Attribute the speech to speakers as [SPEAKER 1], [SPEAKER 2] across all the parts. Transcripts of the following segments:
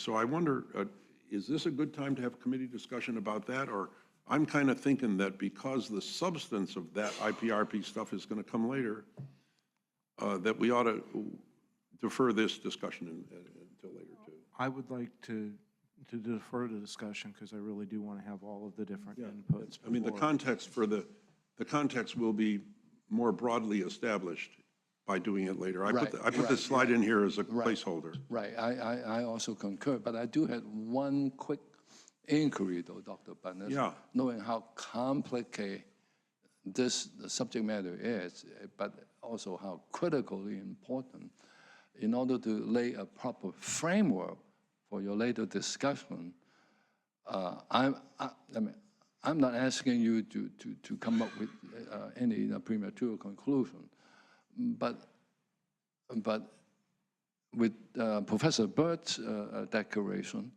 [SPEAKER 1] So I wonder, is this a good time to have committee discussion about that? Or I'm kind of thinking that because the substance of that IPRP stuff is going to come later, that we ought to defer this discussion until later too.
[SPEAKER 2] I would like to defer the discussion because I really do want to have all of the different inputs.
[SPEAKER 1] I mean, the context for the context will be more broadly established by doing it later. I put this slide in here as a placeholder.
[SPEAKER 3] Right, I also concur, but I do have one quick inquiry though, Dr. Barnes.
[SPEAKER 1] Yeah.
[SPEAKER 3] Knowing how complicated the subject matter is, but also how critically important, in order to lay a proper framework for your later discussion, I'm not asking you to come up with any premature conclusion, but with Professor Bird's declaration,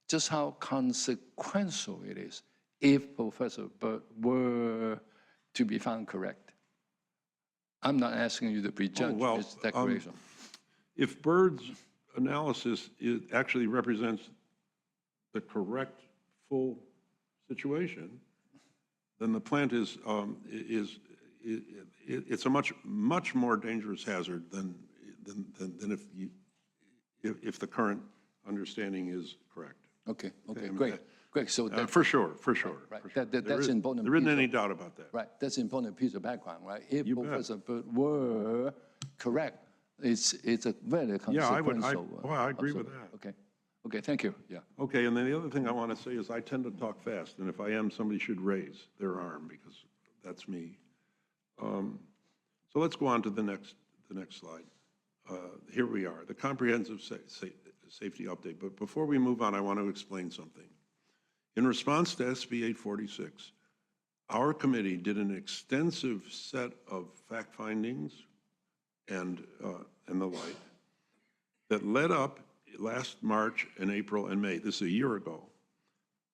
[SPEAKER 3] just how consequential it is if Professor Bird were to be found correct. I'm not asking you to prejudge his declaration.
[SPEAKER 1] If Bird's analysis actually represents the correct full situation, then the plant it's a much more dangerous hazard than if the current understanding is correct.
[SPEAKER 3] Okay, great. So that,
[SPEAKER 1] for sure.
[SPEAKER 3] Right. That's important.
[SPEAKER 1] There isn't any doubt about that.
[SPEAKER 3] Right, that's an important piece of background, right? If Professor Bird were correct, it's a very consequential.
[SPEAKER 1] I agree with that.
[SPEAKER 3] Okay, thank you, yeah.
[SPEAKER 1] Okay, and then the other thing I want to say is I tend to talk fast, and if I am, somebody should raise their arm because that's me. So let's go on to the next slide. Here we are, the comprehensive safety update. But before we move on, I want to explain something. In response to SB 846, our committee did an extensive set of fact findings and the like that led up last March and April and May, this is a year ago,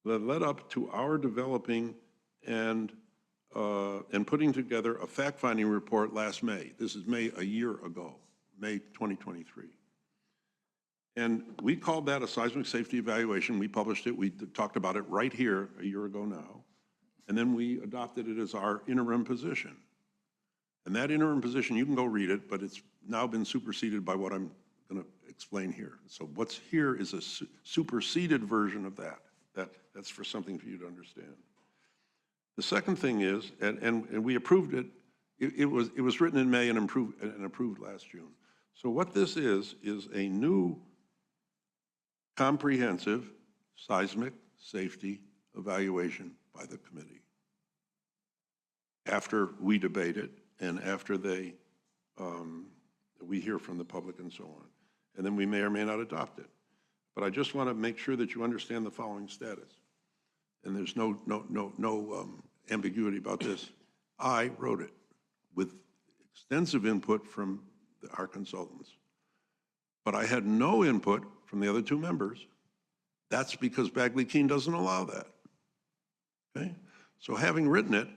[SPEAKER 1] that led up to our developing and putting together a fact-finding report last May. This is May a year ago, May 2023. And we called that a seismic safety evaluation. We published it. We talked about it right here a year ago now. And then we adopted it as our interim position. And that interim position, you can go read it, but it's now been superseded by what I'm going to explain here. So what's here is a superseded version of that. That's for something for you to understand. The second thing is, and we approved it, it was written in May and approved last June. So what this is a new comprehensive seismic safety evaluation by the committee. After we debate it and after we hear from the public and so on. And then we may or may not adopt it. But I just want to make sure that you understand the following status. And there's no ambiguity about this. I wrote it with extensive input from our consultants. But I had no input from the other two members. That's because Bagley-Keene doesn't allow that. Okay? So having written it,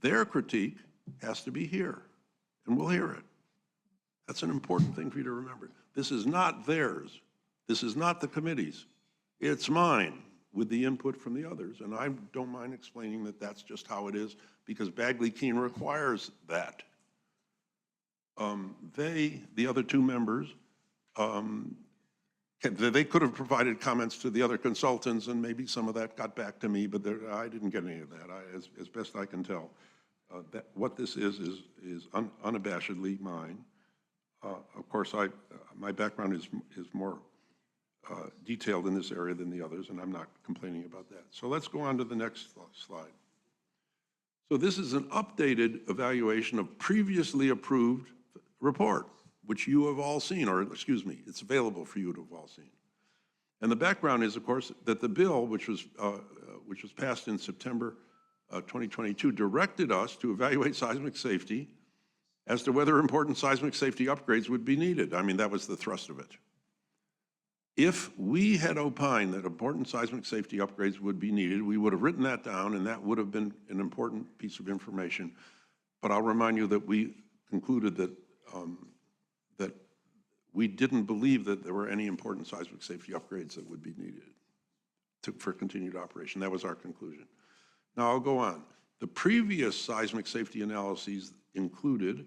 [SPEAKER 1] their critique has to be here, and we'll hear it. That's an important thing for you to remember. This is not theirs. This is not the committee's. It's mine with the input from the others. And I don't mind explaining that that's just how it is because Bagley-Keene requires that. The other two members, they could have provided comments to the other consultants and maybe some of that got back to me, but I didn't get any of that, as best I can tell. What this is unabashedly mine. Of course, my background is more detailed in this area than the others, and I'm not complaining about that. So let's go on to the next slide. So this is an updated evaluation of previously approved report, which you have all seen, or excuse me, it's available for you to have all seen. And the background is, of course, that the bill, which was passed in September 2022, directed us to evaluate seismic safety as to whether important seismic safety upgrades would be needed. I mean, that was the thrust of it. If we had opined that important seismic safety upgrades would be needed, we would have written that down, and that would have been an important piece of information. But I'll remind you that we concluded that we didn't believe that there were any important seismic safety upgrades that would be needed for continued operation. That was our conclusion. Now I'll go on. The previous seismic safety analyses included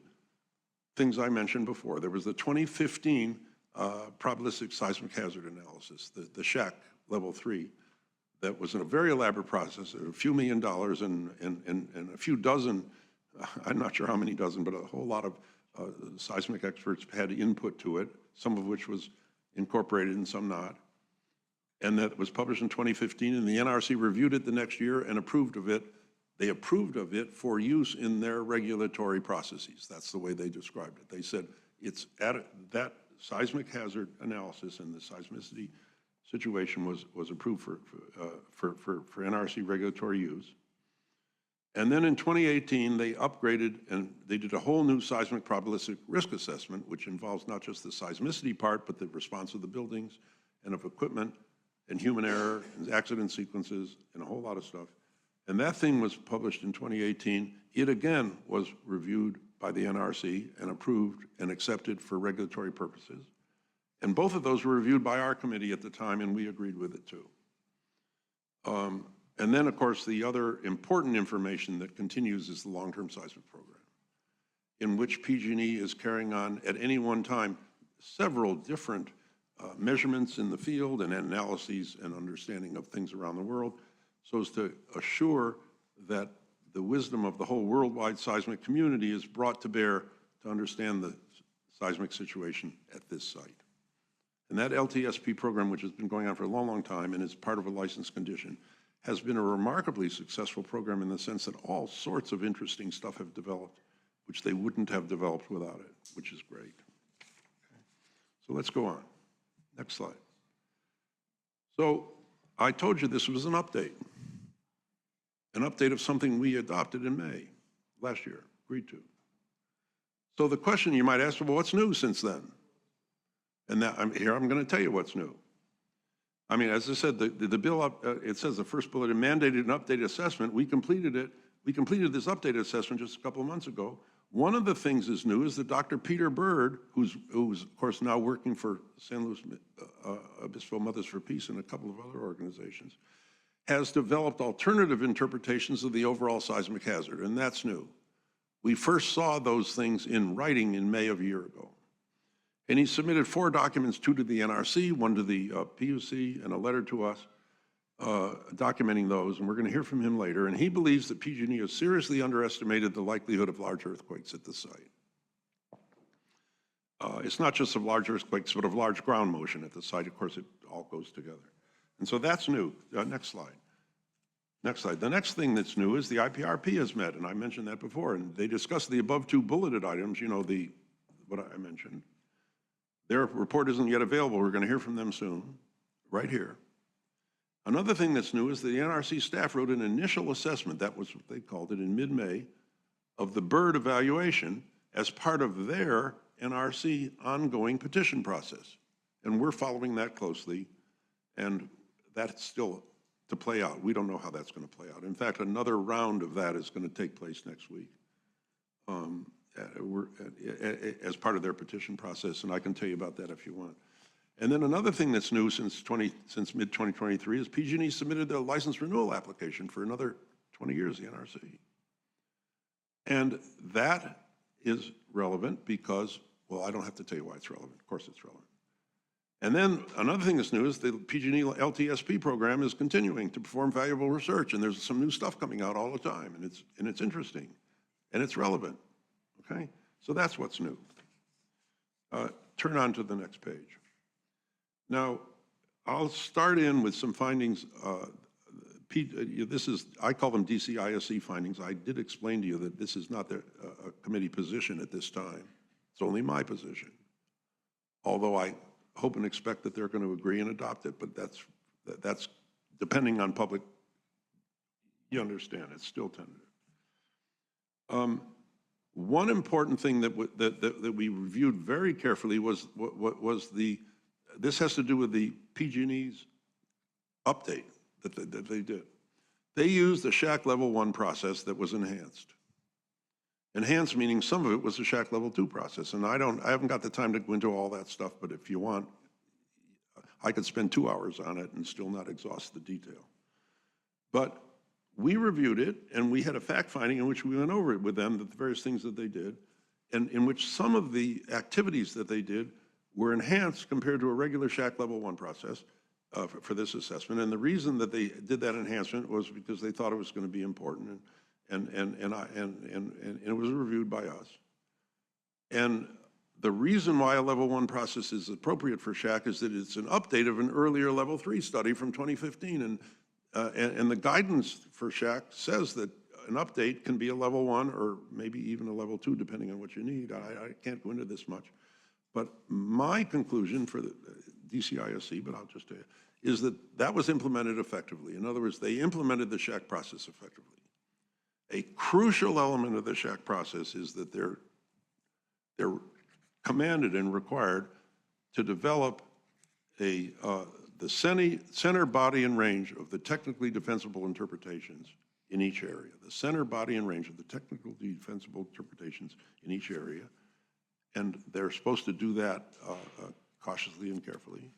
[SPEAKER 1] things I mentioned before. There was the 2015 probabilistic seismic hazard analysis, the SHAC level 3, that was in a very elaborate process, a few $1 million and a few dozen, I'm not sure how many dozen, but a whole lot of seismic experts had input to it, some of which was incorporated and some not. And that was published in 2015, and the NRC reviewed it the next year and approved of it. They approved of it for use in their regulatory processes. That's the way they described it. They said it's that seismic hazard analysis and the seismicity situation was approved for NRC regulatory use. And then in 2018, they upgraded and they did a whole new seismic probabilistic risk assessment, which involves not just the seismicity part, but the response of the buildings and of equipment and human error and accident sequences and a whole lot of stuff. And that thing was published in 2018. It again was reviewed by the NRC and approved and accepted for regulatory purposes. And both of those were reviewed by our committee at the time, and we agreed with it too. And then, of course, the other important information that continues is the long-term seismic program, in which PG&E is carrying on at any one time several different measurements in the field and analyses and understanding of things around the world, so as to assure that the wisdom of the whole worldwide seismic community is brought to bear to understand the seismic situation at this site. And that LTSP program, which has been going on for a long, long time and is part of a license condition, has been a remarkably successful program in the sense that all sorts of interesting stuff have developed, which they wouldn't have developed without it, which is great. Okay. So let's go on. Next slide. So I told you this was an update of something we adopted in May last year, agreed to. So the question you might ask, well, what's new since then? And that, I'm going to tell you what's new. I mean, as I said, the bill, it says the first bullet, mandated an updated assessment. We completed it. We completed this updated assessment just a couple of months ago. One of the things that's new is that Dr. Peter Bird, who's of course now working for San Luis Obispo Mothers for Peace and a couple of other organizations, has developed alternative interpretations of the overall seismic hazard, and that's new. We first saw those things in writing in May of a year ago. And he submitted 4 documents, 2 to the NRC, 1 to the PUC, and a letter to us documenting those, and we're going to hear from him later. And he believes that PG&E has seriously underestimated the likelihood of large earthquakes at the site. It's not just of large earthquakes, but of large ground motion at the site. Of course, it all goes together. And so that's new. Next slide. Next slide. The next thing that's new is the IPRP has met, and I mentioned that before, and they discussed the above 2 bulleted items, you know, what I mentioned. Their report isn't yet available. We're going to hear from them soon, right here. Another thing that's new is the NRC staff wrote an initial assessment, that was what they called it, in mid-May, of the Bird evaluation as part of their NRC ongoing petition process. And we're following that closely, and that's still to play out. We don't know how that's going to play out. In fact, another round of that is going to take place next week. As part of their petition process, and I can tell you about that if you want. And then another thing that's new since mid-2023 is PG&E submitted their license renewal application for another 20 years, the NRC. And that is relevant because, well, I don't have to tell you why it's relevant. Of course it's relevant. And then another thing that's new is the PG&E LTSP program is continuing to perform valuable research, and there's some new stuff coming out all the time, and it's interesting, and it's relevant. Okay, so that's what's new. Turn on to the next page. Now, I'll start in with some findings. I call them DCISC findings. I did explain to you that this is not a committee position at this time. It's only my position. Although I hope and expect that they're going to agree and adopt it, but that's depending on public, you understand, it's still tentative. One important thing that we reviewed very carefully was this has to do with the PG&E's update that they did. They used the SHAC level 1 process that was enhanced. Enhanced meaning some of it was a shack level 2 process. And I haven't got the time to go into all that stuff, but if you want, I could spend 2 hours on it and still not exhaust the detail. But we reviewed it, and we had a fact finding in which we went over it with them, the various things that they did, and in which some of the activities that they did were enhanced compared to a regular shack level 1 process for this assessment. And the reason that they did that enhancement was because they thought it was going to be important, and it was reviewed by us. And the reason why a level 1 process is appropriate for shack is that it's an update of an earlier level 3 study from 2015. And the guidance for shack says that an update can be a level 1 or maybe even a level 2, depending on what you need. I can't go into this much. But my conclusion for the DCISC, but I'll just tell you, is that that was implemented effectively. In other words, they implemented the shack process effectively. A crucial element of the shack process is that they're commanded and required to develop the center, body, and range of the technically defensible interpretations in each area. The center, body, and range of the technically defensible interpretations in each area. And they're supposed to do that cautiously and carefully.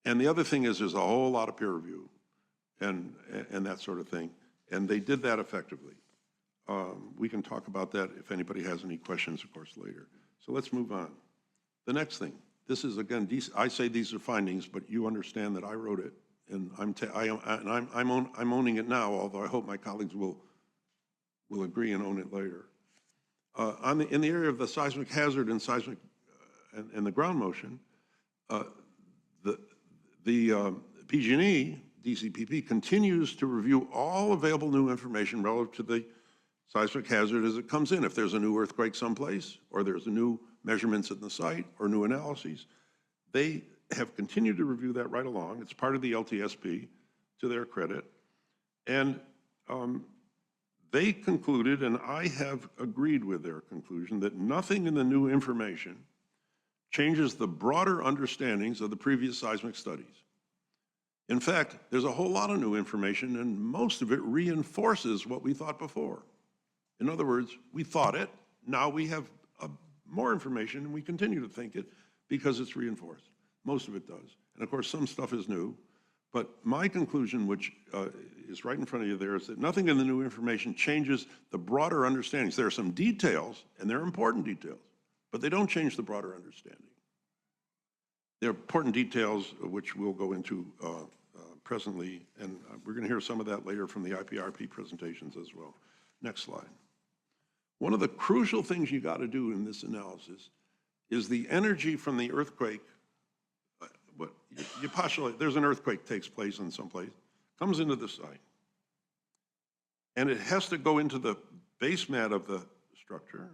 [SPEAKER 1] And the other thing is there's a whole lot of peer review and that sort of thing. And they did that effectively. We can talk about that if anybody has any questions, of course, later. So let's move on. The next thing. This is, again, I say these are findings, but you understand that I wrote it, and I'm owning it now, although I hope my colleagues will agree and own it later. In the area of the seismic hazard and seismic and the ground motion, the PG&E, DCPP, continues to review all available new information relative to the seismic hazard as it comes in. If there's a new earthquake someplace, or there's a new measurements at the site, or new analyses, they have continued to review that right along. It's part of the LTSP, to their credit. And they concluded, and I have agreed with their conclusion, that nothing in the new information changes the broader understandings of the previous seismic studies. In fact, there's a whole lot of new information, and most of it reinforces what we thought before. In other words, we thought it, now we have more information, and we continue to think it because it's reinforced. Most of it does. And of course, some stuff is new. But my conclusion, which is right in front of you there, is that nothing in the new information changes the broader understandings. There are some details, and they're important details, but they don't change the broader understanding. They're important details, which we'll go into presently, and we're going to hear some of that later from the IPRP presentations as well. Next slide. One of the crucial things you got to do in this analysis is the energy from the earthquake. What you postulate, there's an earthquake takes place in some place, comes into the site, and it has to go into the base mat of the structure,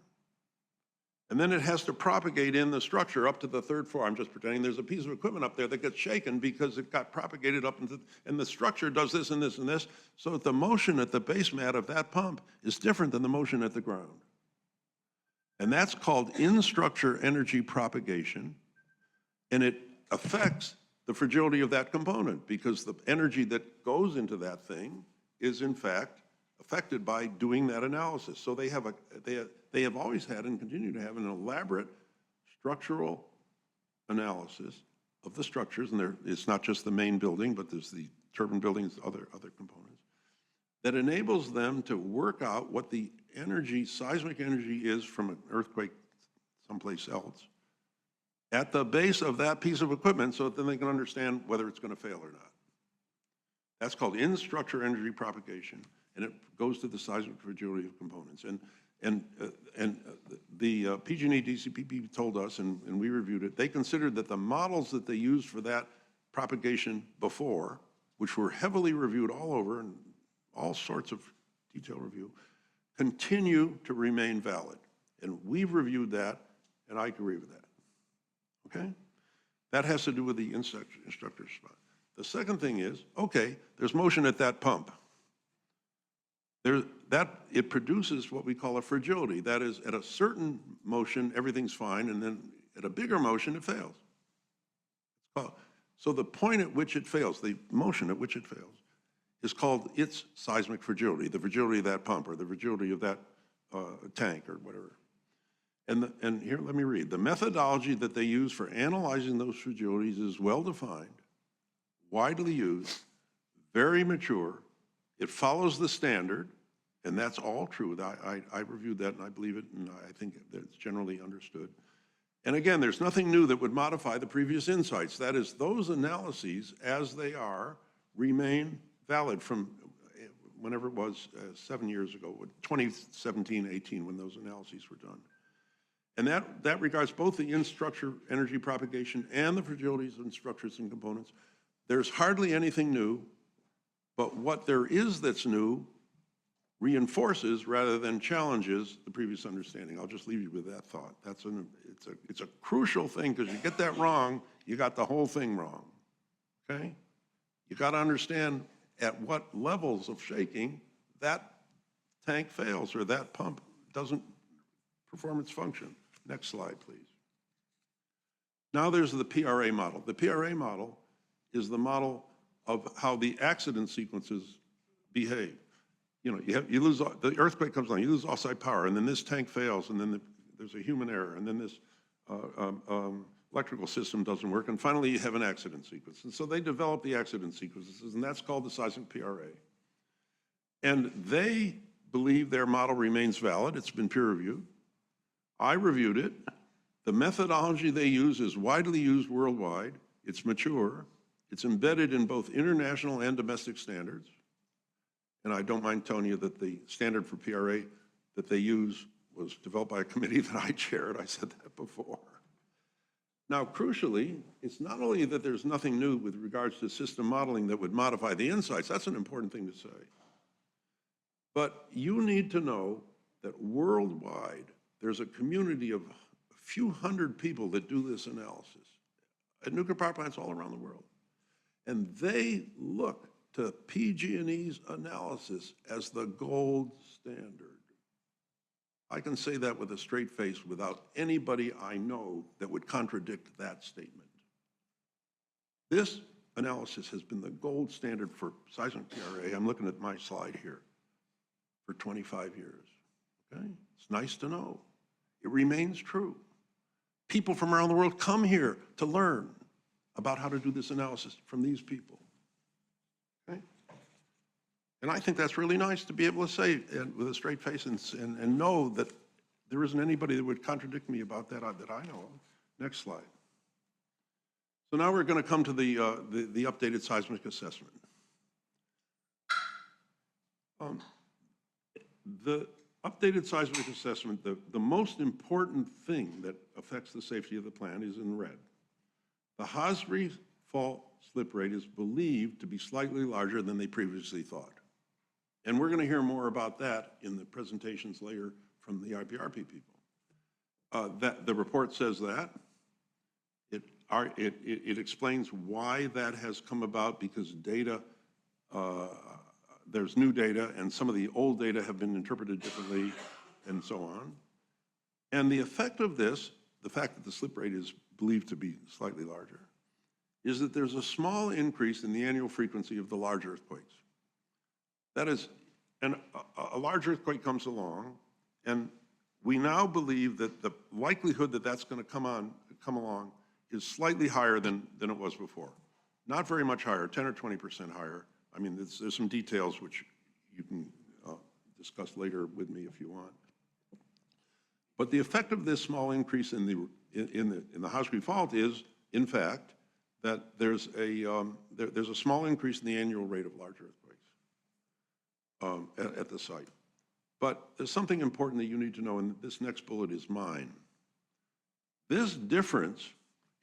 [SPEAKER 1] and then it has to propagate in the structure up to the 3rd floor. I'm just pretending there's a piece of equipment up there that gets shaken because it got propagated up into, and the structure does this and this and this, so that the motion at the base mat of that pump is different than the motion at the ground. And that's called in-structure energy propagation, and it affects the fragility of that component because the energy that goes into that thing is in fact affected by doing that analysis. So they have always had and continue to have an elaborate structural analysis of the structures, and it's not just the main building, but there's the turbine buildings, other components, that enables them to work out what the energy, seismic energy is from an earthquake someplace else at the base of that piece of equipment so that then they can understand whether it's going to fail or not. That's called in-structure energy propagation, and it goes to the seismic fragility of components. And the PG&E DCPP told us, and we reviewed it, they considered that the models that they used for that propagation before, which were heavily reviewed all over and all sorts of detailed review, continue to remain valid. And we've reviewed that, and I agree with that. Okay? That has to do with the instructor spot. The second thing is, okay, there's motion at that pump. It produces what we call a fragility. That is, at a certain motion, everything's fine, and then at a bigger motion, it fails. So the point at which it fails, the motion at which it fails, is called its seismic fragility, the fragility of that pump or the fragility of that tank or whatever. And here, let me read. The methodology that they use for analyzing those fragilities is well-defined, widely used, very mature. It follows the standard, and that's all true. I reviewed that, and I believe it, and I think that it's generally understood. And again, there's nothing new that would modify the previous insights. That is, those analyses, as they are, remain valid from whenever it was 7 years ago, 2017-18, when those analyses were done. And that regards both the in-structure energy propagation and the fragilities in structures and components. There's hardly anything new, but what there is that's new reinforces rather than challenges the previous understanding. I'll just leave you with that thought. It's a crucial thing, because you get that wrong, you got the whole thing wrong, okay? You got to understand at what levels of shaking that tank fails or that pump doesn't perform its function. Next slide, please. Now there's the PRA model. The PRA model is the model of how the accident sequences behave. You know, you lose, the earthquake comes along, you lose offsite power, and then this tank fails, and then there's a human error, and then this electrical system doesn't work, and finally you have an accident sequence. And so they develop the accident sequences, and that's called the seismic PRA. And they believe their model remains valid. It's been peer-reviewed. I reviewed it. The methodology they use is widely used worldwide. It's mature. It's embedded in both international and domestic standards. And I don't mind telling you that the standard for PRA that they use was developed by a committee that I chaired. I said that before. Now, crucially, it's not only that there's nothing new with regards to system modeling that would modify the insights. That's an important thing to say. But you need to know that worldwide, there's a community of a few hundred people that do this analysis at nuclear power plants all around the world. And they look to PG&E's analysis as the gold standard. I can say that with a straight face without anybody I know that would contradict that statement. This analysis has been the gold standard for seismic PRA. I'm looking at my slide here, for 25 years, okay? It's nice to know. It remains true. People from around the world come here to learn about how to do this analysis from these people, okay? And I think that's really nice to be able to say with a straight face and know that there isn't anybody that would contradict me about that that I know of. Next slide. So now we're going to come to the updated seismic assessment. The updated seismic assessment, the most important thing that affects the safety of the plant is in red. The Hosbury fault slip rate is believed to be slightly larger than they previously thought. And we're going to hear more about that in the presentations later from the IPRP people. The report says that. It explains why that has come about, because data, there's new data, and some of the old data have been interpreted differently, and so on. And the effect of this, the fact that the slip rate is believed to be slightly larger, is that there's a small increase in the annual frequency of the large earthquakes. That is, a large earthquake comes along, and we now believe that the likelihood that that's going to come along is slightly higher than it was before. Not very much higher, 10 or 20% higher. I mean, there's some details which you can discuss later with me if you want. But the effect of this small increase in the Hosbury fault is, in fact, that there's a small increase in the annual rate of large earthquakes at the site. But there's something important that you need to know, and this next bullet is mine. This difference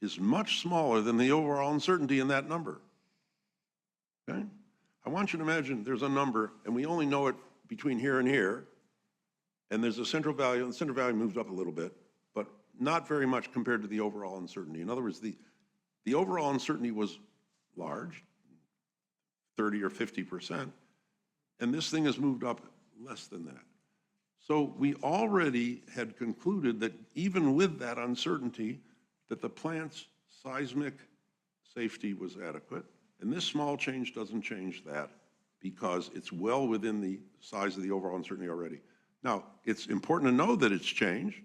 [SPEAKER 1] is much smaller than the overall uncertainty in that number, okay? I want you to imagine there's a number, and we only know it between here and here, and there's a central value, and the central value moves up a little bit, but not very much compared to the overall uncertainty. In other words, the overall uncertainty was large, 30 or 50%, and this thing has moved up less than that. So we already had concluded that even with that uncertainty, that the plant's seismic safety was adequate, and this small change doesn't change that because it's well within the size of the overall uncertainty already. Now, it's important to know that it's changed.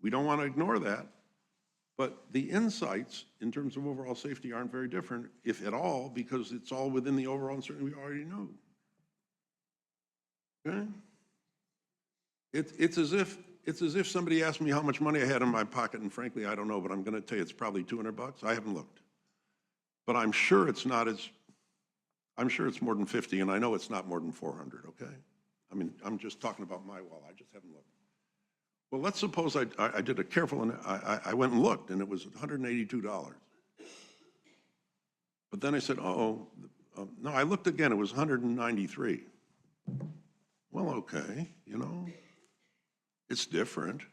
[SPEAKER 1] We don't want to ignore that. But the insights in terms of overall safety aren't very different, if at all, because it's all within the overall uncertainty we already know. Okay? It's as if somebody asked me how much money I had in my pocket, and frankly, I don't know, but I'm going to tell you it's probably $200. I haven't looked. But I'm sure it's not as, I'm sure it's more than 50, and I know it's not more than 400, okay? I mean, I'm just talking about my wallet. I just haven't looked. Well, let's suppose I did a careful, and I went and looked, and it was $182. But then I said, no, I looked again, it was $193. Well, okay, you know, it's different,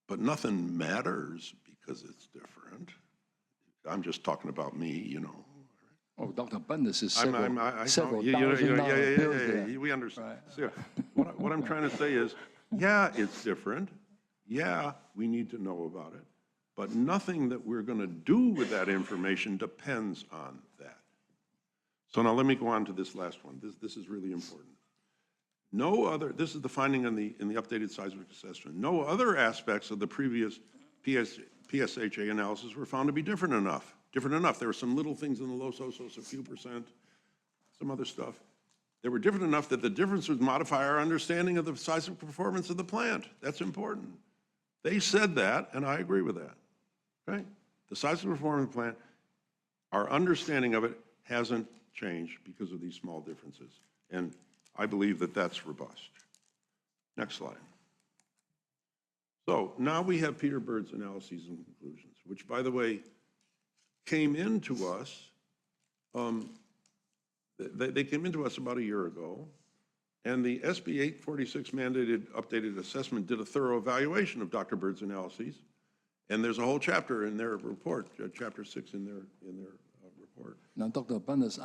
[SPEAKER 1] but nothing matters because it's different. I'm just talking about me, you know.
[SPEAKER 3] Oh, Dr. Bundes is
[SPEAKER 1] I
[SPEAKER 3] several thousand dollar bills there.
[SPEAKER 1] We understand.
[SPEAKER 3] Right.
[SPEAKER 1] So, what I'm trying to say is, yeah, it's different. Yeah, we need to know about it. But nothing that we're going to do with that information depends on that. So now let me go on to this last one. This is really important. No other, this is the finding in the updated seismic assessment. No other aspects of the previous PSHA analysis were found to be different enough. There were some little things in the low SOSOS, a few percent, some other stuff. They were different enough that the difference would modify our understanding of the seismic performance of the plant. That's important. They said that, and I agree with that. Okay? The seismic performance of the plant, our understanding of it hasn't changed because of these small differences. And I believe that that's robust. Next slide. So now we have Peter Bird's analyses and conclusions, which, by the way, came into us, they came into us about a year ago, and the SB 846 mandated updated assessment did a thorough evaluation of Dr. Bird's analyses, and there's a whole chapter in their report, chapter 6 in their report.
[SPEAKER 3] Now, Dr. Bundes,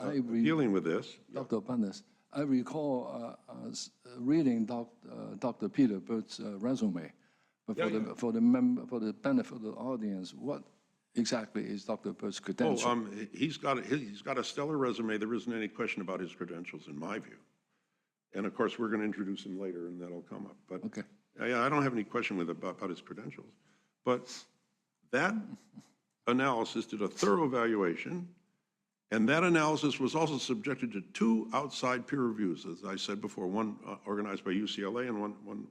[SPEAKER 1] Dealing with this.
[SPEAKER 3] Dr. Bundes, I recall reading Dr. Peter Bird's resume, but for the benefit of the audience, what exactly is Dr. Bird's credential?
[SPEAKER 1] He's got a stellar resume. There isn't any question about his credentials, in my view. And of course, we're going to introduce him later, and that'll come up. But
[SPEAKER 3] okay.
[SPEAKER 1] I don't have any question about his credentials. But that analysis did a thorough evaluation, and that analysis was also subjected to 2 outside peer reviews, as I said before, one organized by UCLA and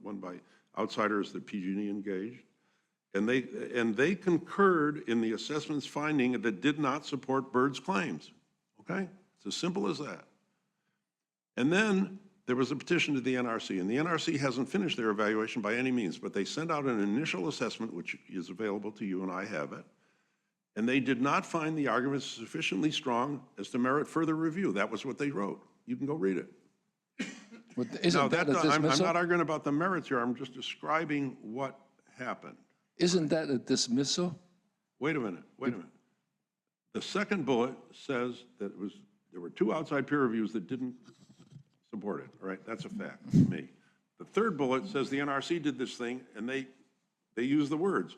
[SPEAKER 1] one by outsiders that PG&E engaged. And they concurred in the assessment's finding that did not support Bird's claims. Okay? It's as simple as that. And then there was a petition to the NRC, and the NRC hasn't finished their evaluation by any means, but they sent out an initial assessment, which is available to you, and I have it, and they did not find the arguments sufficiently strong as to merit further review. That was what they wrote. You can go read it.
[SPEAKER 3] Isn't that a dismissal?
[SPEAKER 1] I'm not arguing about the merits here. I'm just describing what happened.
[SPEAKER 3] Isn't that a dismissal?
[SPEAKER 1] Wait a minute. The second bullet says that there were 2 outside peer reviews that didn't support it, all right? That's a fact to me. The third bullet says the NRC did this thing, and they use the words,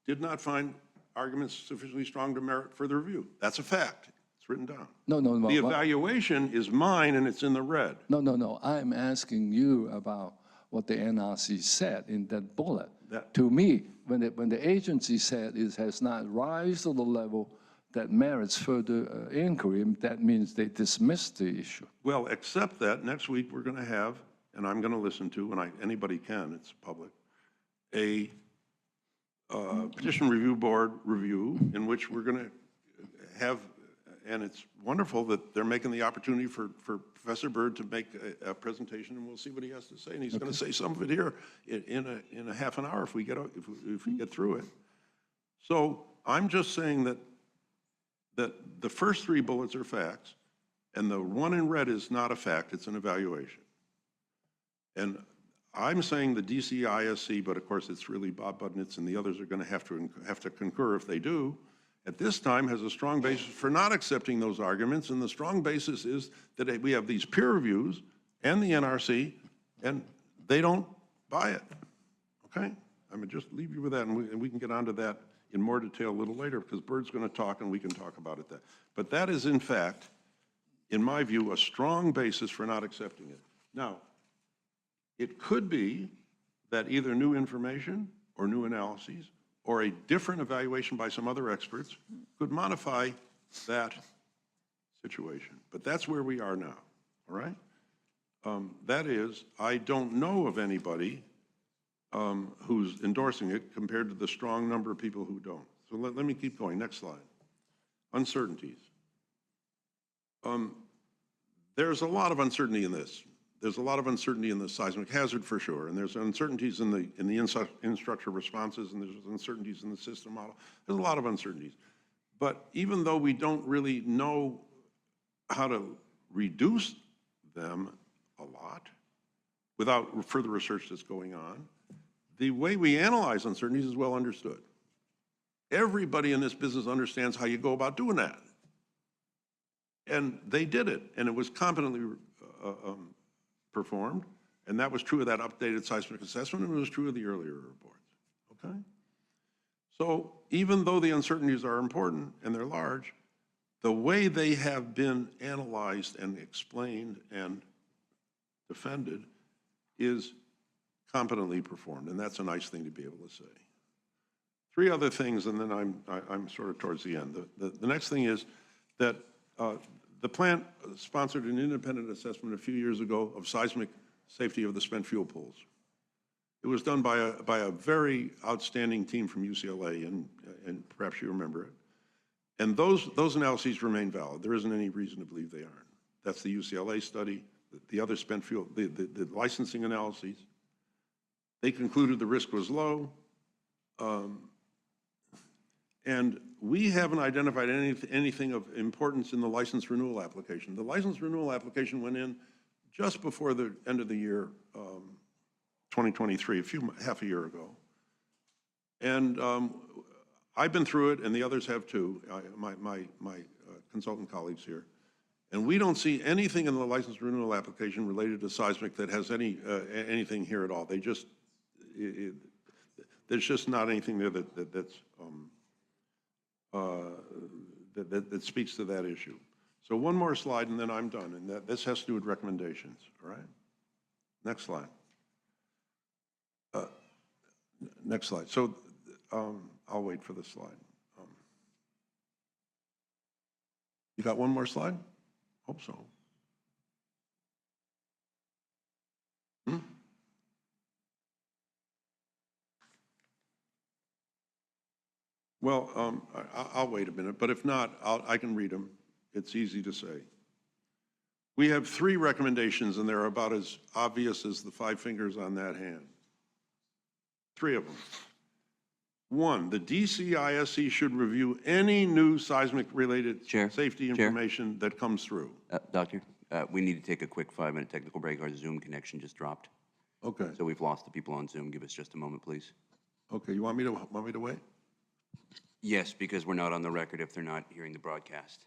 [SPEAKER 1] did not find arguments sufficiently strong to merit further review. That's a fact. It's written down.
[SPEAKER 3] No.
[SPEAKER 1] The evaluation is mine, and it's in the red.
[SPEAKER 3] No. I'm asking you about what the NRC said in that bullet.
[SPEAKER 1] That-
[SPEAKER 3] To me, when the agency said it has not rise to the level that merits further inquiry, that means they dismissed the issue.
[SPEAKER 1] Well, except that next week we're going to have, and I'm going to listen to, and anybody can, it's public, a petition review board review in which we're going to have, and it's wonderful that they're making the opportunity for Professor Bird to make a presentation, and we'll see what he has to say. And he's going to say some of it here in a half an hour if we get through it. So I'm just saying that the first 3 bullets are facts, and the one in red is not a fact, it's an evaluation. And I'm saying the DCISC, but of course it's really Bob Budnitz and the others are going to have to concur if they do, at this time has a strong basis for not accepting those arguments, and the strong basis is that we have these peer reviews and the NRC, and they don't buy it, okay? I'm going to just leave you with that, and we can get onto that in more detail a little later, because Bird's going to talk and we can talk about it. But that is, in fact, in my view, a strong basis for not accepting it. Now, It could be that either new information or new analyses or a different evaluation by some other experts could modify that situation. But that's where we are now, all right? That is, I don't know of anybody who's endorsing it compared to the strong number of people who don't. So let me keep going. Next slide. Uncertainties. There's a lot of uncertainty in this. There's a lot of uncertainty in the seismic hazard for sure, and there's uncertainties in the infrastructure responses, and there's uncertainties in the system model. There's a lot of uncertainties. But even though we don't really know how to reduce them a lot without further research that's going on, the way we analyze uncertainties is well understood. Everybody in this business understands how you go about doing that. And they did it, and it was competently performed, and that was true of that updated seismic assessment, and it was true of the earlier reports, okay? So even though the uncertainties are important and they're large, the way they have been analyzed and explained and defended is competently performed, and that's a nice thing to be able to say. Three other things, and then I'm sort of towards the end. The next thing is that the plant sponsored an independent assessment a few years ago of seismic safety of the spent fuel pools. It was done by a very outstanding team from UCLA, and perhaps you remember it. And those analyses remain valid. There isn't any reason to believe they aren't. That's the UCLA study, the other spent fuel, the licensing analyses. They concluded the risk was low. And we haven't identified anything of importance in the license renewal application. The license renewal application went in just before the end of the year, 2023, half a year ago. And I've been through it, and the others have too, my consultant colleagues here. And we don't see anything in the license renewal application related to seismic that has anything here at all. They just, there's just not anything there that speaks to that issue. So one more slide and then I'm done, and this has to do with recommendations, all right? Next slide. Next slide. So I'll wait for the slide. You got one more slide? Hope so. Well, I'll wait a minute, but if not, I can read them. It's easy to say. We have 3 recommendations, and they're about as obvious as the 5 fingers on that hand. 3 of them. 1, the DCISC should review any new seismic-related safety information that comes through.
[SPEAKER 4] Doctor, we need to take a quick 5-minute technical break. Our Zoom connection just dropped.
[SPEAKER 1] Okay.
[SPEAKER 4] So we've lost the people on Zoom. Give us just a moment, please.
[SPEAKER 1] Okay, you want me to wait?
[SPEAKER 4] Yes, because we're not on the record if they're not hearing the broadcast.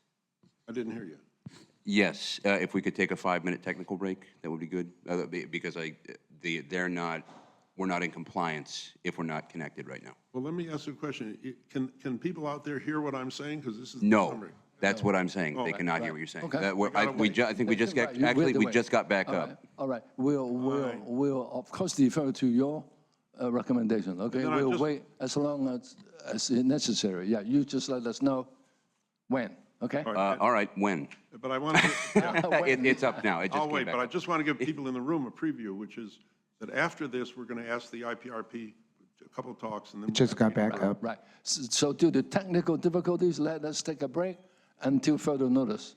[SPEAKER 1] I didn't hear you.
[SPEAKER 4] Yes, if we could take a 5-minute technical break, that would be good. Because we're not in compliance if we're not connected right now.
[SPEAKER 1] Well, let me ask you a question. Can people out there hear what I'm saying? Because this is
[SPEAKER 4] No,
[SPEAKER 1] the summary.
[SPEAKER 4] that's what I'm saying. They cannot hear what you're saying.
[SPEAKER 3] Okay.
[SPEAKER 4] I think we just got, actually, we just got back up.
[SPEAKER 3] All right, we'll of course defer to your recommendation, okay?
[SPEAKER 1] then I
[SPEAKER 3] We'll
[SPEAKER 1] just-
[SPEAKER 3] wait as long as necessary. Yeah, you just let us know when, okay?
[SPEAKER 4] All right, when?
[SPEAKER 1] But I want to,
[SPEAKER 4] It's up now. It just
[SPEAKER 1] I'll
[SPEAKER 4] came
[SPEAKER 1] wait,
[SPEAKER 4] back
[SPEAKER 1] but I
[SPEAKER 4] up.
[SPEAKER 1] just want to give people in the room a preview, which is that after this, we're going to ask the IPRP a couple of talks, and then we'll
[SPEAKER 2] Just
[SPEAKER 1] have
[SPEAKER 2] got back up.
[SPEAKER 3] Right, so due to technical difficulties, let us take a break until further notice.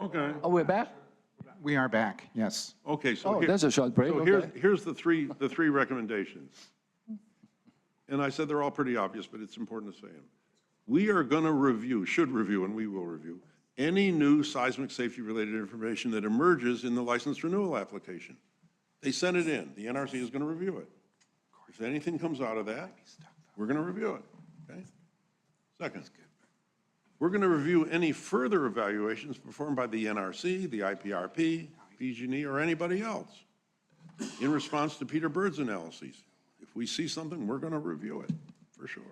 [SPEAKER 1] Okay.
[SPEAKER 3] Oh, we're back?
[SPEAKER 2] We are back, yes.
[SPEAKER 1] Okay, so
[SPEAKER 3] Oh, that's a short break,
[SPEAKER 1] so
[SPEAKER 3] okay.
[SPEAKER 1] here's the three recommendations. And I said they're all pretty obvious, but it's important to say them. We are going to should review, and we will review, any new seismic safety-related information that emerges in the license renewal application. They sent it in. The NRC is going to review it. If anything comes out of that, we're going to review it, okay? Second, we're going to review any further evaluations performed by the NRC, the IPRP, PG&E, or anybody else in response to Peter Bird's analyses. If we see something, we're going to review it, for sure.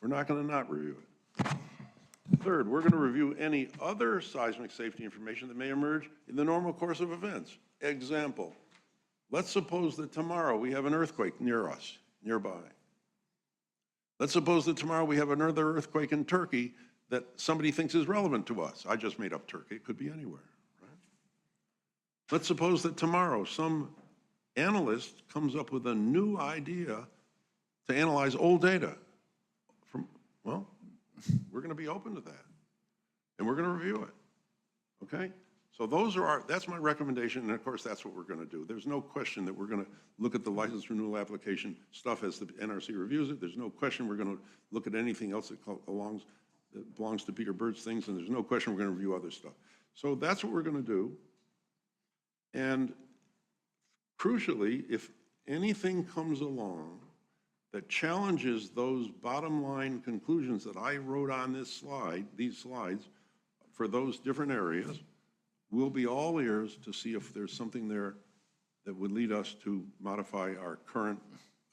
[SPEAKER 1] We're not going to not review it. Third, we're going to review any other seismic safety information that may emerge in the normal course of events. Example, Let's suppose that tomorrow we have an earthquake near us, nearby. Let's suppose that tomorrow we have another earthquake in Turkey that somebody thinks is relevant to us. I just made up Turkey, it could be anywhere, right? Let's suppose that tomorrow some analyst comes up with a new idea to analyze old data. Well, we're going to be open to that, and we're going to review it, okay? So that's my recommendation, and of course, that's what we're going to do. There's no question that we're going to look at the license renewal application stuff as the NRC reviews it. There's no question we're going to look at anything else that belongs to Peter Bird's things, and there's no question we're going to review other stuff. So that's what we're going to do. And crucially, if anything comes along that challenges those bottom line conclusions that I wrote on these slides for those different areas, we'll be all ears to see if there's something there that would lead us to modify our current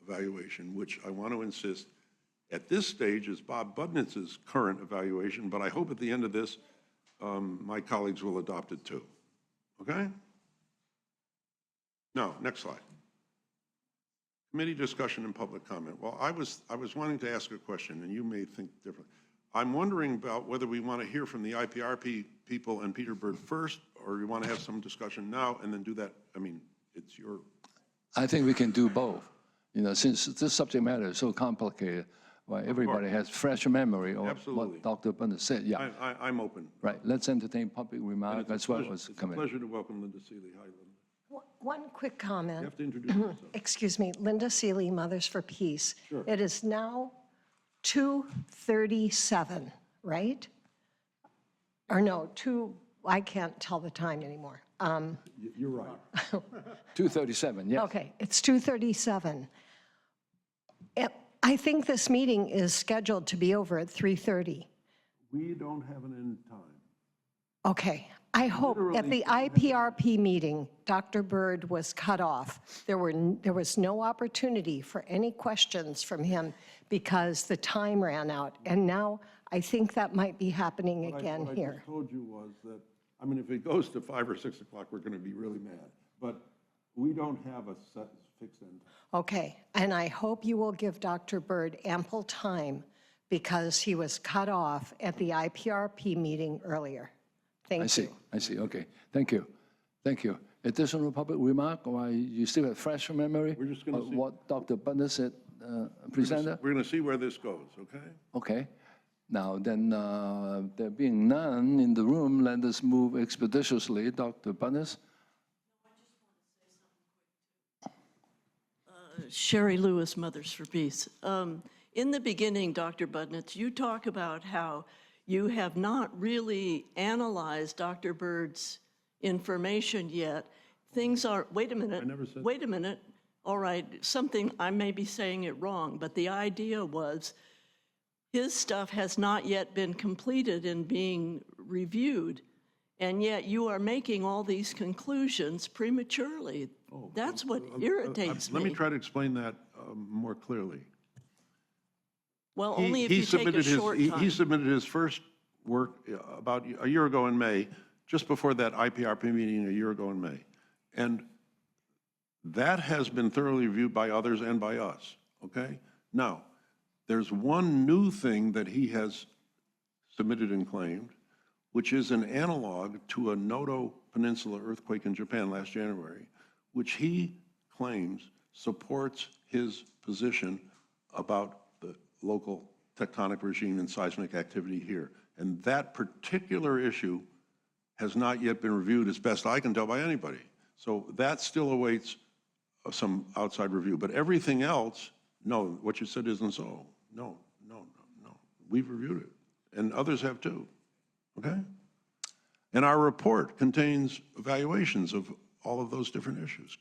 [SPEAKER 1] evaluation, which I want to insist at this stage is Bob Budnitz's current evaluation, but I hope at the end of this, my colleagues will adopt it too. Okay? Now, next slide. Committee discussion and public comment. Well, I was wanting to ask a question, and you may think different. I'm wondering about whether we want to hear from the IPRP people and Peter Bird first, or you want to have some discussion now and then do that. I mean, it's your...
[SPEAKER 3] I think we can do both. You know, since this subject matter is so complicated, well, everybody has fresh memory of
[SPEAKER 1] Absolutely.
[SPEAKER 3] what Dr. Bennett said. Yeah,
[SPEAKER 1] I'm open.
[SPEAKER 3] right. Let's entertain public remark as well as
[SPEAKER 1] It's a
[SPEAKER 3] comment.
[SPEAKER 1] pleasure to welcome Linda Seeley. Hi, Linda.
[SPEAKER 5] One quick
[SPEAKER 1] You
[SPEAKER 5] comment.
[SPEAKER 1] have to introduce yourself.
[SPEAKER 5] Excuse me, Linda Seeley, Mothers for Peace.
[SPEAKER 1] Sure.
[SPEAKER 5] It is now 2:37, right? Or no, I can't tell the time anymore.
[SPEAKER 1] You're right.
[SPEAKER 3] 237, yes.
[SPEAKER 5] Okay, it's 2:37. I think this meeting is scheduled to be over at 3:30.
[SPEAKER 1] We don't have an end time.
[SPEAKER 5] Okay, I hope at the IPRP meeting, Dr. Bird was cut off. There was no opportunity for any questions from him because the time ran out. And now I think that might be happening again
[SPEAKER 1] What I
[SPEAKER 5] here.
[SPEAKER 1] just told you was that, I mean, if it goes to 5 or 6 o'clock, we're going to be really mad. But we don't have a set fixed end time.
[SPEAKER 5] Okay, and I hope you will give Dr. Bird ample time because he was cut off at the IPRP meeting earlier. Thank you.
[SPEAKER 3] I see, okay. Thank you. Thank you. Additional public remark, or you still have fresh memory?
[SPEAKER 1] We're just gonna
[SPEAKER 3] of
[SPEAKER 1] see.
[SPEAKER 3] what Dr. Bennett said, presenter?
[SPEAKER 1] We're going to see where this goes, okay?
[SPEAKER 3] Okay. Now then, there being none in the room, let us move expeditiously. Dr. Bennett?
[SPEAKER 6] Sherry Lewis, Mothers for Peace. In the beginning, Dr. Budnitz, you talk about how you have not really analyzed Dr. Bird's information yet. Things are, wait a minute.
[SPEAKER 1] I never said
[SPEAKER 6] Wait a minute. All right, I may be saying it wrong, but the idea was his stuff has not yet been completed and being reviewed, and yet you are making all these conclusions prematurely. That's what irritates me.
[SPEAKER 1] Let me try to explain that more clearly.
[SPEAKER 6] Well, only if you take a short time.
[SPEAKER 1] He submitted his first work about a year ago in May, just before that IPRP meeting a year ago in May. And that has been thoroughly reviewed by others and by us, okay? Now, there's one new thing that he has submitted and claimed, which is an analog to a Noto Peninsula earthquake in Japan last January, which he claims supports his position about the local tectonic regime and seismic activity here. And that particular issue has not yet been reviewed, as best I can tell, by anybody. So that still awaits some outside review. But everything else, no, what you said isn't so. No. We've reviewed it, and others have too, okay? And our report contains evaluations of all of those different issues,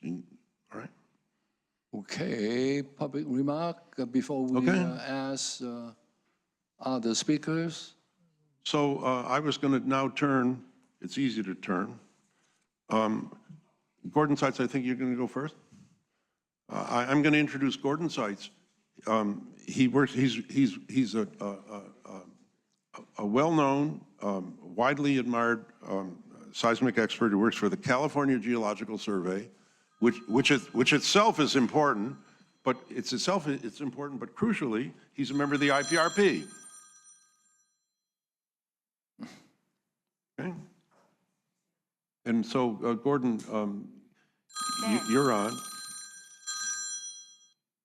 [SPEAKER 1] all right?
[SPEAKER 3] Okay, public remark before we
[SPEAKER 1] Okay.
[SPEAKER 3] ask other speakers.
[SPEAKER 1] So I was going to now turn, it's easy to turn. Gordon Seitz, I think you're going to go first. I'm going to introduce Gordon Seitz. He's a well-known, widely admired seismic expert who works for the California Geological Survey, which itself is important, but it's important, but crucially, he's a member of the IPRP. Okay? And so, Gordon, you're on.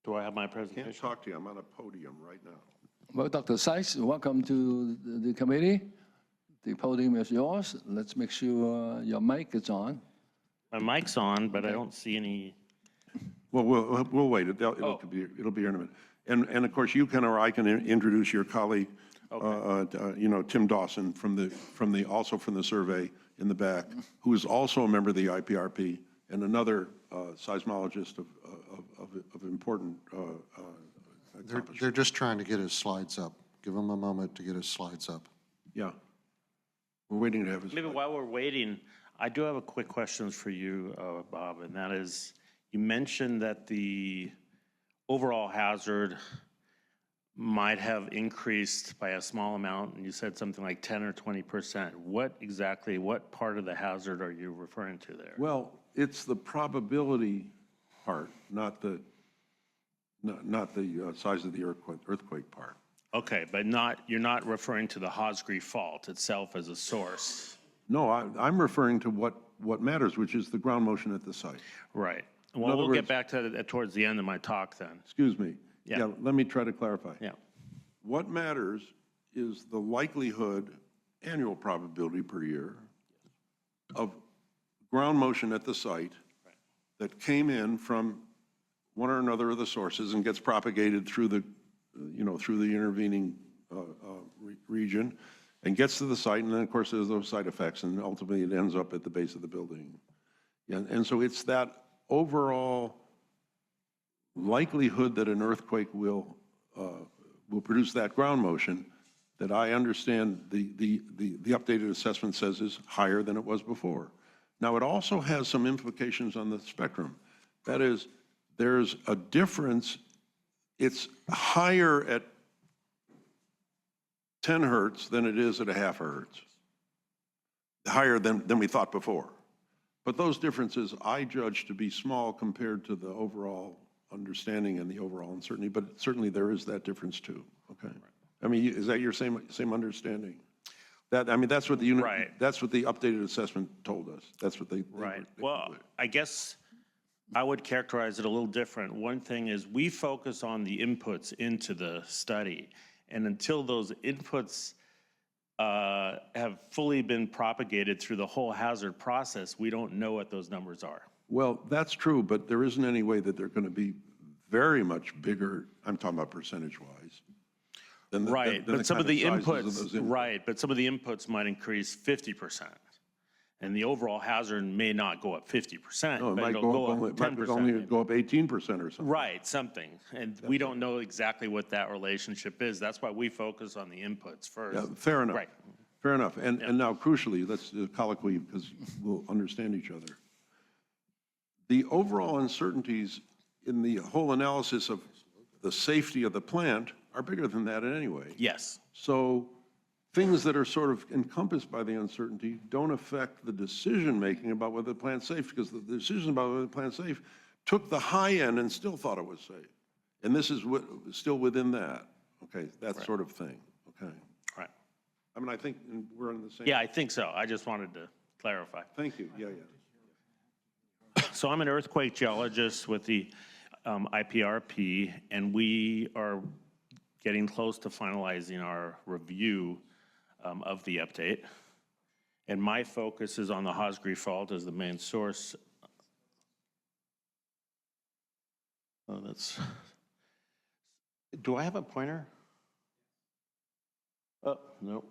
[SPEAKER 7] Do I have my
[SPEAKER 1] I can't
[SPEAKER 7] presentation?
[SPEAKER 1] talk to you, I'm on a podium right now.
[SPEAKER 3] Well, Dr. Sykes, welcome to the committee. The podium is yours. Let's make sure your mic is on.
[SPEAKER 7] My mic's on, but I don't see any.
[SPEAKER 1] Well, we'll wait, it'll be here in a minute. And of course, you can, or I can introduce your colleague, Tim Dawson also from the survey in the back, who is also a member of the IPRP and another seismologist of important accomplishment.
[SPEAKER 8] They're just trying to get his slides up. Give him a moment to get his slides up.
[SPEAKER 1] Yeah. We're waiting to have his.
[SPEAKER 7] Maybe while we're waiting, I do have a quick question for you, Bob, and that is, you mentioned that the overall hazard might have increased by a small amount, and you said something like 10 or 20%. What part of the hazard are you referring to there?
[SPEAKER 1] Well, it's the probability part, not the size of the earthquake part.
[SPEAKER 7] Okay, but you're not referring to the Hosgri fault itself as a source.
[SPEAKER 1] No, I'm referring to what matters, which is the ground motion at the site.
[SPEAKER 7] Right. Well, we'll get back to that towards the end of my talk then.
[SPEAKER 1] Excuse me.
[SPEAKER 7] Yeah.
[SPEAKER 1] Let me try to clarify.
[SPEAKER 7] Yeah.
[SPEAKER 1] What matters is the likelihood, annual probability per year, of ground motion at the site that came in from one or another of the sources and gets propagated through the intervening region and gets to the site, and then of course there's those side effects, and ultimately it ends up at the base of the building. And so it's that overall likelihood that an earthquake will produce that ground motion that I understand the updated assessment says is higher than it was before. Now, it also has some implications on the spectrum. That is, there's a difference. It's higher at 10 hertz than it is at a half a hertz, higher than we thought before. But those differences I judge to be small compared to the overall understanding and the overall uncertainty, but certainly there is that difference too, okay? I mean, is that your same understanding? That's what the unit,
[SPEAKER 7] Right.
[SPEAKER 1] That's what the updated assessment told us. That's what they
[SPEAKER 7] Right.
[SPEAKER 1] they
[SPEAKER 7] Well,
[SPEAKER 1] concluded.
[SPEAKER 7] I guess I would characterize it a little different. One thing is we focus on the inputs into the study. And until those inputs have fully been propagated through the whole hazard process, we don't know what those numbers are.
[SPEAKER 1] Well, that's true, but there isn't any way that they're going to be very much bigger, I'm talking about percentage-wise.
[SPEAKER 7] Right,
[SPEAKER 1] than
[SPEAKER 7] but some of the
[SPEAKER 1] kind sizes of
[SPEAKER 7] inputs,
[SPEAKER 1] those
[SPEAKER 7] right, but some of the inputs might increase 50%. And the overall hazard may not go up 50%,
[SPEAKER 1] No, it
[SPEAKER 7] but
[SPEAKER 1] might
[SPEAKER 7] it'll
[SPEAKER 1] go
[SPEAKER 7] go
[SPEAKER 1] up only,
[SPEAKER 7] up
[SPEAKER 1] it might
[SPEAKER 7] 10%.
[SPEAKER 1] only
[SPEAKER 7] maybe.
[SPEAKER 1] go up 18% or something.
[SPEAKER 7] Right, something. And we don't know exactly what that relationship is. That's why we focus on the inputs first.
[SPEAKER 1] Yeah, fair enough.
[SPEAKER 7] Right.
[SPEAKER 1] Fair enough. And now crucially, let's do a colloquy because we'll understand each other. The overall uncertainties in the whole analysis of the safety of the plant are bigger than that in any way.
[SPEAKER 7] Yes.
[SPEAKER 1] So things that are sort of encompassed by the uncertainty don't affect the decision-making about whether the plant's safe, because the decision about whether the plant's safe took the high end and still thought it was safe. And this is still within that, okay, that sort of thing, okay?
[SPEAKER 7] Right.
[SPEAKER 1] I mean, I think we're on the same.
[SPEAKER 7] Yeah, I think so. I just wanted to clarify.
[SPEAKER 1] Thank you, yeah.
[SPEAKER 7] So I'm an earthquake geologist with the IPRP, and we are getting close to finalizing our review of the update. And my focus is on the Hosgri fault as the main source. Oh, that's, do I have a pointer? Oh, no.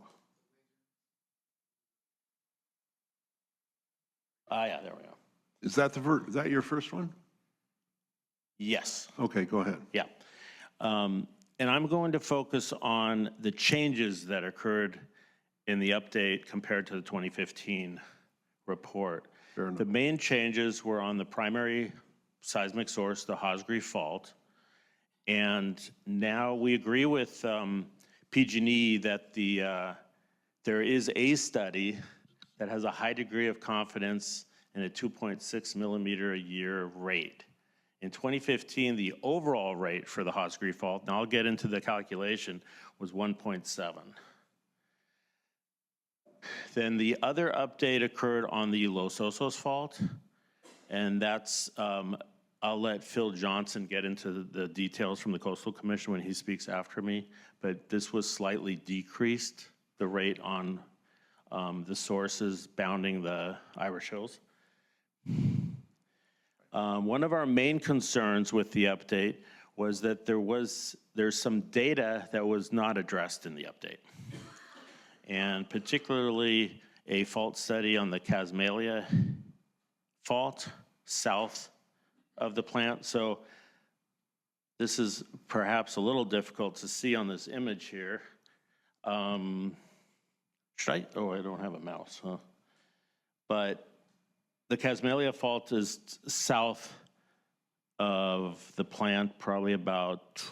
[SPEAKER 7] Ah, yeah, there we go.
[SPEAKER 1] Is that your first one?
[SPEAKER 7] Yes.
[SPEAKER 1] Okay, go ahead.
[SPEAKER 7] Yeah. And I'm going to focus on the changes that occurred in the update compared to the 2015 report.
[SPEAKER 1] Fair enough.
[SPEAKER 7] The main changes were on the primary seismic source, the Hosgri fault. And now we agree with PG&E that there is a study that has a high degree of confidence and a 2.6 millimeter a year rate. In 2015, the overall rate for the Hosgri Fault, and I'll get into the calculation, was 1.7. Then the other update occurred on the Los Osos Fault, and that's, I'll let Phil Johnson get into the details from the Coastal Commission when he speaks after me, but this was slightly decreased, the rate on the sources bounding the Irish Hills. One of our main concerns with the update was that there's some data that was not addressed in the update, and particularly a fault study on the Casmalia Fault south of the plant. So this is perhaps a little difficult to see on this image here. Should I? Oh, I don't have a mouse, huh? But the Casmalia Fault is south of the plant, probably about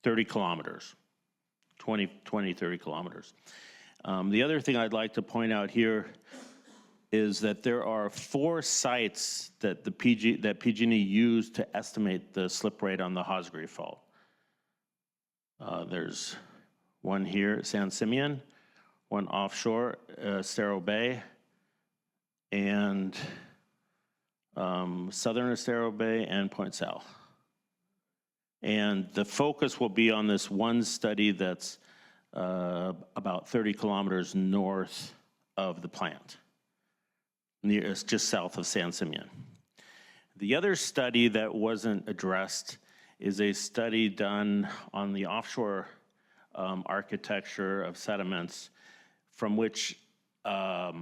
[SPEAKER 7] 30 kilometers, 20, 30 kilometers. The other thing I'd like to point out here is that there are 4 sites that PG&E used to estimate the slip rate on the Hosgri Fault. There's one here at San Simeon, one offshore, Estero Bay, and southern Estero Bay and Point Sal. And the focus will be on this one study that's about 30 kilometers north of the plant. It's just south of San Simeon. The other study that wasn't addressed is a study done on the offshore architecture of sediments, from which a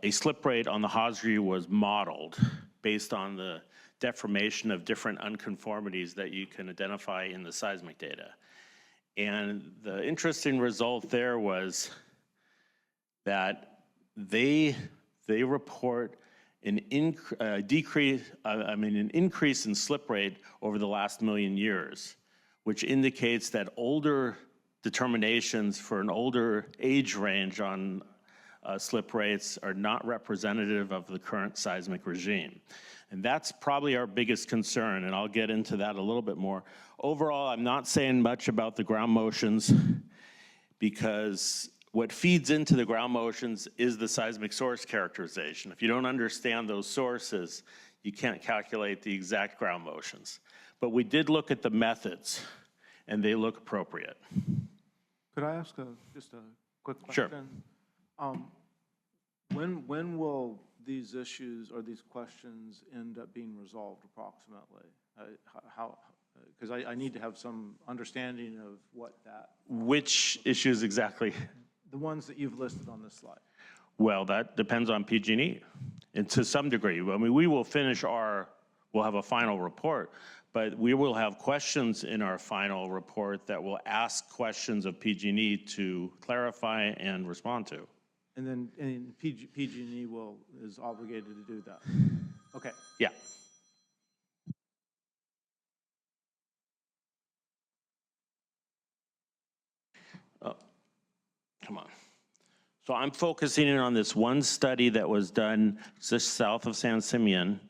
[SPEAKER 7] slip rate on the Hosgri was modeled based on the deformation of different unconformities that you can identify in the seismic data. And the interesting result there was that they report an increase in slip rate over the last million years, which indicates that older determinations for an older age range on slip rates are not representative of the current seismic regime. And that's probably our biggest concern, and I'll get into that a little bit more. Overall, I'm not saying much about the ground motions, because what feeds into the ground motions is the seismic source characterization. If you don't understand those sources, you can't calculate the exact ground motions. But we did look at the methods, and they look appropriate.
[SPEAKER 2] Could I ask just a quick
[SPEAKER 7] Sure.
[SPEAKER 2] question? When will these issues or these questions end up being resolved approximately? Because I need to have some understanding of what that,
[SPEAKER 7] Which issues exactly?
[SPEAKER 2] the ones that you've listed on this slide.
[SPEAKER 7] Well, that depends on PG&E, and to some degree. I mean, we will finish we'll have a final report, but we will have questions in our final report that will ask questions of PG&E to clarify and respond to.
[SPEAKER 2] And then PG&E is obligated to do that. Okay.
[SPEAKER 7] Yeah. Come on. So I'm focusing in on this one study that was done just south of San Simeon,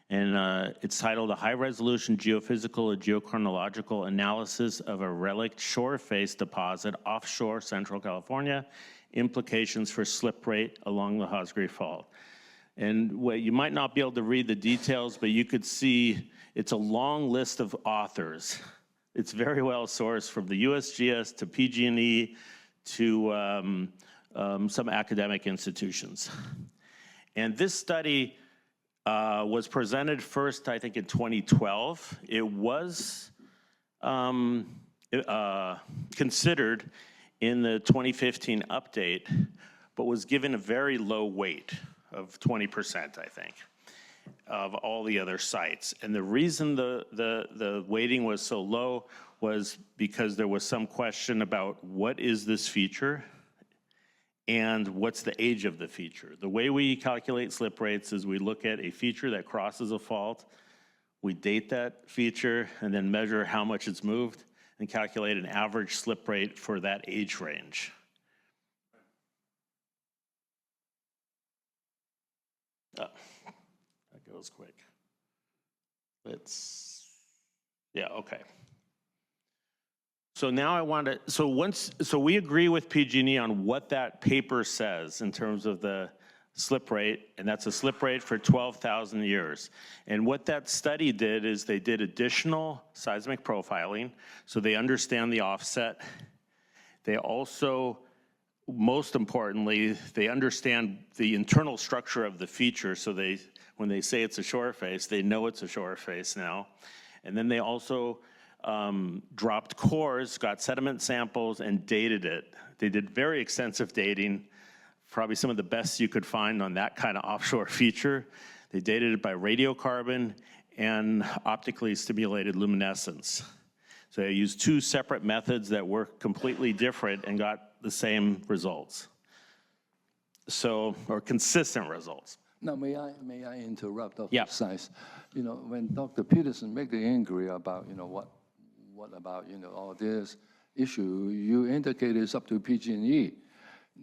[SPEAKER 7] and it's titled A High-Resolution Geophysical and Geochronological Analysis of a Relic Shore Face Deposit Offshore Central California, Implications for Slip Rate Along the Hosgri Fault. And you might not be able to read the details, but you could see it's a long list of authors. It's very well sourced, from the USGS to PG&E to some academic institutions. And this study was presented first, I think, in 2012. It was considered in the 2015 update, but was given a very low weight of 20%, I think, of all the other sites. And the reason the weighting was so low was because there was some question about what is this feature and what's the age of the feature. The way we calculate slip rates is we look at a feature that crosses a fault, we date that feature, and then measure how much it's moved and calculate an average slip rate for that age range. That goes quick. Okay. So now I want to, so we agree with PG&E on what that paper says in terms of the slip rate, and that's a slip rate for 12,000 years. And what that study did is they did additional seismic profiling, so they understand the offset. They also, most importantly, they understand the internal structure of the feature, so when they say it's a shore face, they know it's a shore face now. And then they also dropped cores, got sediment samples, and dated it. They did very extensive dating, probably some of the best you could find on that kind of offshore feature. They dated it by radiocarbon and optically stimulated luminescence. So they used two separate methods that were completely different and got the same results. So, or consistent results.
[SPEAKER 3] Now, may I interrupt, Dr.
[SPEAKER 7] Yeah.
[SPEAKER 3] Seiss? You know, when Dr. Peterson made the inquiry about, what about, all this issue, you indicated it's up to PG&E.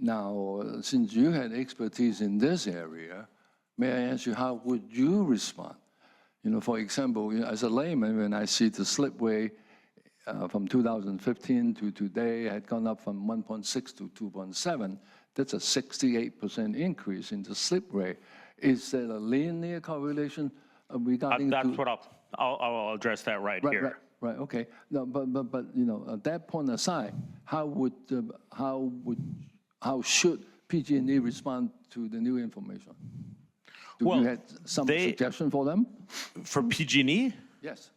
[SPEAKER 3] Now, since you had expertise in this area, may I ask you, how would you respond? For example, as a layman, when I see the slipway from 2015 to today had gone up from 1.6 to 2.7, that's a 68% increase in the slip rate. Is there a linear correlation regarding
[SPEAKER 7] That's what I'll address that right here.
[SPEAKER 3] Right, okay. No, but at that point aside, how should PG&E respond to the new information? Do
[SPEAKER 7] Well,
[SPEAKER 3] you have some suggestion for them?
[SPEAKER 7] For PG&E?
[SPEAKER 3] Yes.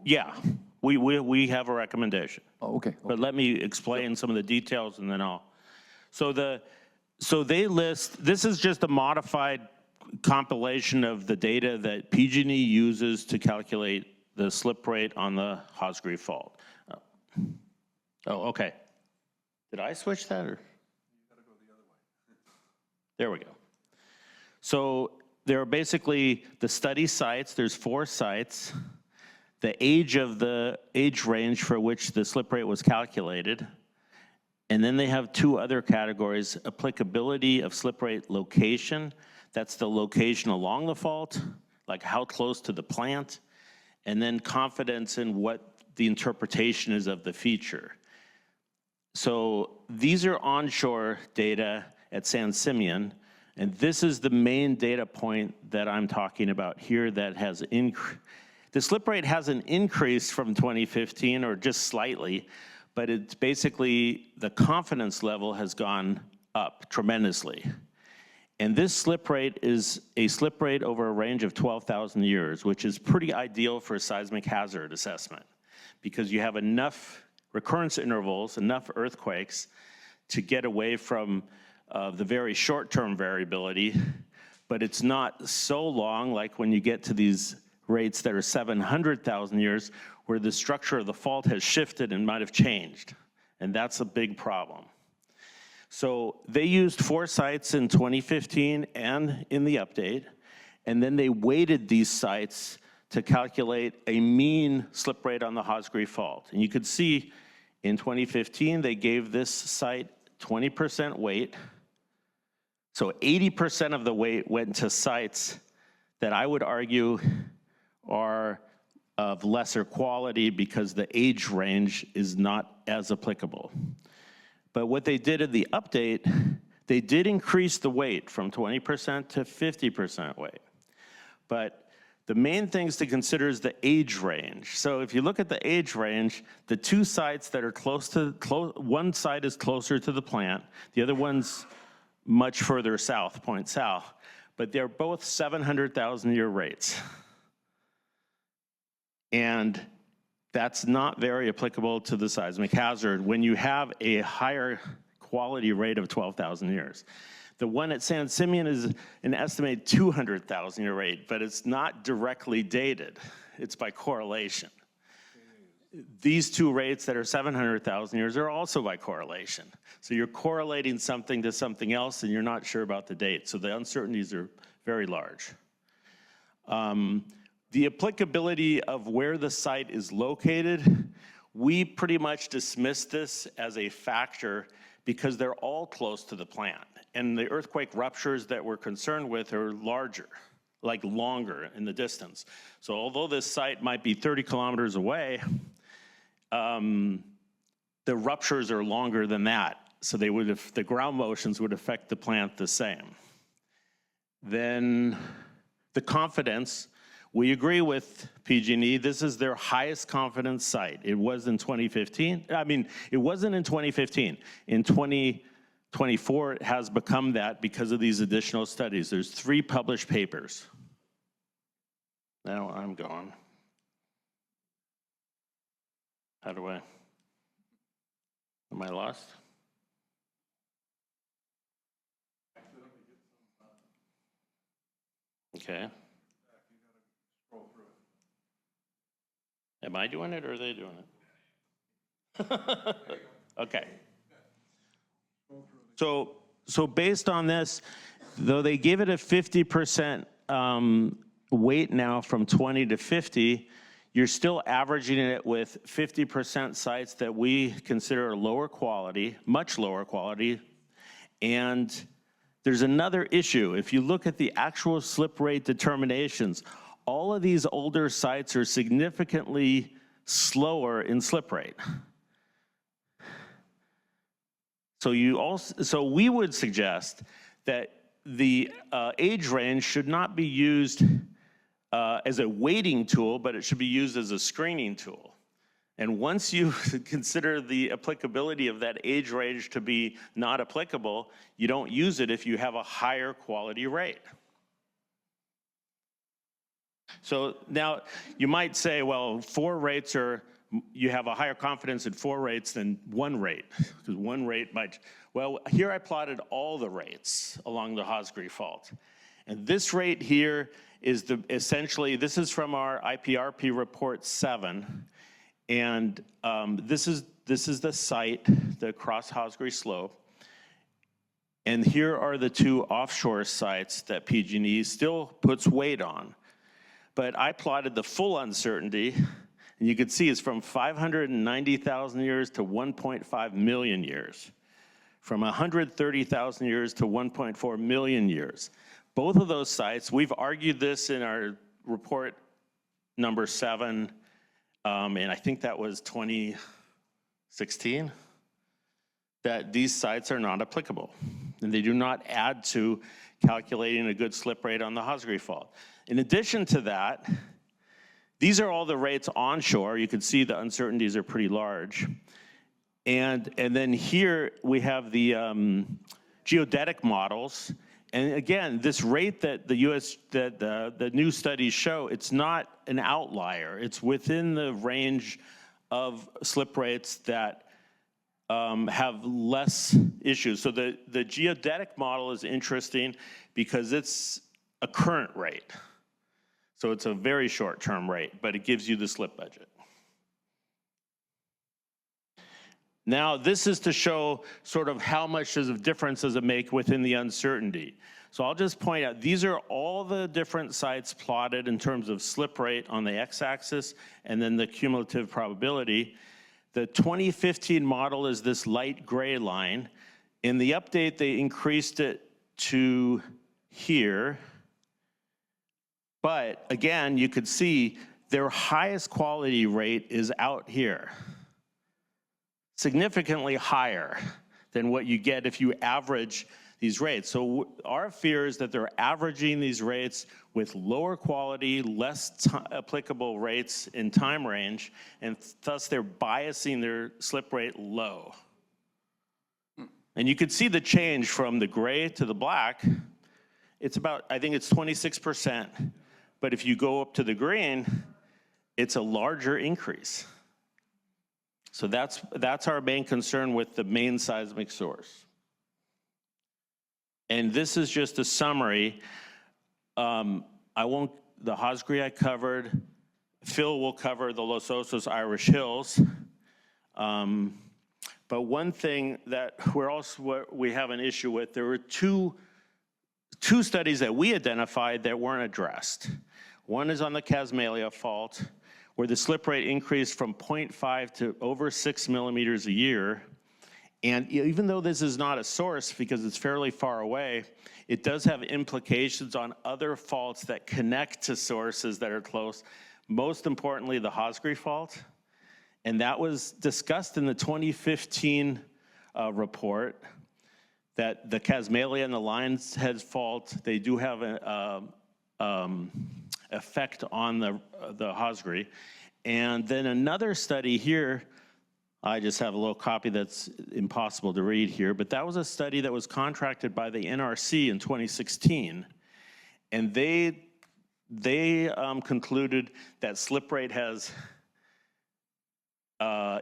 [SPEAKER 7] Yeah, we have a recommendation.
[SPEAKER 3] Oh, okay.
[SPEAKER 7] But let me explain some of the details and then so they list, this is just a modified compilation of the data that PG&E uses to calculate the slip rate on the Hosgreave Fault. Oh, okay. Did I switch that or? You gotta go the other way. There we go. So there are basically the study sites, there's 4 sites, the age range for which the slip rate was calculated, and then they have 2 other categories: applicability of slip rate location, that's the location along the fault, like how close to the plant, and then confidence in what the interpretation is of the feature. So these are onshore data at San Simeon, and this is the main data point that I'm talking about here that has increased. The slip rate hasn't increased from 2015 or just slightly, but it's basically the confidence level has gone up tremendously. And this slip rate is a slip rate over a range of 12,000 years, which is pretty ideal for a seismic hazard assessment because you have enough recurrence intervals, enough earthquakes to get away from the very short-term variability, but it's not so long like when you get to these rates that are 700,000 years where the structure of the fault has shifted and might have changed, and that's a big problem. So they used 4 sites in 2015 and in the update, and then they weighted these sites to calculate a mean slip rate on the Hosgreave Fault. And you could see in 2015, they gave this site 20% weight. So 80% of the weight went to sites that I would argue are of lesser quality because the age range is not as applicable. But what they did in the update, they did increase the weight from 20% to 50% weight. But the main things to consider is the age range. So if you look at the age range, the 2 sites that are one site is closer to the plant, the other one's much further south, point south, but they're both 700,000 year rates. And that's not very applicable to the seismic hazard when you have a higher quality rate of 12,000 years. The one at San Simeon is an estimated 200,000 year rate, but it's not directly dated. It's by correlation. These 2 rates that are 700,000 years are also by correlation. So you're correlating something to something else and you're not sure about the date. So the uncertainties are very large. The applicability of where the site is located, we pretty much dismiss this as a factor because they're all close to the plant. And the earthquake ruptures that we're concerned with are larger, like longer in the distance. So although this site might be 30 kilometers away, the ruptures are longer than that. So they would have, the ground motions would affect the plant the same. Then the confidence, we agree with PG&E, this is their highest confidence site. It was in 2015, I mean, it wasn't in 2015. In 2024, it has become that because of these additional studies. There's 3 published papers. Now I'm gone. How do I, am I lost? Okay. Am I doing it or are they doing it? Okay. So based on this, though they give it a 50% weight now from 20 to 50, you're still averaging it with 50% sites that we consider lower quality, much lower quality. And there's another issue. If you look at the actual slip rate determinations, all of these older sites are significantly slower in slip rate. So we would suggest that the age range should not be used as a weighting tool, but it should be used as a screening tool. And once you consider the applicability of that age range to be not applicable, you don't use it if you have a higher quality rate. So now you might say, well, 4 rates are, you have a higher confidence in 4 rates than 1 rate, because 1 rate might, well, here I plotted all the rates along the Hosgri Fault. And this rate here is essentially, this is from our IPRP report 7. And this is the site, the Cross Hosgri Slope. And here are the 2 offshore sites that PG&E still puts weight on. But I plotted the full uncertainty, and you can see it's from 590,000 years to 1.5 million years, from 130,000 years to 1.4 million years. Both of those sites, we've argued this in our report number 7, and I think that was 2016, that these sites are not applicable, and they do not add to calculating a good slip rate on the Hosgri Fault. In addition to that, these are all the rates onshore. You can see the uncertainties are pretty large. And then here we have the geodetic models. And again, this rate that the new studies show, it's not an outlier. It's within the range of slip rates that have less issues. So the geodetic model is interesting because it's a current rate. So it's a very short-term rate, but it gives you the slip budget. Now, this is to show sort of how much of a difference does it make within the uncertainty. So I'll just point out, these are all the different sites plotted in terms of slip rate on the x-axis and then the cumulative probability. The 2015 model is this light gray line. In the update, they increased it to here. But again, you could see their highest quality rate is out here, significantly higher than what you get if you average these rates. So our fear is that they're averaging these rates with lower quality, less applicable rates in time range, and thus they're biasing their slip rate low. And you could see the change from the gray to the black. It's about, I think it's 26%. But if you go up to the green, it's a larger increase. So that's our main concern with the main seismic source. And this is just a summary. The Hosgri I covered. Phil will cover the Los Osos Irish Hills. But one thing that we have an issue with, there were two studies that we identified that weren't addressed. One is on the Casmalia Fault, where the slip rate increased from 0.5 to over 6 millimeters a year. And even though this is not a source because it's fairly far away, it does have implications on other faults that connect to sources that are close, most importantly, the Hosgri fault. And that was discussed in the 2015 report, that the Casmalia and the Lion's Head fault, they do have an effect on the Hosgri. And then another study here, I just have a little copy that's impossible to read here, but that was a study that was contracted by the NRC in 2016. And they concluded that slip rate has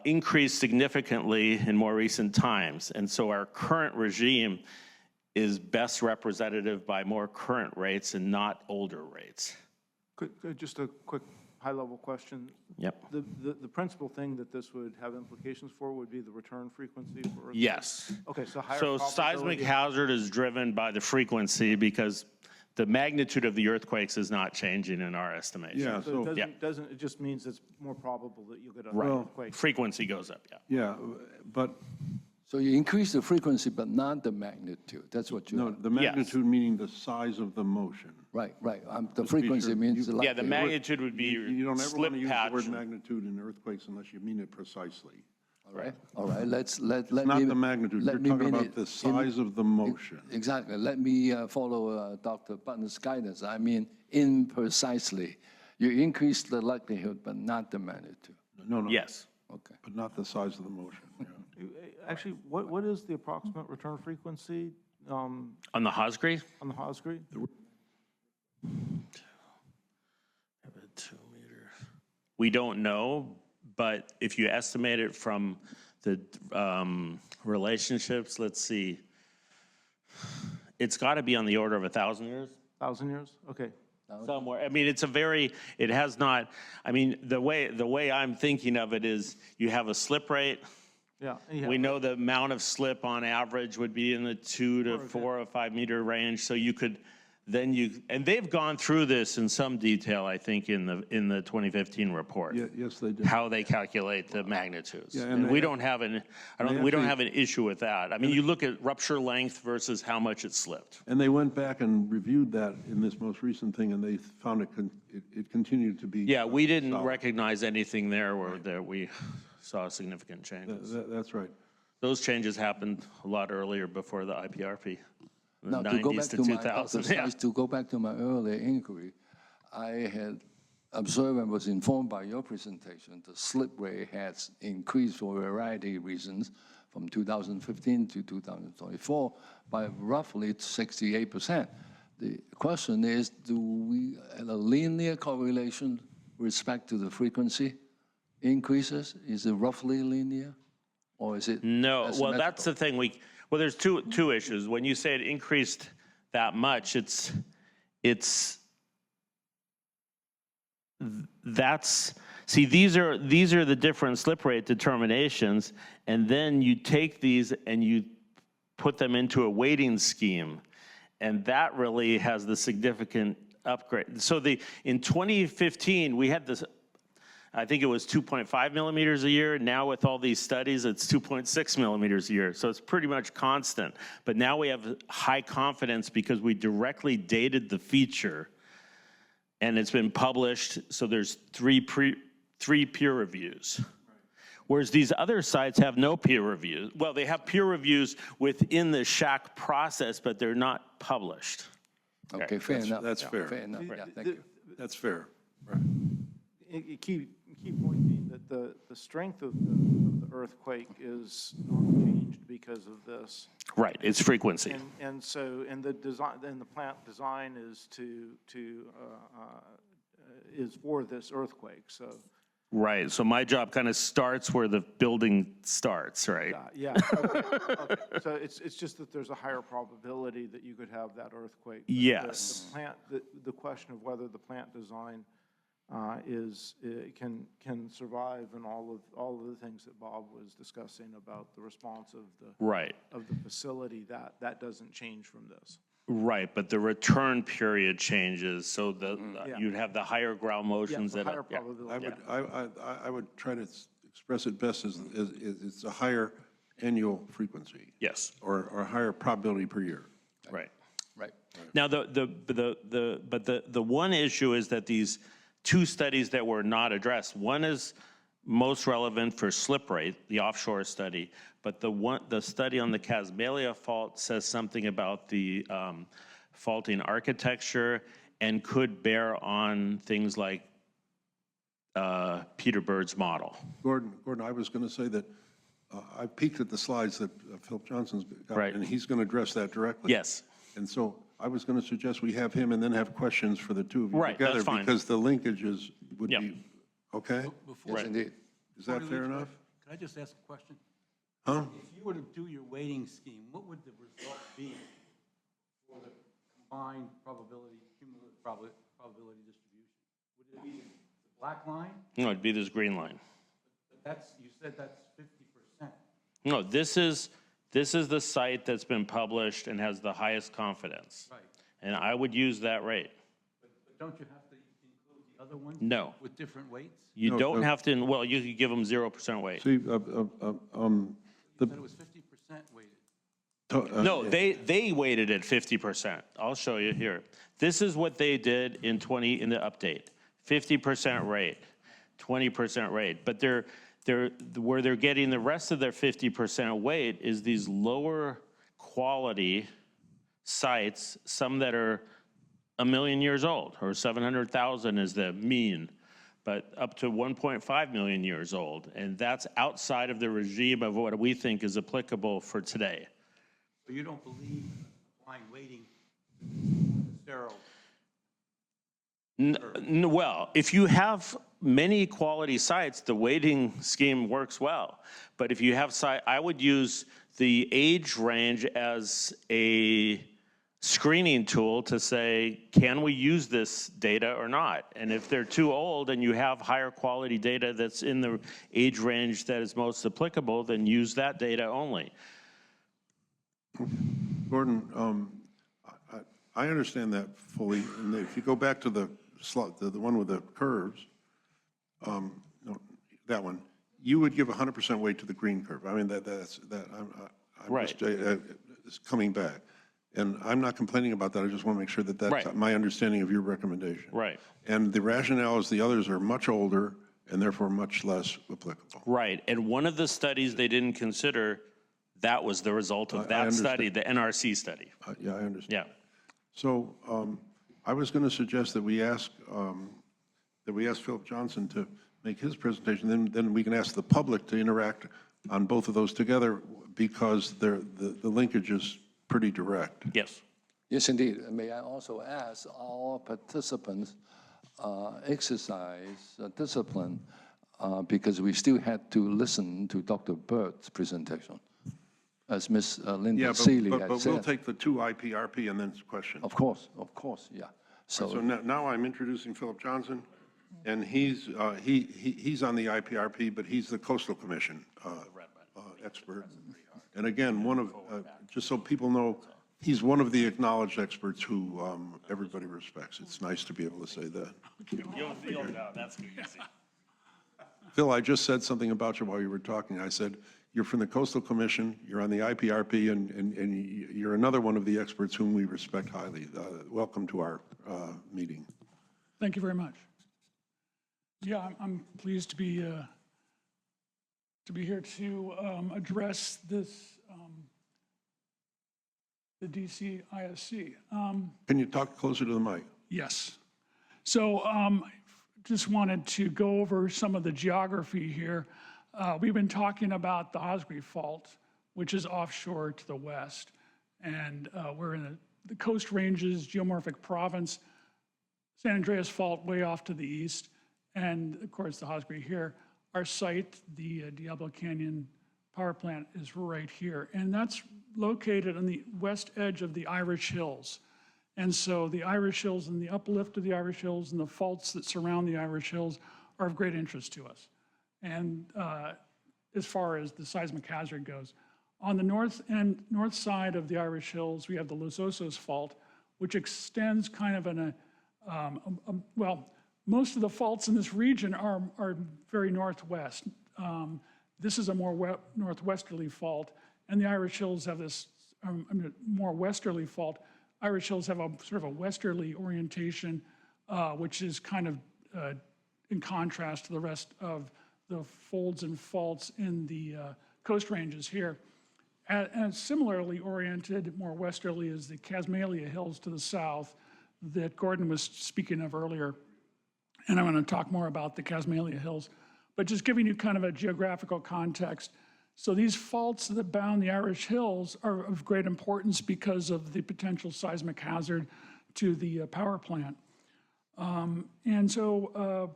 [SPEAKER 7] increased significantly in more recent times. And so our current regime is best representative by more current rates and not older rates.
[SPEAKER 2] Just a quick high-level question.
[SPEAKER 7] Yep.
[SPEAKER 2] The principal thing that this would have implications for would be the return frequency for earthquakes?
[SPEAKER 7] Yes.
[SPEAKER 2] Okay, so higher
[SPEAKER 7] So seismic hazard is driven by the frequency because the magnitude of the earthquakes is not changing in our estimation.
[SPEAKER 1] Yeah,
[SPEAKER 2] So
[SPEAKER 1] so,
[SPEAKER 2] it doesn't, it just means it's more probable that you'll get an
[SPEAKER 7] Right.
[SPEAKER 2] earthquake.
[SPEAKER 7] Frequency goes up, yeah.
[SPEAKER 1] yeah, but,
[SPEAKER 3] So you increase the frequency, but not the magnitude. That's what you.
[SPEAKER 1] no, the magnitude meaning the size of the motion.
[SPEAKER 3] Right, right. The
[SPEAKER 1] be
[SPEAKER 3] frequency
[SPEAKER 1] sure.
[SPEAKER 3] means the
[SPEAKER 7] Yeah, the
[SPEAKER 3] likelihood.
[SPEAKER 7] magnitude would be
[SPEAKER 1] You don't ever want
[SPEAKER 7] slip
[SPEAKER 1] to use the word
[SPEAKER 7] patch.
[SPEAKER 1] magnitude in earthquakes unless you mean it precisely.
[SPEAKER 3] All right, let
[SPEAKER 1] Not
[SPEAKER 3] me.
[SPEAKER 1] the magnitude, you're
[SPEAKER 3] let me
[SPEAKER 1] talking
[SPEAKER 3] mean
[SPEAKER 1] about
[SPEAKER 3] it
[SPEAKER 1] the
[SPEAKER 3] in-
[SPEAKER 1] size of the motion.
[SPEAKER 3] Exactly. Let me follow Dr. Button's guidance. I mean, imprecisely. You increase the likelihood, but not the magnitude.
[SPEAKER 1] No, no.
[SPEAKER 7] Yes.
[SPEAKER 3] Okay.
[SPEAKER 1] But not the size of the motion, yeah.
[SPEAKER 2] Actually, what is the approximate return frequency on
[SPEAKER 7] On the Hosgri?
[SPEAKER 2] the Hosgri?
[SPEAKER 7] We don't know, but if you estimate it from the relationships, let's see, it's got to be on the order of 1,000 years.
[SPEAKER 2] 1,000 years? Okay.
[SPEAKER 7] Somewhere. I mean, it has not, I mean, the way I'm thinking of it is you have a slip rate.
[SPEAKER 2] Yeah.
[SPEAKER 7] We know the amount of slip on average would be in the 2 to 4 or 5 meter range. So you could, and they've gone through this in some detail, I think, in the 2015 report.
[SPEAKER 1] Yeah, yes, they did.
[SPEAKER 7] How they calculate the magnitudes.
[SPEAKER 1] Yeah, and
[SPEAKER 7] And
[SPEAKER 1] they-
[SPEAKER 7] we don't have an, we don't have an issue with that. I mean, you look at rupture length versus how much it slipped.
[SPEAKER 1] And they went back and reviewed that in this most recent thing, and they found it continued to be.
[SPEAKER 7] Yeah, we didn't
[SPEAKER 1] solid.
[SPEAKER 7] recognize anything there where that we saw significant changes.
[SPEAKER 1] That's right.
[SPEAKER 7] Those changes happened a lot earlier before the IPRP, the
[SPEAKER 3] Now, to go
[SPEAKER 7] 90s
[SPEAKER 3] back
[SPEAKER 7] to
[SPEAKER 3] to my,
[SPEAKER 7] 2000.
[SPEAKER 3] Dr.
[SPEAKER 7] Yeah.
[SPEAKER 3] Seiss, to go back to my earlier inquiry, I had observed and was informed by your presentation, the slip rate has increased for a variety of reasons from 2015 to 2024 by roughly 68%. The question is, do we have a linear correlation with respect to the frequency increases? Is it roughly linear, or is it?
[SPEAKER 7] No, well, that's
[SPEAKER 3] asymmetrical?
[SPEAKER 7] the thing. Well, there's two issues. When you say it increased that much, see, these are the different slip rate determinations, and then you take these and you put them into a weighting scheme, and that really has the significant upgrade. So in 2015, we had this, I think it was 2.5 millimeters a year. Now with all these studies, it's 2.6 millimeters a year. So it's pretty much constant. But now we have high confidence because we directly dated the feature and it's been published. So there's three peer reviews. Whereas these other sites have no peer reviews. Well, they have peer reviews within the SHAC process, but they're not published.
[SPEAKER 3] Okay, fair enough.
[SPEAKER 1] that's
[SPEAKER 3] Yeah,
[SPEAKER 1] fair.
[SPEAKER 3] Fair enough, yeah, thank you.
[SPEAKER 1] That's fair. Right.
[SPEAKER 2] A key point being that the strength of the earthquake is not changed because of this.
[SPEAKER 7] Right, it's frequency.
[SPEAKER 2] And so, the design, and the plant design is is for this earthquake, so.
[SPEAKER 7] Right, so my job kind of starts where the building starts, right?
[SPEAKER 2] Yeah, okay. So it's just that there's a higher probability that you could have that earthquake. But
[SPEAKER 7] Yes.
[SPEAKER 2] The plant, the question of whether the plant design can survive, and all of the things that Bob was discussing about the response of
[SPEAKER 7] Right,
[SPEAKER 2] the facility, that doesn't change from this.
[SPEAKER 7] right, but the return period changes, so
[SPEAKER 2] Yeah.
[SPEAKER 7] you'd have the higher ground
[SPEAKER 2] Yeah,
[SPEAKER 7] motions
[SPEAKER 2] it's a
[SPEAKER 7] that
[SPEAKER 2] higher
[SPEAKER 7] are. Yeah.
[SPEAKER 2] probability.
[SPEAKER 1] I would try to express it best as it's a higher annual frequency.
[SPEAKER 7] Yes,
[SPEAKER 1] Or a higher probability per year.
[SPEAKER 7] right.
[SPEAKER 3] Right.
[SPEAKER 7] Now, but the one issue is that these two studies that were not addressed, one is most relevant for slip rate, the offshore study, but the study on the Casmalia fault says something about the faulting architecture and could bear on things like Peter Bird's model.
[SPEAKER 1] Gordon, I was going to say that I peeked at the slides that Philip Johnson's got,
[SPEAKER 7] Right.
[SPEAKER 1] and he's going to address that directly.
[SPEAKER 7] Yes.
[SPEAKER 1] And so I was going to suggest we have him and then have questions for the two of you
[SPEAKER 7] Right, that's
[SPEAKER 1] together.
[SPEAKER 7] fine.
[SPEAKER 1] Because the linkages would
[SPEAKER 7] Yep.
[SPEAKER 1] be, okay?
[SPEAKER 3] Yes, indeed.
[SPEAKER 1] Is that fair enough?
[SPEAKER 9] Could I just ask a question?
[SPEAKER 1] Huh?
[SPEAKER 9] If you were to do your weighting scheme, what would the result be for the combined probability, cumulative probability distribution? Would it be the black line?
[SPEAKER 7] No, it'd be this green line.
[SPEAKER 9] But that's, you said that's 50%.
[SPEAKER 7] No, this is the site that's been published and has the highest confidence.
[SPEAKER 9] Right.
[SPEAKER 7] And I would use that rate.
[SPEAKER 9] But don't you have to include the other ones?
[SPEAKER 7] No.
[SPEAKER 9] With different weights?
[SPEAKER 7] You
[SPEAKER 1] No,
[SPEAKER 7] don't
[SPEAKER 1] no.
[SPEAKER 7] have to, well, you could give them 0% weight.
[SPEAKER 1] See,
[SPEAKER 9] You said it was 50% weighted.
[SPEAKER 7] No, they weighted at 50%. I'll show you here. This is what they did in the update. 50% rate, 20% rate. But where they're getting the rest of their 50% weight is these lower quality sites, some that are 1 million years old, or 700,000 is the mean, but up to 1.5 million years old. And that's outside of the regime of what we think is applicable for today.
[SPEAKER 9] So you don't believe applying weighting sterile?
[SPEAKER 7] Well, if you have many quality sites, the weighting scheme works well. But if you have I would use the age range as a screening tool to say, can we use this data or not? And if they're too old and you have higher quality data that's in the age range that is most applicable, then use that data only.
[SPEAKER 1] Gordon, I understand that fully. And if you go back to the slot, the one with the curves, no, that one, you would give 100% weight to the green curve. I mean, I'm
[SPEAKER 7] Right.
[SPEAKER 1] just it's coming back. And I'm not complaining about that. I just want to make sure that that's
[SPEAKER 7] Right.
[SPEAKER 1] my understanding of your recommendation.
[SPEAKER 7] Right.
[SPEAKER 1] And the rationale is the others are much older and therefore much less applicable.
[SPEAKER 7] Right. And one of the studies they didn't consider, that was the result of that study, the NRC study.
[SPEAKER 1] Yeah, I understand.
[SPEAKER 7] Yeah.
[SPEAKER 1] So I was going to suggest that we ask Philip Johnson to make his presentation, then we can ask the public to interact on both of those together because the linkage is pretty direct.
[SPEAKER 7] Yes.
[SPEAKER 3] Yes, indeed. May I also ask all participants exercise discipline because we still had to listen to Dr. Bird's presentation, as Ms. Linda
[SPEAKER 1] Yeah,
[SPEAKER 3] Seeley
[SPEAKER 1] but
[SPEAKER 3] had
[SPEAKER 1] we'll
[SPEAKER 3] said.
[SPEAKER 1] take the two IPRP and then questions.
[SPEAKER 3] Of course, yeah.
[SPEAKER 1] So
[SPEAKER 3] So,
[SPEAKER 1] now I'm introducing Philip Johnson, and he's on the IPRP, but he's the Coastal Commission expert. And again, just so people know, he's one of the acknowledged experts who everybody respects. It's nice to be able to say that.
[SPEAKER 7] You'll feel that. That's good.
[SPEAKER 1] Phil, I just said something about you while you were talking. I said, you're from the Coastal Commission, you're on the IPRP, and you're another one of the experts whom we respect highly. Welcome to our meeting.
[SPEAKER 10] Thank you very much. Yeah, I'm pleased to be here to address this, the DCISC.
[SPEAKER 1] Can you talk closer to the mic?
[SPEAKER 10] Yes. So just wanted to go over some of the geography here. We've been talking about the Osprey Fault, which is offshore to the west. And we're in the Coast Ranges Geomorphic Province, San Andreas Fault way off to the east, and of course the Osprey here. Our site, the Diablo Canyon Power Plant, is right here. And that's located on the west edge of the Irish Hills. And so the Irish Hills and the uplift of the Irish Hills and the faults that surround the Irish Hills are of great interest to us. And as far as the seismic hazard goes, on the north side of the Irish Hills, we have the Los Osos Fault, which extends kind of in well, most of the faults in this region are very northwest. this is a more northwesterly fault, and the Irish Hills have this more westerly fault. Irish Hills have a sort of a westerly orientation, which is kind of in contrast to the rest of the folds and faults in the Coast Ranges here. And similarly oriented, more westerly, is the Casmalia Hills to the south that Gordon was speaking of earlier. And I'm going to talk more about the Casmalia Hills. But just giving you kind of a geographical context. So these faults that bound the Irish Hills are of great importance because of the potential seismic hazard to the power plant. And so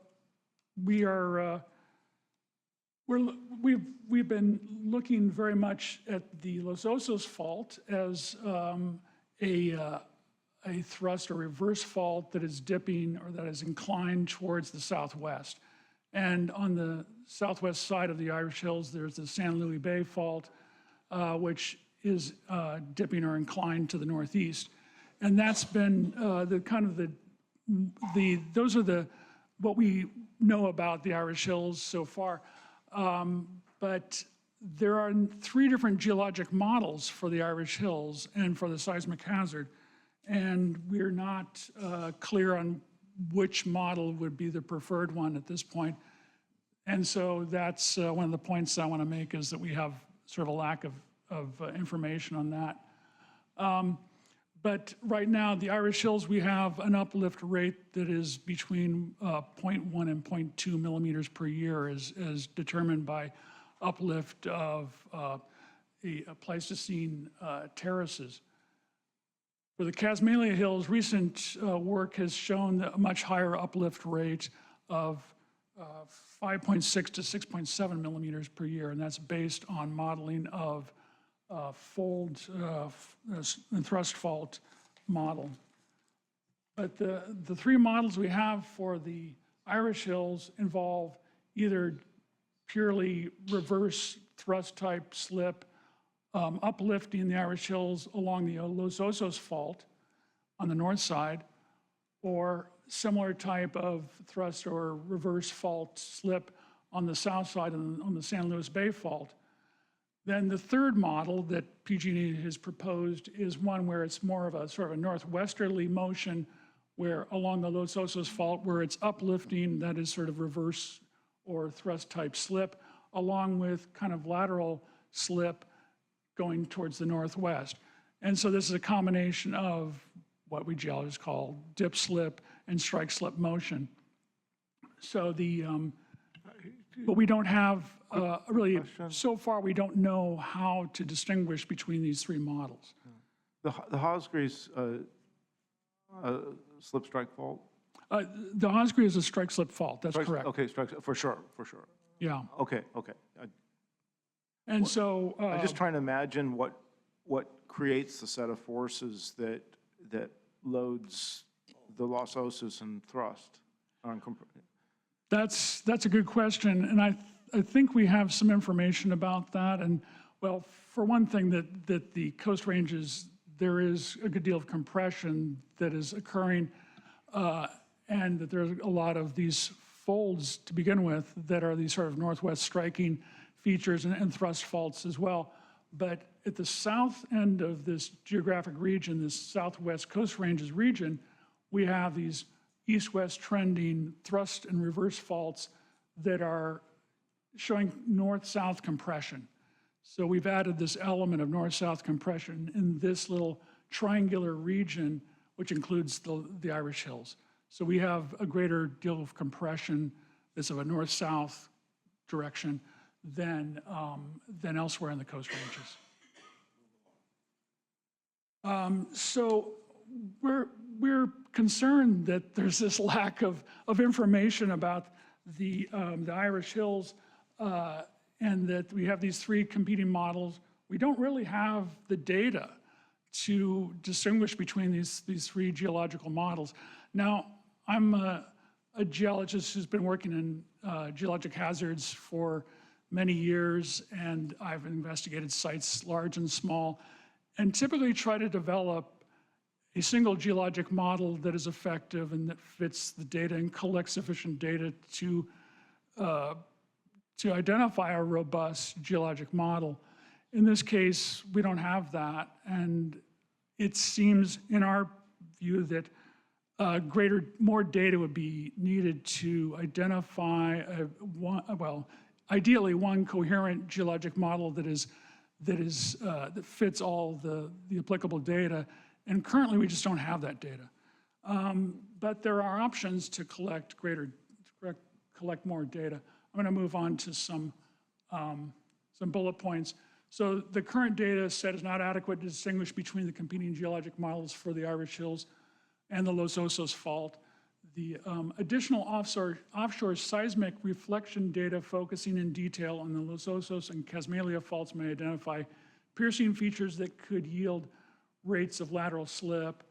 [SPEAKER 10] we've been looking very much at the Los Osos fault as a thrust or reverse fault that is dipping or that is inclined towards the southwest. And on the southwest side of the Irish Hills, there's the San Luis Bay fault, which is dipping or inclined to the northeast. And that's been those are what we know about the Irish Hills so far. But there are 3 different geologic models for the Irish Hills and for the seismic hazard. And we're not clear on which model would be the preferred one at this point. And so that's one of the points I want to make, is that we have sort of a lack of information on that. But right now, the Irish Hills, we have an uplift rate that is between 0.1 and 0.2 millimeters per year, as determined by uplift of Pleistocene terraces. For the Casmalia Hills, recent work has shown a much higher uplift rate of 5.6 to 6.7 millimeters per year, and that's based on modeling of fold and thrust fault model. But the 3 models we have for the Irish Hills involve either purely reverse thrust type slip, uplifting the Irish Hills along the Los Osos fault on the north side, or similar type of thrust or reverse fault slip on the south side on the San Luis Bay fault. Then the 3rd model that PG&E has proposed is one where it's more of a sort of a northwesterly motion, where along the Los Osos fault, where it's uplifting, that is sort of reverse or thrust type slip, along with kind of lateral slip going towards the northwest. And so this is a combination of what we geologists call dip slip and strike slip motion. So but we don't have really, so far we don't know how to distinguish between these 3 models.
[SPEAKER 2] The Hosgreaves slip strike fault?
[SPEAKER 10] The Hosgreaves is a strike slip fault, that's correct.
[SPEAKER 2] Okay, strike, for sure.
[SPEAKER 10] Yeah.
[SPEAKER 2] Okay.
[SPEAKER 10] And so.
[SPEAKER 2] I'm just trying to imagine what creates the set of forces that loads the Los Osos and thrust on.
[SPEAKER 10] That's a good question, and I think we have some information about that. And well, for one thing, that the Coast Ranges, there is a good deal of compression that is occurring, and that there's a lot of these folds to begin with that are these sort of northwest striking features and thrust faults as well. But at the south end of this geographic region, this southwest Coast Ranges region, we have these east-west trending thrust and reverse faults that are showing north-south compression. So we've added this element of north-south compression in this little triangular region, which includes the Irish Hills. So we have a greater deal of compression that's of a north-south direction than elsewhere in the Coast Ranges. So we're concerned that there's this lack of information about the Irish Hills, and that we have these 3 competing models. We don't really have the data to distinguish between these 3 geological models. Now, I'm a geologist who's been working in geologic hazards for many years, and I've investigated sites large and small, and typically try to develop a single geologic model that is effective and that fits the data and collects sufficient data to to identify a robust geologic model. In this case, we don't have that, and it seems, in our view, that more data would be needed to identify ideally one coherent geologic model that fits all the applicable data. And currently, we just don't have that data. But there are options to collect more data. I'm going to move on to some bullet points. So the current data set is not adequate to distinguish between the competing geologic models for the Irish Hills and the Los Osos Fault. The additional offshore seismic reflection data focusing in detail on the Los Osos and Casmalia faults may identify piercing features that could yield rates of lateral slip.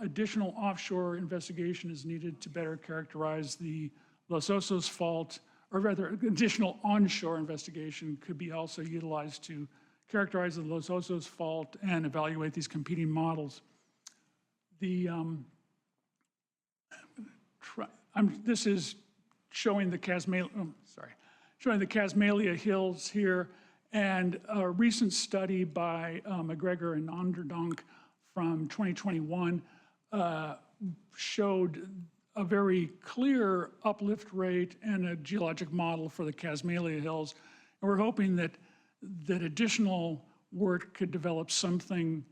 [SPEAKER 10] Additional offshore investigation is needed to better characterize the Los Osos Fault, or rather, additional onshore investigation could be also utilized to characterize the Los Osos Fault and evaluate these competing models. This is showing the Casmalia Hills here, and a recent study by McGregor and Onderdonk from 2021 showed a very clear uplift rate and a geologic model for the Casmalia Hills. And we're hoping that additional work could develop something.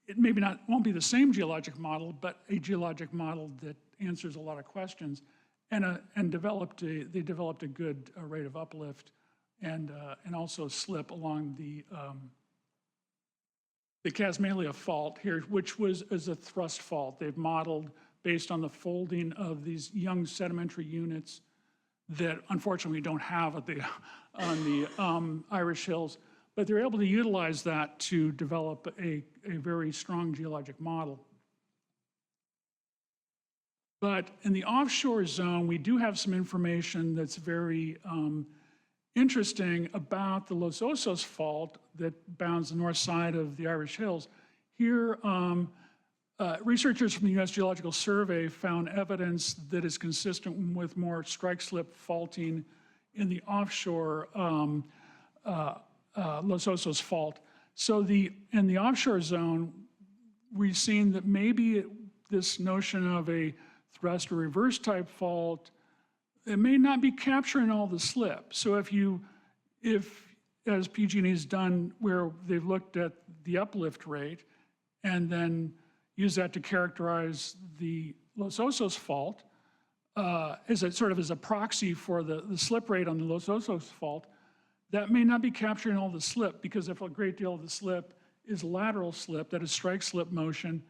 [SPEAKER 10] It maybe won't be the same geologic model, but a geologic model that answers a lot of questions, and they developed a good rate of uplift and also slip along the Casmalia Fault here, which is a thrust fault. They've modeled based on the folding of these young sedimentary units that unfortunately we don't have on the Irish Hills, but they're able to utilize that to develop a very strong geologic model. But in the offshore zone, we do have some information that's very interesting about the Los Osos Fault that bounds the north side of the Irish Hills. Here, researchers from the U.S. Geological Survey found evidence that is consistent with more strike-slip faulting in the offshore Los Osos Fault. So in the offshore zone, we've seen that maybe this notion of a thrust or reverse type fault, it may not be capturing all the slip. So if as PG&E has done, where they've looked at the uplift rate and then use that to characterize the Los Osos Fault as a proxy for the slip rate on the Los Osos Fault, that may not be capturing all the slip, because if a great deal of the slip is lateral slip, that is strike slip motion,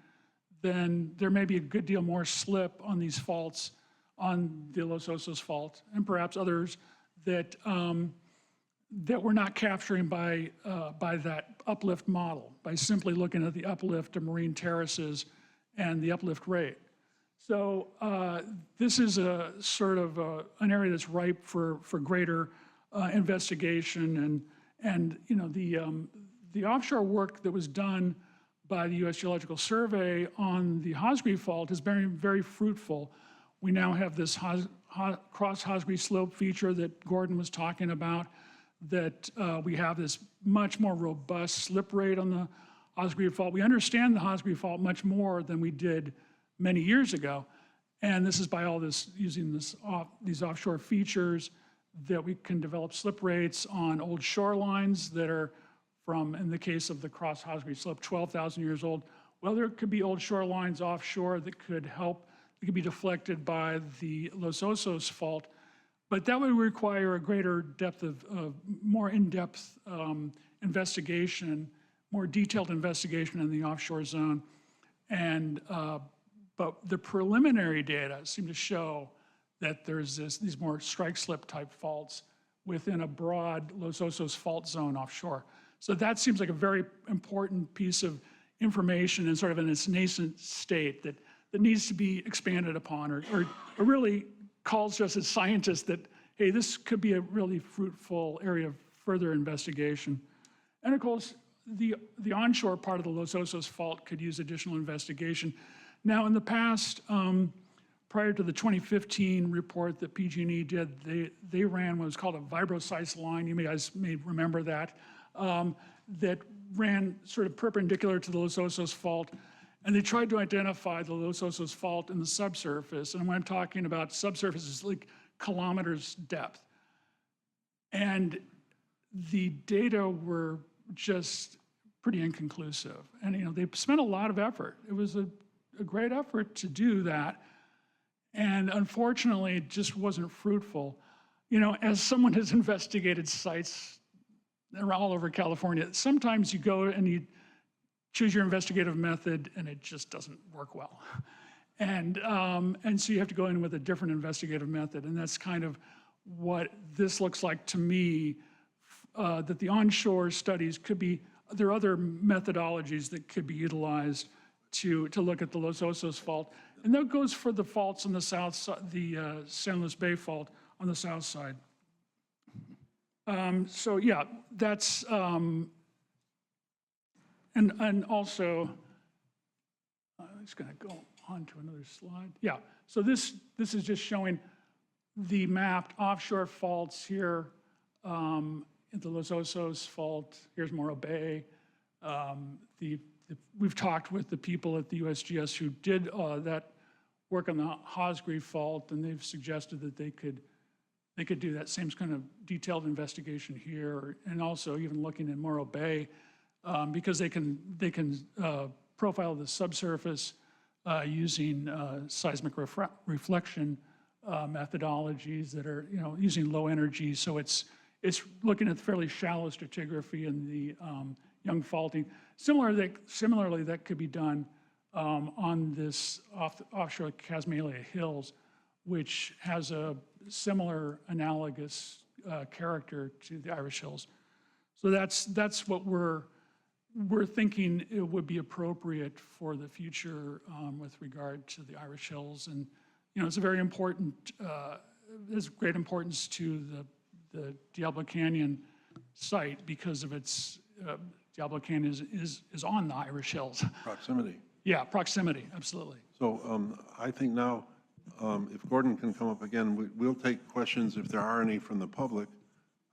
[SPEAKER 10] then there may be a good deal more slip on these faults, on the Los Osos Fault, and perhaps others that we're not capturing by that uplift model, by simply looking at the uplift of marine terraces and the uplift rate. So this is a sort of an area that's ripe for greater investigation, and you know, the offshore work that was done by the U.S. Geological Survey on the Hosgre Fault has been very fruitful. We now have this cross Hosgre slope feature that Gordon was talking about, that we have this much more robust slip rate on the Hosgre Fault. We understand the Hosgre Fault much more than we did many years ago. And this is by all this, using these offshore features, that we can develop slip rates on old shorelines that are from, in the case of the cross Hosgre slope, 12,000 years old. Well, there could be old shorelines offshore that could help, that could be deflected by the Los Osos Fault. But that would require a greater depth of more in-depth investigation, more detailed investigation in the offshore zone. And, but the preliminary data seem to show that there's these more strike-slip type faults within a broad Los Osos fault zone offshore. So that seems like a very important piece of information, and sort of in its nascent state that needs to be expanded upon, or really calls us as scientists that, hey, this could be a really fruitful area of further investigation. And of course, the onshore part of the Los Osos Fault could use additional investigation. Now, in the past, prior to the 2015 report that PG&E did, they ran what was called a vibroseis line. You guys may remember that. That ran sort of perpendicular to the Los Osos Fault. And they tried to identify the Los Osos Fault in the subsurface. And when I'm talking about subsurface, it's like kilometers depth. And the data were just pretty inconclusive. And, you know, they spent a lot of effort. It was a great effort to do that. And unfortunately, it just wasn't fruitful. You know, as someone has investigated sites all over California, sometimes you go and you choose your investigative method and it just doesn't work well. And so you have to go in with a different investigative method. And that's kind of what this looks like to me, that the onshore studies could be, there are other methodologies that could be utilized to look at the Los Osos Fault. And that goes for the faults on the south side, the San Luis Bay Fault on the south side. So yeah, that's, and also, I'm just gonna go on to another slide. Yeah, so this is just showing the mapped offshore faults here in the Los Osos Fault. Here's Morro Bay. We've talked with the people at the USGS who did that work on the Hosgri Fault, and they've suggested that they could do that same kind of detailed investigation here, and also even looking at Morro Bay, because they can profile the subsurface using seismic reflection methodologies that are, you know, using low energy. So it's looking at fairly shallow stratigraphy and the young faulting. Similarly, that could be done on this offshore Casmalia Hills, which has a similar analogous character to the Irish Hills. So that's what we're thinking it would be appropriate for the future with regard to the Irish Hills. And, you know, it's a very important, there's great importance to the Diablo Canyon site because of its, Diablo Canyon is on the Irish Hills.
[SPEAKER 1] Proximity.
[SPEAKER 10] Yeah, proximity, absolutely.
[SPEAKER 1] So I think now, if Gordon can come up again, we'll take questions if there are any from the public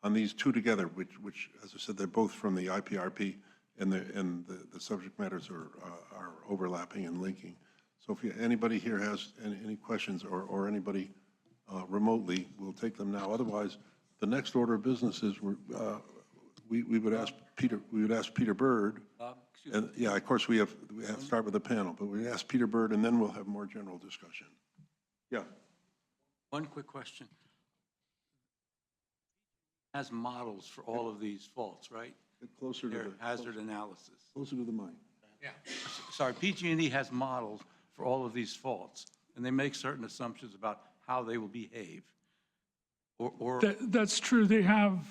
[SPEAKER 1] on these two together, which as I said, they're both from the IPRP, and the subject matters are overlapping and linking. So if anybody here has any questions or anybody remotely, we'll take them now. Otherwise, the next order of business is we would ask Peter Bird. And yeah, of course we have to start with the panel, but we ask Peter Bird, and then we'll have more general discussion. Yeah.
[SPEAKER 9] One quick question. Has models for all of these faults, right?
[SPEAKER 1] Get closer to
[SPEAKER 9] Their
[SPEAKER 1] the
[SPEAKER 9] hazard analysis.
[SPEAKER 1] closer to the mic.
[SPEAKER 9] Yeah. Sorry, PG&E has models for all of these faults, and they make certain assumptions about how they will behave.
[SPEAKER 10] That's true. They have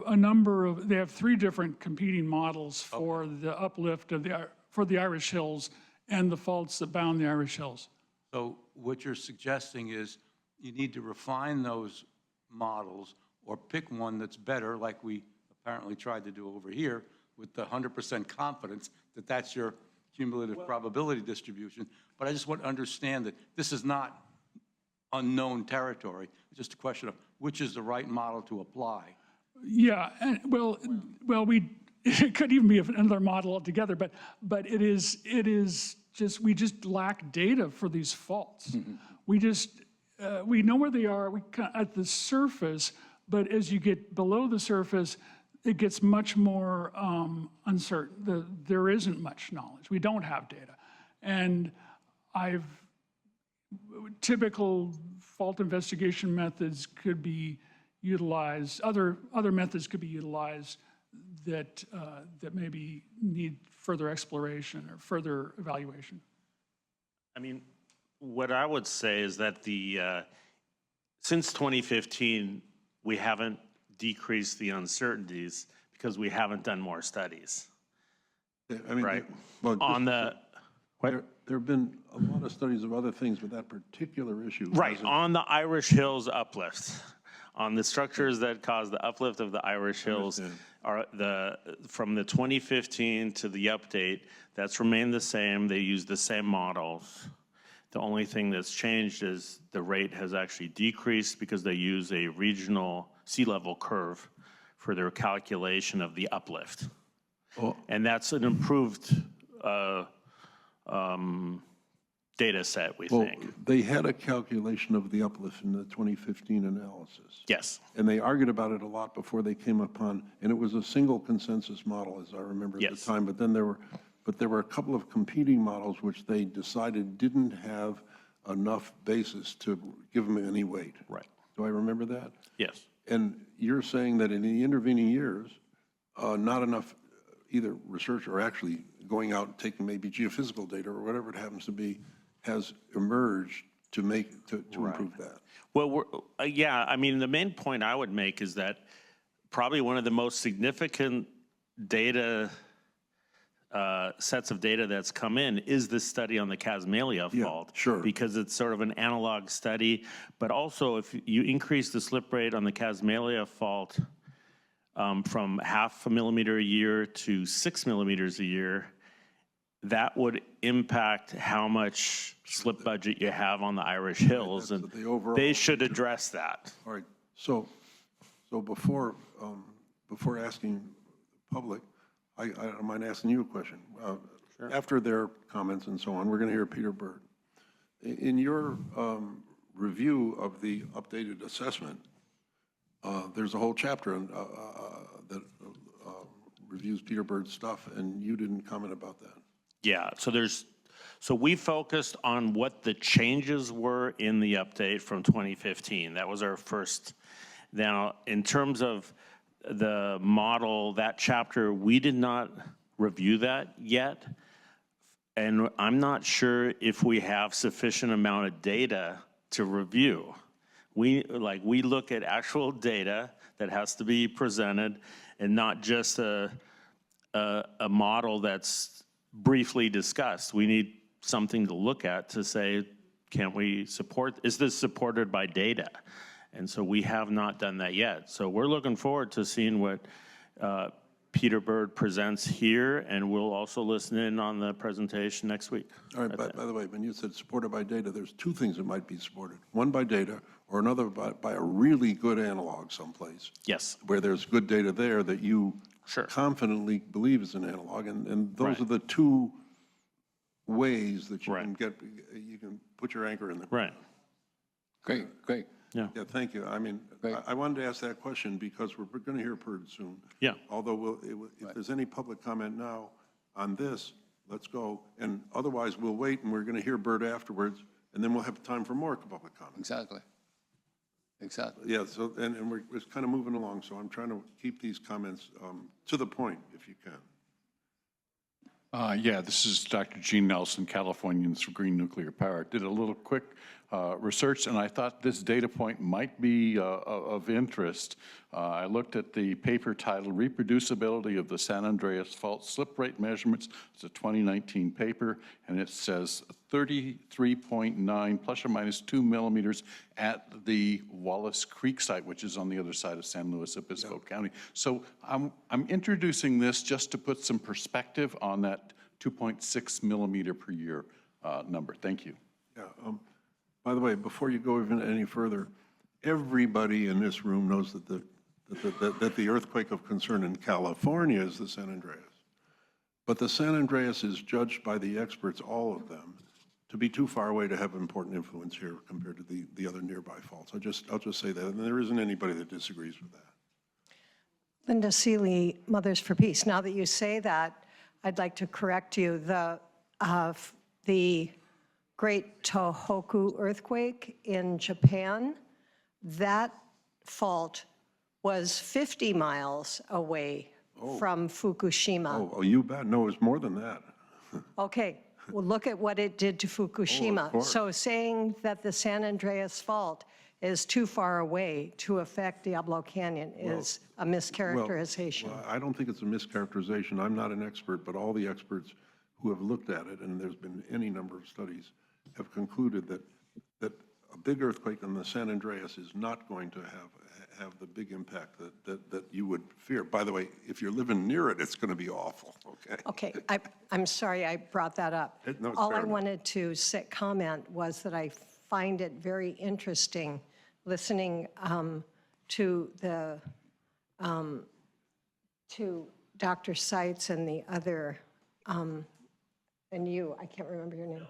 [SPEAKER 10] a number of, they have 3 different competing models for the uplift of for the Irish Hills and the faults that bound the Irish Hills.
[SPEAKER 9] So what you're suggesting is you need to refine those models or pick one that's better, like we apparently tried to do over here with the 100% confidence that that's your cumulative probability distribution. But I just want to understand that this is not unknown territory. It's just a question of which is the right model to apply.
[SPEAKER 10] Yeah, and well, it could even be another model altogether, but it is just, we just lack data for these faults. We just, we know where they are at the surface, but as you get below the surface, it gets much more uncertain. There isn't much knowledge. We don't have data. And typical fault investigation methods could be utilized, other methods could be utilized that maybe need further exploration or further evaluation.
[SPEAKER 7] I mean, what I would say is that since 2015, we haven't decreased the uncertainties because we haven't done more studies.
[SPEAKER 1] Yeah, I mean,
[SPEAKER 7] right?
[SPEAKER 1] Well,
[SPEAKER 7] on the,
[SPEAKER 1] there have been a lot of studies of other things, but that particular issue.
[SPEAKER 7] right, on the Irish Hills uplift, on the structures that cause the uplift of the Irish Hills, are from the 2015 to the update, that's remained the same. They use the same models. The only thing that's changed is the rate has actually decreased because they use a regional sea level curve for their calculation of the uplift. And that's an improved data set, we
[SPEAKER 1] Well,
[SPEAKER 7] think.
[SPEAKER 1] they had a calculation of the uplift in the 2015 analysis.
[SPEAKER 7] Yes.
[SPEAKER 1] And they argued about it a lot before they came upon, and it was a single consensus model, as I remember at the
[SPEAKER 7] Yes.
[SPEAKER 1] time. But then there were a couple of competing models which they decided didn't have enough basis to give them any weight.
[SPEAKER 7] Right.
[SPEAKER 1] Do I remember that?
[SPEAKER 7] Yes.
[SPEAKER 1] And you're saying that in the intervening years, not enough either research or actually going out and taking maybe geophysical data or whatever it happens to be has emerged to improve that.
[SPEAKER 7] Well, yeah, I mean, the main point I would make is that probably one of the most significant data sets of data that's come in is this study on the Casmalia fault.
[SPEAKER 1] Sure.
[SPEAKER 7] Because it's sort of an analog study, but also if you increase the slip rate on the Casmalia fault from 0.5 millimeter a year to 6 millimeters a year, that would impact how much slip budget you have on the Irish Hills, and
[SPEAKER 1] the overall
[SPEAKER 7] they should address that.
[SPEAKER 1] All right, so before asking the public, I don't mind asking you a question. After their comments and so on, we're going to hear Peter Bird. In your review of the updated assessment, there's a whole chapter that reviews Peter Bird's stuff, and you didn't comment about that.
[SPEAKER 7] Yeah, so we focused on what the changes were in the update from 2015. That was our first. Now, in terms of the model, that chapter, we did not review that yet. And I'm not sure if we have sufficient amount of data to review. We look at actual data that has to be presented and not just a model that's briefly discussed. We need something to look at to say, can we support, is this supported by data? And so we have not done that yet. So we're looking forward to seeing what Peter Bird presents here, and we'll also listen in on the presentation next week.
[SPEAKER 1] All right, by the way, when you said supported by data, there's two things that might be supported. One by data, or another by a really good analog someplace.
[SPEAKER 7] Yes.
[SPEAKER 1] Where there's good data there that you
[SPEAKER 7] Sure.
[SPEAKER 1] confidently believe is an analog, and those
[SPEAKER 7] Right.
[SPEAKER 1] are the two ways that you
[SPEAKER 7] Right.
[SPEAKER 1] can put your anchor in the
[SPEAKER 7] Right.
[SPEAKER 3] Great, great.
[SPEAKER 1] Yeah, thank you. I mean,
[SPEAKER 3] Great.
[SPEAKER 1] I wanted to ask that question because we're going to hear Bird soon.
[SPEAKER 7] Yeah.
[SPEAKER 1] Although if there's any public comment now on this, let's go. And otherwise, we'll wait and we're going to hear Bird afterwards, and then we'll have time for more public comment.
[SPEAKER 3] Exactly. Exactly.
[SPEAKER 1] Yeah, so, and we're kind of moving along, so I'm trying to keep these comments to the point, if you can.
[SPEAKER 11] Yeah, this is Dr. Gene Nelson, Californians for Green Nuclear Power. Did a little quick research, and I thought this data point might be of interest. I looked at the paper titled Reproducibility of the San Andreas Fault Slip Rate Measurements. It's a 2019 paper, and it says 33.9 plus or minus 2 millimeters at the Wallace Creek site, which is on the other side of San Luis Obispo County. So I'm introducing this just to put some perspective on that 2.6 millimeter per year number. Thank you.
[SPEAKER 1] Yeah. By the way, before you go even any further, everybody in this room knows that the earthquake of concern in California is the San Andreas. But the San Andreas is judged by the experts, all of them, to be too far away to have important influence here compared to the other nearby faults. I'll just say that, and there isn't anybody that disagrees with that.
[SPEAKER 5] Linda Seeley, Mothers for Peace. Now that you say that, I'd like to correct you. The Great Tohoku earthquake in Japan, that fault was 50 miles away from Fukushima.
[SPEAKER 1] Oh, you bet. No, it's more than that.
[SPEAKER 5] Okay, well, look at what it did to Fukushima.
[SPEAKER 1] course.
[SPEAKER 5] So saying that the San Andreas Fault is too far away to affect Diablo Canyon is a mischaracterization.
[SPEAKER 1] Well, I don't think it's a mischaracterization. I'm not an expert, but all the experts who have looked at it, and there's been any number of studies, have concluded that a big earthquake on the San Andreas is not going to have the big impact that you would fear. By the way, if you're living near it, it's going to be awful, okay?
[SPEAKER 5] Okay, I'm sorry I brought that up.
[SPEAKER 1] No, it's
[SPEAKER 5] All
[SPEAKER 1] fair
[SPEAKER 5] I
[SPEAKER 1] enough.
[SPEAKER 5] wanted to comment was that I find it very interesting listening to Dr. Seitz and the other, and you, I can't remember your name,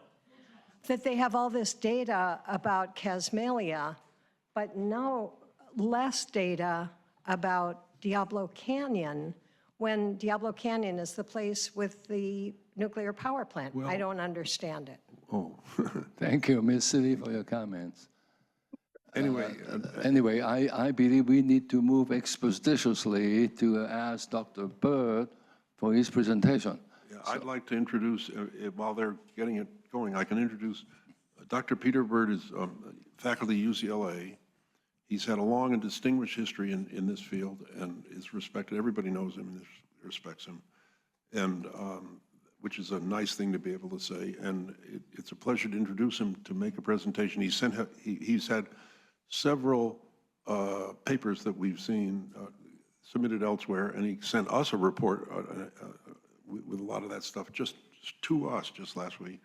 [SPEAKER 5] that they have all this data about Casmalia, but no less data about Diablo Canyon, when Diablo Canyon is the place with the nuclear power plant. I don't understand it.
[SPEAKER 1] Oh,
[SPEAKER 3] Thank you, Ms. Silly, for your comments.
[SPEAKER 1] anyway,
[SPEAKER 3] Anyway, I believe we need to move expeditiously to ask Dr. Bird for his presentation.
[SPEAKER 1] yeah, I'd like to introduce, while they're getting it going, I can introduce Dr. Peter Bird is faculty at UCLA. He's had a long and distinguished history in this field and is respected. Everybody knows him and respects him, and which is a nice thing to be able to say. And it's a pleasure to introduce him to make a presentation. He's had several papers that we've seen submitted elsewhere, and he sent us a report with a lot of that stuff just to us just last week.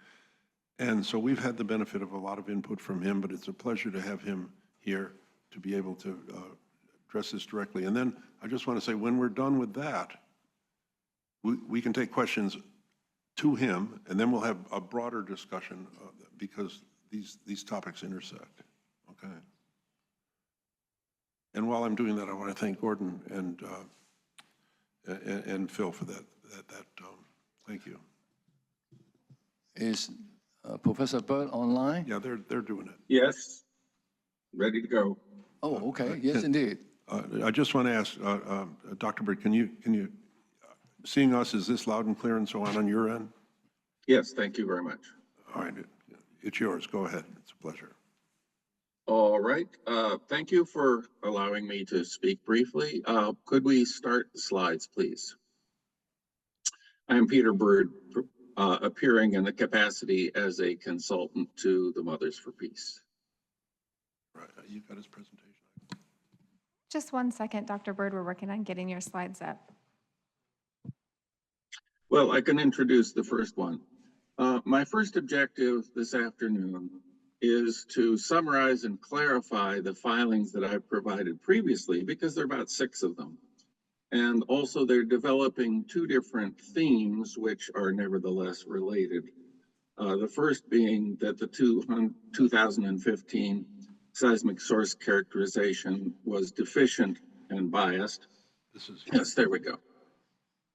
[SPEAKER 1] And so we've had the benefit of a lot of input from him, but it's a pleasure to have him here to be able to address this directly. And then I just want to say, when we're done with that, we can take questions to him, and then we'll have a broader discussion because these topics intersect, okay? And while I'm doing that, I want to thank Gordon and Phil for that thank you.
[SPEAKER 3] Is Professor Bird online?
[SPEAKER 1] Yeah, they're doing it.
[SPEAKER 12] Yes, ready to go.
[SPEAKER 3] Oh, okay, yes, indeed.
[SPEAKER 1] I just want to ask, Dr. Bird, can you, seeing us, is this loud and clear and so on your end?
[SPEAKER 12] Yes, thank you very much.
[SPEAKER 1] All right, it's yours. Go ahead. It's a pleasure.
[SPEAKER 12] All right, thank you for allowing me to speak briefly. Could we start the slides, please? I am Peter Bird, appearing in the capacity as a consultant to the Mothers for Peace.
[SPEAKER 1] Right, you got his presentation.
[SPEAKER 13] Just 1 second, Dr. Bird, we're working on getting your slides up.
[SPEAKER 12] Well, I can introduce the first one. My first objective this afternoon is to summarize and clarify the filings that I've provided previously, because there are about 6 of them. And also they're developing 2 different themes, which are nevertheless related. The first being that the 2015 seismic source characterization was deficient and biased. Yes, there we go.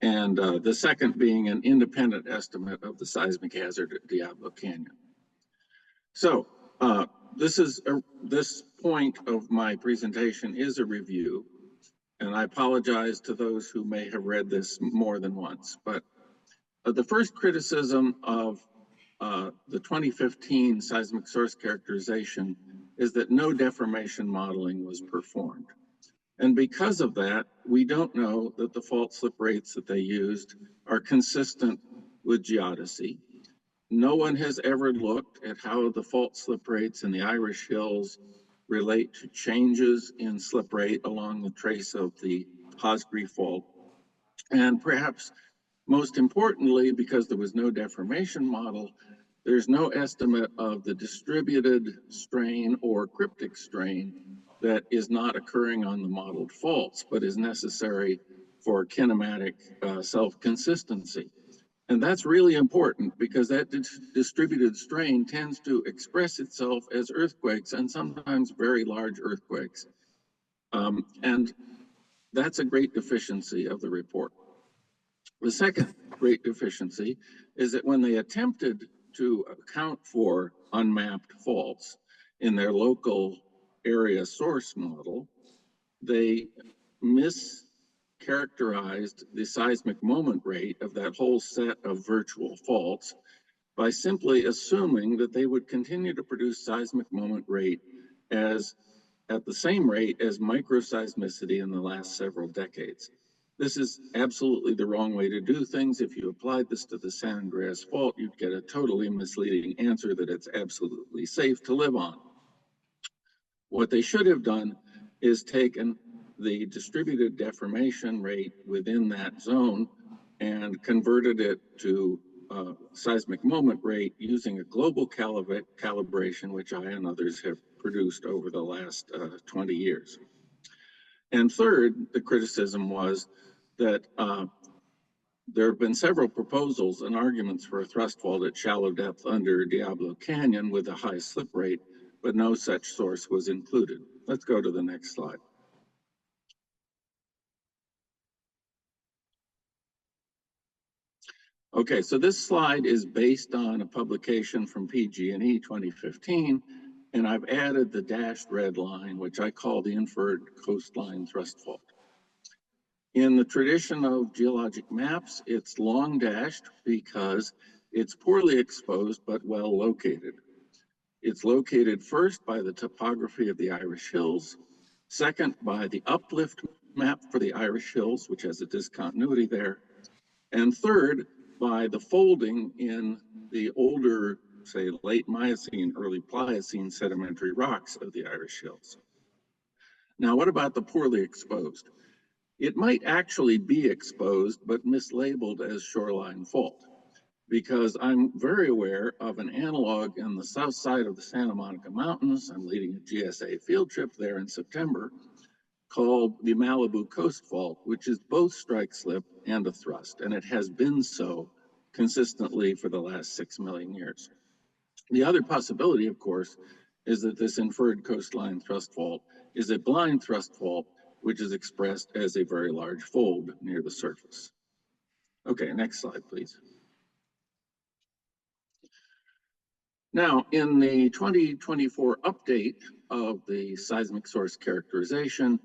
[SPEAKER 12] And the second being an independent estimate of the seismic hazard at Diablo Canyon. So this point of my presentation is a review, and I apologize to those who may have read this more than once. But the first criticism of the 2015 seismic source characterization is that no deformation modeling was performed. And because of that, we don't know that the fault slip rates that they used are consistent with geodesy. No one has ever looked at how the fault slip rates in the Irish Hills relate to changes in slip rate along the trace of the Hosgri Fault. And perhaps most importantly, because there was no deformation model, there's no estimate of the distributed strain or cryptic strain that is not occurring on the modeled faults, but is necessary for kinematic self-consistency. And that's really important because that distributed strain tends to express itself as earthquakes, and sometimes very large earthquakes. And that's a great deficiency of the report. The second great deficiency is that when they attempted to account for unmapped faults in their local area source model, they mischaracterized the seismic moment rate of that whole set of virtual faults by simply assuming that they would continue to produce seismic moment rate at the same rate as microseismicity in the last several decades. This is absolutely the wrong way to do things. If you applied this to the San Andreas Fault, you'd get a totally misleading answer that it's absolutely safe to live on. What they should have done is taken the distributed deformation rate within that zone and converted it to seismic moment rate using a global calibration, which I and others have produced over the last 20 years. And third, the criticism was that there have been several proposals and arguments for a thrust fault at shallow depth under Diablo Canyon with a high slip rate, but no such source was included. Let's go to the next slide. Okay, so this slide is based on a publication from PG&E 2015, and I've added the dashed red line, which I call the inferred coastline thrust fault. In the tradition of geologic maps, it's long dashed because it's poorly exposed but well located. It's located first by the topography of the Irish Hills, second by the uplift map for the Irish Hills, which has a discontinuity there, and third by the folding in the older, say, late Miocene, early Pliocene sedimentary rocks of the Irish Hills. Now, what about the poorly exposed? It might actually be exposed, but mislabeled as shoreline fault, because I'm very aware of an analog in the south side of the Santa Monica Mountains. I'm leading a GSA field trip there in September, called the Malibu Coast Fault, which is both strike slip and a thrust, and it has been so consistently for the last 6 million years. The other possibility, of course, is that this inferred coastline thrust fault is a blind thrust fault, which is expressed as a very large fold near the surface. Okay, next slide, please. Now, in the 2024 update of the seismic source characterization,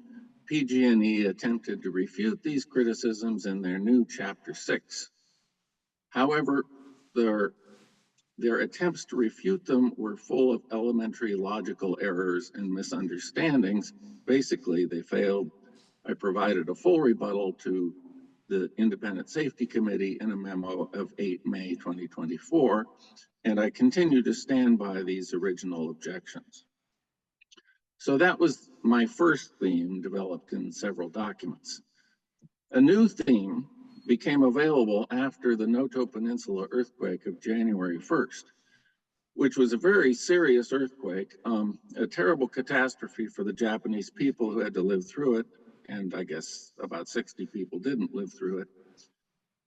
[SPEAKER 12] PG&E attempted to refute these criticisms in their new Chapter 6. However, their attempts to refute them were full of elementary logical errors and misunderstandings. Basically, they failed. I provided a full rebuttal to the Independent Safety Committee in a memo of 8 May 2024, and I continue to stand by these original objections. So that was my first theme developed in several documents. A new theme became available after the Noto Peninsula earthquake of January 1st, which was a very serious earthquake, a terrible catastrophe for the Japanese people who had to live through it, and I guess about 60 people didn't live through it.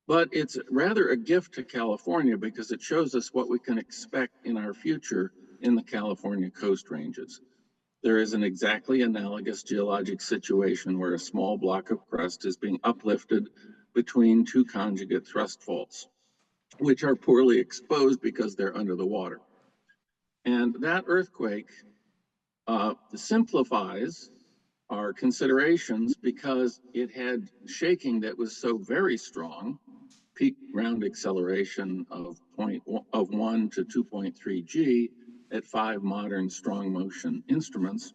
[SPEAKER 12] But it's rather a gift to California because it shows us what we can expect in our future in the California coast ranges. There is an exactly analogous geologic situation where a small block of crust is being uplifted between two conjugate thrust faults, which are poorly exposed because they're under the water. And that earthquake simplifies our considerations because it had shaking that was so very strong, peak ground acceleration of 1 to 2.3 G at 5 modern strong motion instruments,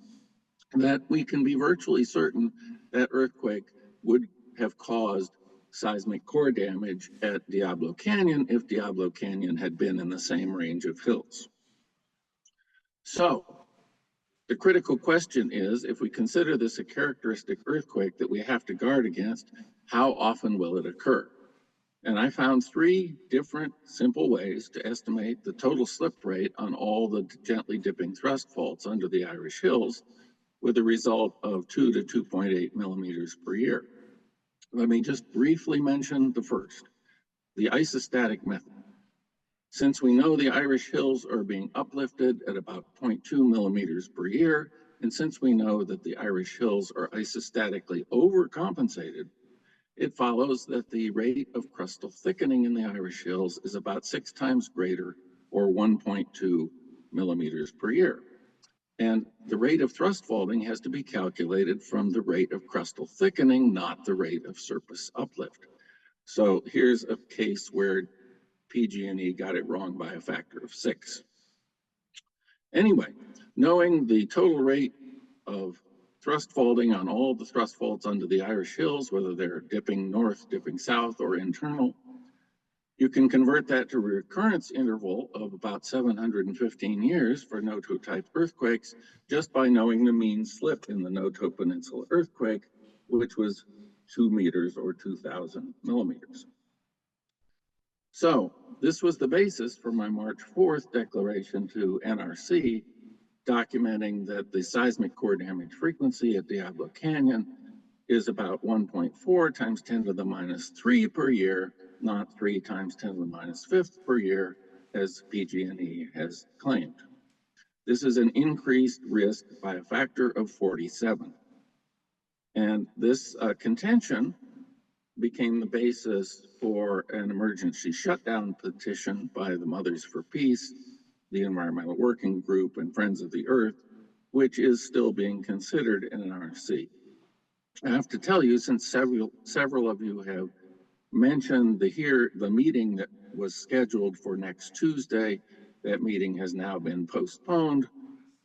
[SPEAKER 12] that we can be virtually certain that earthquake would have caused seismic core damage at Diablo Canyon if Diablo Canyon had been in the same range of hills. So the critical question is, if we consider this a characteristic earthquake that we have to guard against, how often will it occur? And I found 3 different simple ways to estimate the total slip rate on all the gently dipping thrust faults under the Irish Hills, with a result of 2 to 2.8 millimeters per year. Let me just briefly mention the first, the isostatic method. Since we know the Irish Hills are being uplifted at about 0.2 millimeters per year, and since we know that the Irish Hills are isostatically overcompensated, it follows that the rate of crustal thickening in the Irish Hills is about 6 times greater, or 1.2 millimeters per year. And the rate of thrust faulting has to be calculated from the rate of crustal thickening, not the rate of surface uplift. So here's a case where PG&E got it wrong by a factor of 6. Anyway, knowing the total rate of thrust faulting on all the thrust faults under the Irish Hills, whether they're dipping north, dipping south, or internal, You can convert that to a recurrence interval of about 715 years for Noto-type earthquakes just by knowing the mean slip in the Noto Peninsula earthquake, which was 2 meters or 2,000 millimeters. So this was the basis for my March 4th declaration to NRC, documenting that the seismic core damage frequency at Diablo Canyon is about 1.4 times 10 to the minus 3 per year, not 3 times 10 to the minus 5th per year, as PG&E has claimed. This is an increased risk by a factor of 47. And this contention became the basis for an emergency shutdown petition by the Mothers for Peace, the Environmental Working Group, and Friends of the Earth, which is still being considered in NRC. I have to tell you, since several of you have mentioned the meeting that was scheduled for next Tuesday, that meeting has now been postponed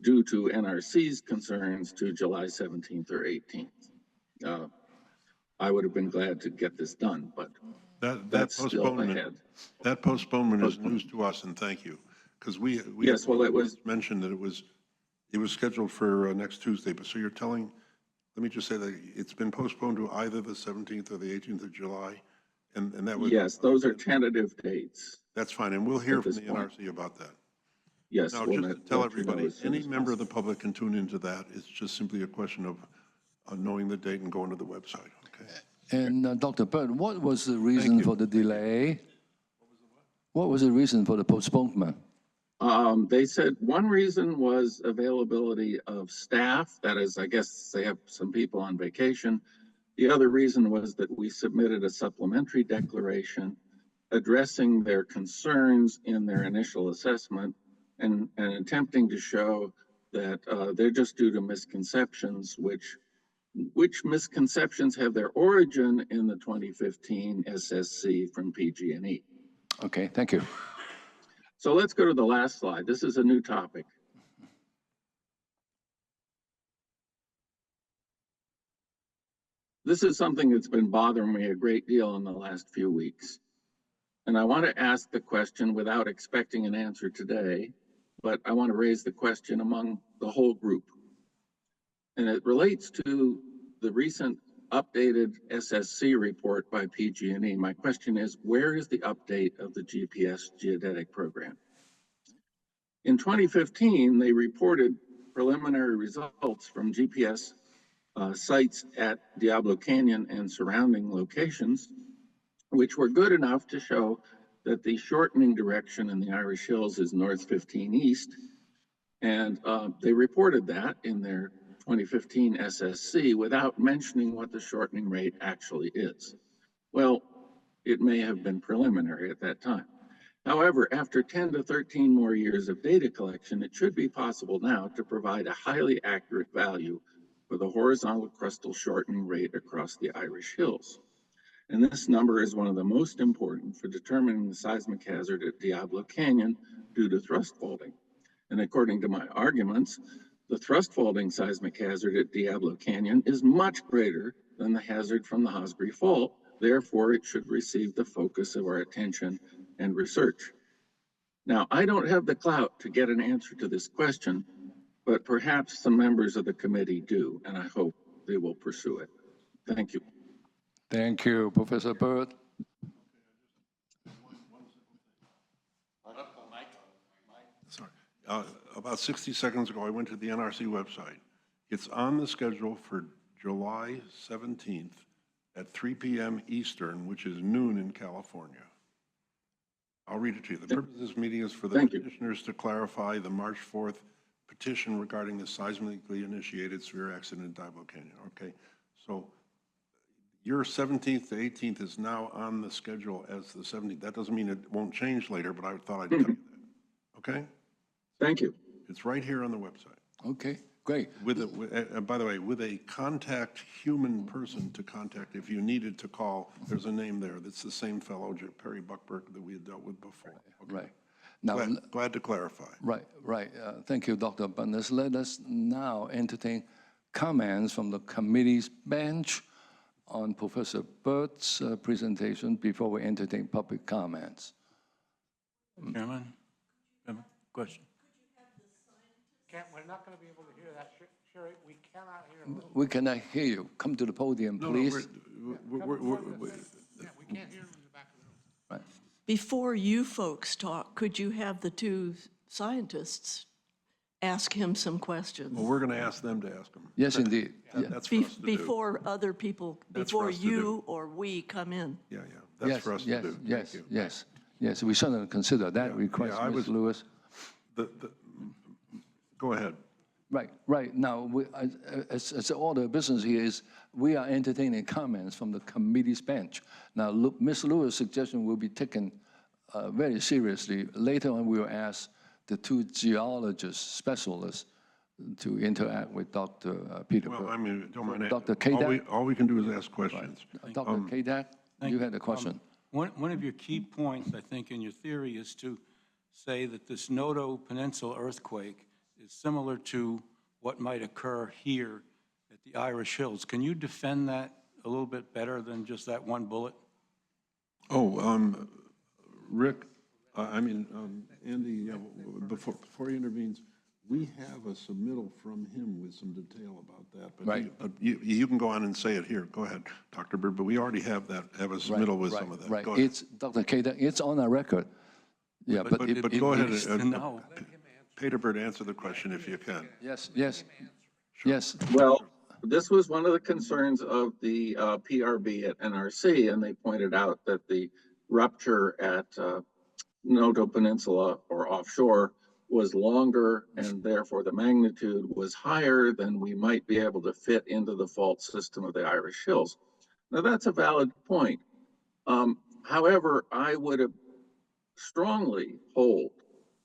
[SPEAKER 12] due to NRC's concerns to July 17th or 18th. I would have been glad to get this done, but that's still ahead.
[SPEAKER 1] That postponement is news to us, and thank you, because we
[SPEAKER 12] Yes, well, it was
[SPEAKER 1] mentioned that it was scheduled for next Tuesday, but so you're telling, let me just say that it's been postponed to either the 17th or the 18th of July, and that was...
[SPEAKER 12] Yes, those are tentative dates.
[SPEAKER 1] That's fine, and we'll hear from the NRC about that.
[SPEAKER 12] Yes.
[SPEAKER 1] Now,
[SPEAKER 12] we'll
[SPEAKER 1] just to tell
[SPEAKER 12] let you know
[SPEAKER 1] everybody,
[SPEAKER 12] as soon
[SPEAKER 1] any
[SPEAKER 12] as
[SPEAKER 1] member of the
[SPEAKER 12] possible.
[SPEAKER 1] public can tune into that. It's just simply a question of knowing the date and going to the website, okay?
[SPEAKER 3] And Dr. Bird, what was the reason for the delay? What was the reason for the postponement?
[SPEAKER 12] They said one reason was availability of staff. That is, I guess they have some people on vacation. The other reason was that we submitted a supplementary declaration addressing their concerns in their initial assessment and attempting to show that they're just due to misconceptions, which misconceptions have their origin in the 2015 SSC from PG&E.
[SPEAKER 3] Okay, thank you.
[SPEAKER 12] So let's go to the last slide. This is a new topic. This is something that's been bothering me a great deal in the last few weeks. And I want to ask the question without expecting an answer today, but I want to raise the question among the whole group. And it relates to the recent updated SSC report by PG&E. My question is, where is the update of the GPS geodetic program? In 2015, they reported preliminary results from GPS sites at Diablo Canyon and surrounding locations, which were good enough to show that the shortening direction in the Irish Hills is north 15 east. And they reported that in their 2015 SSC without mentioning what the shortening rate actually is. Well, it may have been preliminary at that time. However, after 10 to 13 more years of data collection, it should be possible now to provide a highly accurate value for the horizontal crustal shortening rate across the Irish Hills. And this number is one of the most important for determining the seismic hazard at Diablo Canyon due to thrust faulting. And according to my arguments, the thrust faulting seismic hazard at Diablo Canyon is much greater than the hazard from the Hosgri Fault. Therefore, it should receive the focus of our attention and research. Now, I don't have the clout to get an answer to this question, but perhaps some members of the committee do, and I hope they will pursue it. Thank you.
[SPEAKER 3] Thank you, Professor Bird.
[SPEAKER 1] Sorry. About 60 seconds ago, I went to the NRC website. It's on the schedule for July 17th at 3 p.m. Eastern, which is noon in California. I'll read it to you. The purpose of this meeting is for the petitioners to clarify the March 4th petition regarding the seismically initiated severe accident in Diablo Canyon. Okay, so your 17th to 18th is now on the schedule as the 17th. That doesn't mean it won't change later, but I thought I'd tell you that. Okay?
[SPEAKER 12] Thank you.
[SPEAKER 1] It's right here on the website.
[SPEAKER 3] Okay, great.
[SPEAKER 1] By the way, with a contact human person to contact if you needed to call, there's a name there. That's the same fellow, Perry Buckberg, that we had dealt with before. Okay.
[SPEAKER 3] Right. Now,
[SPEAKER 1] glad to clarify.
[SPEAKER 3] Right. Thank you, Dr. Bundes. Let us now entertain comments from the committee's bench. on Professor Bird's presentation before we entertain public comments.
[SPEAKER 9] Chairman, question.
[SPEAKER 10] We're not going to be able to hear that, Sherry. We cannot hear him.
[SPEAKER 3] We cannot hear you. Come to the podium, please.
[SPEAKER 10] We can't hear him in the back of the room.
[SPEAKER 6] Before you folks talk, could you have the two scientists ask him some questions?
[SPEAKER 1] Well, we're going to ask them to ask them.
[SPEAKER 3] Yes, indeed. Yeah.
[SPEAKER 1] That's for us to do.
[SPEAKER 6] Before other people,
[SPEAKER 1] That's for
[SPEAKER 6] before
[SPEAKER 1] us to do.
[SPEAKER 6] you or we come in?
[SPEAKER 1] Yeah, that's for us to do.
[SPEAKER 3] Yes,
[SPEAKER 1] Thank you.
[SPEAKER 3] yes, we certainly consider that request,
[SPEAKER 1] I
[SPEAKER 3] Ms.
[SPEAKER 1] was-
[SPEAKER 3] Lewis.
[SPEAKER 1] Go ahead.
[SPEAKER 3] Right. Now, as the order of business here is, we are entertaining comments from the committee's bench. Now, Ms. Lewis' suggestion will be taken very seriously. Later on, we will ask the two geologists, specialists, to interact with Dr. Peter
[SPEAKER 1] Well,
[SPEAKER 3] Bird.
[SPEAKER 1] I mean, don't mind.
[SPEAKER 3] Dr.
[SPEAKER 1] All
[SPEAKER 3] Kadak?
[SPEAKER 1] all we can do is ask questions.
[SPEAKER 3] Dr. Kadak, you had a question.
[SPEAKER 9] One of your key points, I think, in your theory is to say that this Noto Peninsula earthquake is similar to what might occur here at the Irish Hills. Can you defend that a little bit better than just that one bullet?
[SPEAKER 1] Rick, Andy, before he intervenes, we have a submittal from him with some detail about that. But
[SPEAKER 3] Right.
[SPEAKER 1] But you can go on and say it here. Go ahead, Dr. Bird, but we already have a submittal with some of that.
[SPEAKER 3] Right,
[SPEAKER 1] Go ahead.
[SPEAKER 3] it's, Dr. Kadak, it's on our record. Yeah, but
[SPEAKER 1] But
[SPEAKER 3] it
[SPEAKER 1] go ahead,
[SPEAKER 9] needs to know.
[SPEAKER 1] Peter Bird, answer the question if you can.
[SPEAKER 3] Yes.
[SPEAKER 12] Well, this was one of the concerns of the PRB at NRC, and they pointed out that the rupture at Noto Peninsula or offshore was longer, and therefore the magnitude was higher than we might be able to fit into the fault system of the Irish Hills. Now, that's a valid point. However, I would strongly hold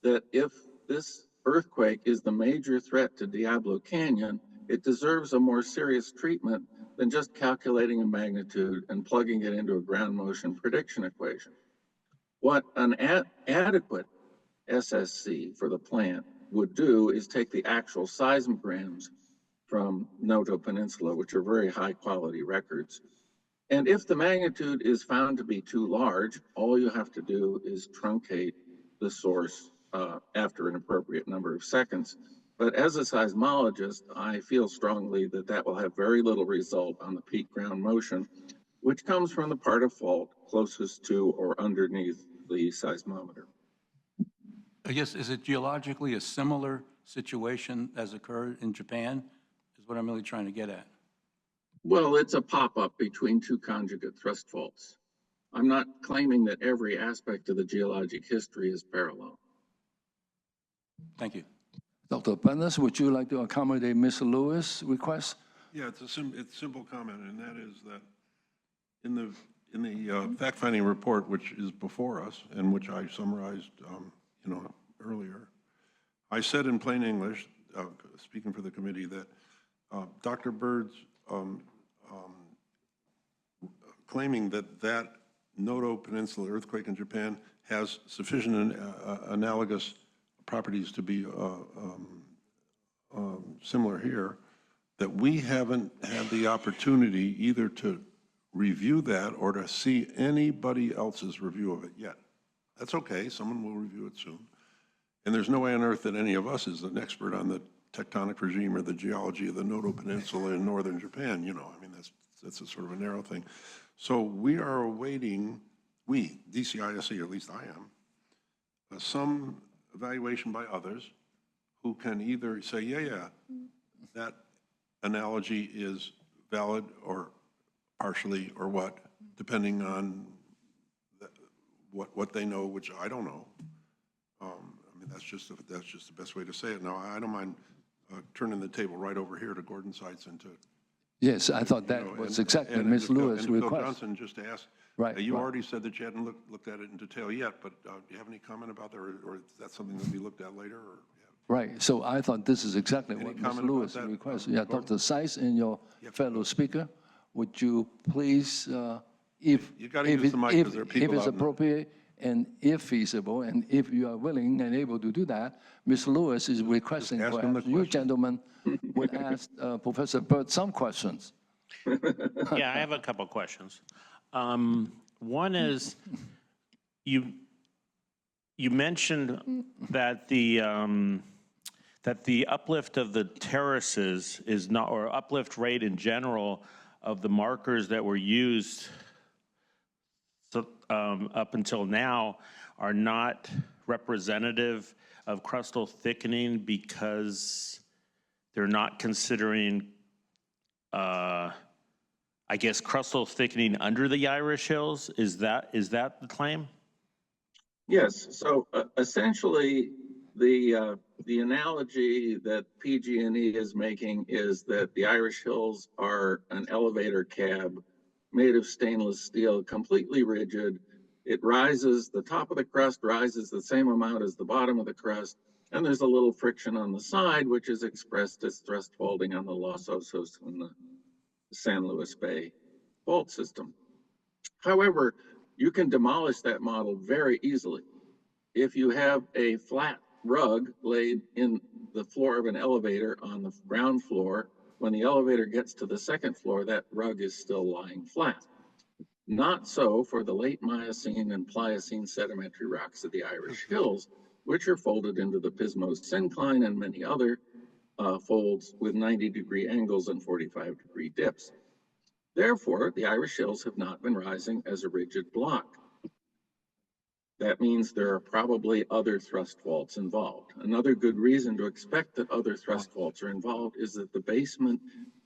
[SPEAKER 12] that if this earthquake is the major threat to Diablo Canyon, it deserves a more serious treatment than just calculating a magnitude and plugging it into a ground motion prediction equation. What an adequate SSC for the plant would do is take the actual seismograms from Noto Peninsula, which are very high quality records. And if the magnitude is found to be too large, all you have to do is truncate the source after an appropriate number of seconds. But as a seismologist, I feel strongly that that will have very little result on the peak ground motion, which comes from the part of fault closest to or underneath the seismometer.
[SPEAKER 9] I guess, is it geologically a similar situation as occurred in Japan, is what I'm really trying to get at.
[SPEAKER 12] Well, it's a pop-up between two conjugate thrust faults. I'm not claiming that every aspect of the geologic history is parallel.
[SPEAKER 9] Thank you.
[SPEAKER 3] Dr. Pennis, would you like to accommodate Ms. Lewis' request?
[SPEAKER 1] Yeah, it's a simple comment, and that is that in the fact-finding report, which is before us and which I summarized, earlier, I said in plain English, speaking for the committee, that Dr. Bird's claiming that Noto Peninsula earthquake in Japan has sufficient analogous properties to be similar here, that we haven't had the opportunity either to review that or to see anybody else's review of it yet. That's okay, someone will review it soon. And there's no way on earth that any of us is an expert on the tectonic regime or the geology of the Noto Peninsula in northern Japan, that's a sort of a narrow thing. So we are awaiting, DCISC, or at least I am, some evaluation by others who can either say, yeah, that analogy is valid or partially or what, depending on what they know, which I don't know. That's just the best way to say it. Now, I don't mind turning the table right over here to Gordon Seitz and to.
[SPEAKER 3] Yes, I thought that was exactly Ms. Lewis'
[SPEAKER 1] Phil
[SPEAKER 3] request.
[SPEAKER 1] Johnson, just to ask.
[SPEAKER 3] Right,
[SPEAKER 1] You
[SPEAKER 3] right.
[SPEAKER 1] already said that you hadn't looked at it in detail yet, but do you have any comment about that, or is that something that will be looked at later? Or, yeah.
[SPEAKER 3] Right, so I thought this is exactly
[SPEAKER 1] Any
[SPEAKER 3] what Ms.
[SPEAKER 1] comment about
[SPEAKER 3] Lewis
[SPEAKER 1] that,
[SPEAKER 3] requested. Yeah,
[SPEAKER 1] Gordon?
[SPEAKER 3] Dr. Seitz and your fellow speaker, would you please, if
[SPEAKER 1] You gotta use the mic, 'cause there are people
[SPEAKER 3] if it's
[SPEAKER 1] out in the-
[SPEAKER 3] appropriate and if feasible, and if you are willing and able to do that, Ms. Lewis is requesting
[SPEAKER 1] ask him the
[SPEAKER 3] perhaps you
[SPEAKER 1] question.
[SPEAKER 3] gentlemen would ask Professor Bird some questions.
[SPEAKER 7] Yeah, I have a couple of questions. One is, you mentioned that the uplift of the terraces is not, or uplift rate in general of the markers that were used up until now are not representative of crustal thickening because they're not considering, I guess, crustal thickening under the Irish Hills. Is that the claim?
[SPEAKER 12] Yes, so essentially, the analogy that PG&E is making is that the Irish Hills are an elevator cab made of stainless steel, completely rigid. It rises, the top of the crust rises the same amount as the bottom of the crust, and there's a little friction on the side, which is expressed as thrust faulting on the Los Osos and the San Luis Bay fault system. However, you can demolish that model very easily. If you have a flat rug laid in the floor of an elevator on the ground floor, when the elevator gets to the second floor, that rug is still lying flat. Not so for the late Miocene and Pliocene sedimentary rocks of the Irish Hills, which are folded into the Pismos syncline and many other folds with 90-degree angles and 45-degree dips. Therefore, the Irish Hills have not been rising as a rigid block. That means there are probably other thrust faults involved. Another good reason to expect that other thrust faults are involved is that the basement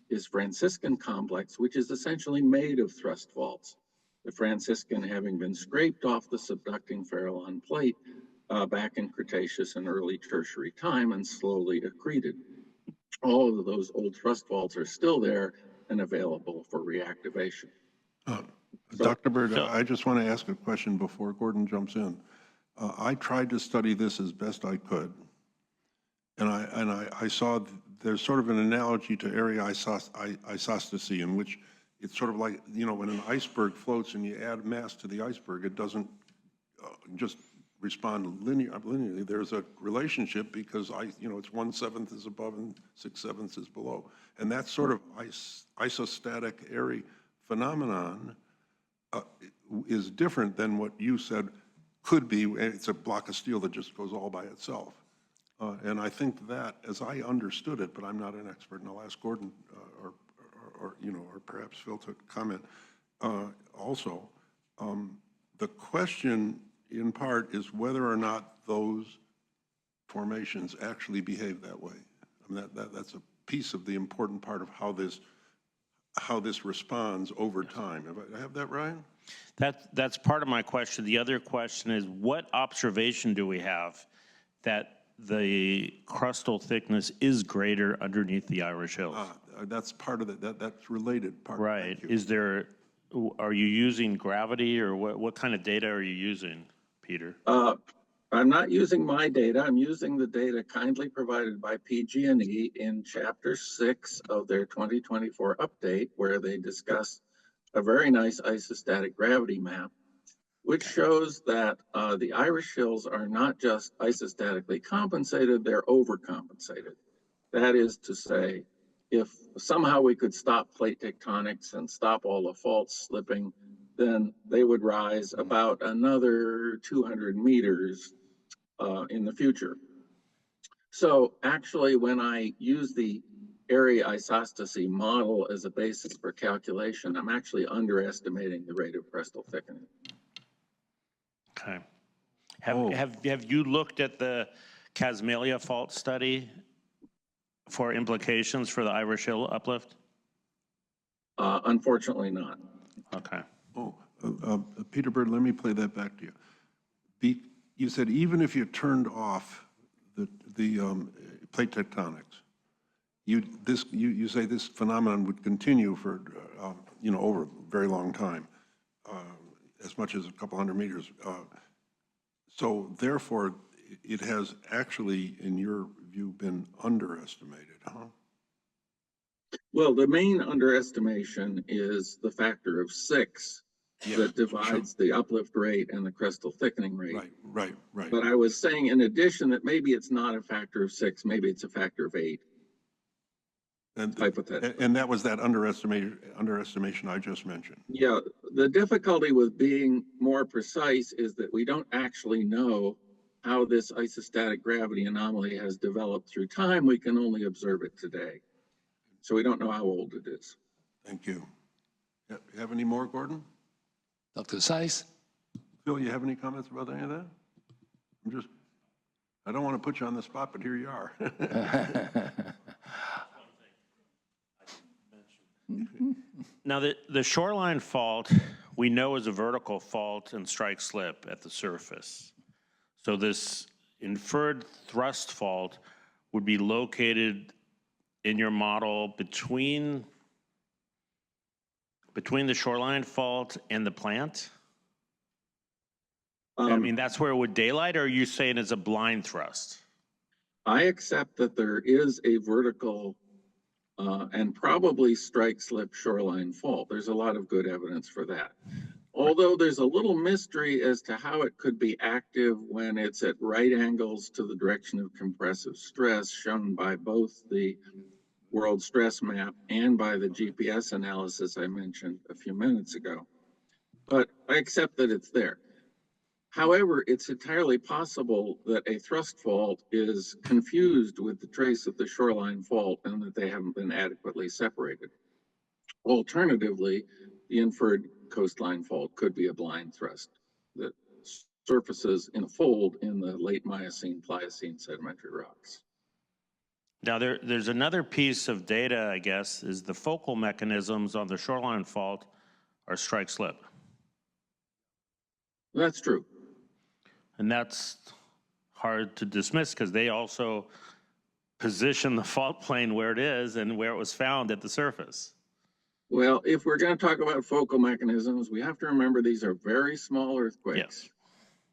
[SPEAKER 12] is Franciscan complex, which is essentially made of thrust faults. The Franciscan having been scraped off the subducting Farallon plate back in Cretaceous and early Tertiary time and slowly accreted. All of those old thrust faults are still there and available for reactivation.
[SPEAKER 1] Dr. Bird, I just want to ask a question before Gordon jumps in. I tried to study this as best I could, and I saw there's sort of an analogy to area isostasy, in which it's sort of like, you know, when an iceberg floats and you add mass to the iceberg, it doesn't just respond linearly. There's a relationship because it's 1/7 is above and 6/7 is below, and that sort of isostatic area phenomenon is different than what you said could be. It's a block of steel that just goes all by itself. And I think that, as I understood it, but I'm not an expert, and I'll ask Gordon or perhaps Phil to comment also. The question, in part, is whether or not those formations actually behave that way. I mean, that's a piece of the important part of how this responds over time. I have that right?
[SPEAKER 7] That's part of my question. The other question is, what observation do we have that the crustal thickness is greater underneath the Irish Hills?
[SPEAKER 1] That's part of it. That's related part.
[SPEAKER 7] Right. Are you using gravity, or what kind of data are you using, Peter?
[SPEAKER 12] I'm not using my data. I'm using the data kindly provided by PG&E in Chapter 6 of their 2024 update, where they discuss a very nice isostatic gravity map, which shows that the Irish Hills are not just isostatically compensated, they're overcompensated. That is to say, if somehow we could stop plate tectonics and stop all the faults slipping, then they would rise about another 200 meters in the future. So actually, when I use the area isostasy model as a basis for calculation, I'm actually underestimating the rate of crustal thickening.
[SPEAKER 7] Okay. Have you looked at the Casmalia fault study for implications for the Irish Hill uplift?
[SPEAKER 12] Unfortunately not.
[SPEAKER 7] Okay.
[SPEAKER 1] Peter Bird, let me play that back to you. You said even if you turned off the plate tectonics, you say this phenomenon would continue for over a very long time, as much as a couple hundred meters. So therefore, it has actually, in your view, been underestimated, huh?
[SPEAKER 12] Well, the main underestimation is the factor of 6 that divides the uplift rate and the crustal thickening rate.
[SPEAKER 1] Right.
[SPEAKER 12] But I was saying, in addition, that maybe it's not a factor of 6, maybe it's a factor of 8.
[SPEAKER 1] And,
[SPEAKER 12] hypothetically.
[SPEAKER 1] and that was that underestimation I just mentioned.
[SPEAKER 12] Yeah, the difficulty with being more precise is that we don't actually know how this isostatic gravity anomaly has developed through time. We can only observe it today. So we don't know how old it is.
[SPEAKER 1] Thank you. You have any more, Gordon?
[SPEAKER 3] Dr. Seiss?
[SPEAKER 1] Phil, you have any comments about any of that? I don't want to put you on the spot, but here you are.
[SPEAKER 7] Now, the shoreline fault, we know is a vertical fault and strike slip at the surface. So this inferred thrust fault would be located in your model between the shoreline fault and the plant? I mean, that's where it would daylight, or are you saying it's a blind thrust?
[SPEAKER 12] I accept that there is a vertical and probably strike slip shoreline fault. There's a lot of good evidence for that. Although there's a little mystery as to how it could be active when it's at right angles to the direction of compressive stress, shown by both the world stress map and by the GPS analysis I mentioned a few minutes ago. But I accept that it's there. However, it's entirely possible that a thrust fault is confused with the trace of the shoreline fault and that they haven't been adequately separated. Alternatively, the inferred coastline fault could be a blind thrust that surfaces in a fold in the late Miocene, Pliocene sedimentary rocks.
[SPEAKER 7] Now, there's another piece of data, I guess, is the focal mechanisms on the shoreline fault are strike slip.
[SPEAKER 12] That's true.
[SPEAKER 7] And that's hard to dismiss because they also position the fault plane where it is and where it was found at the surface.
[SPEAKER 12] Well, if we're going to talk about focal mechanisms, we have to remember these are very small earthquakes.
[SPEAKER 7] Yes.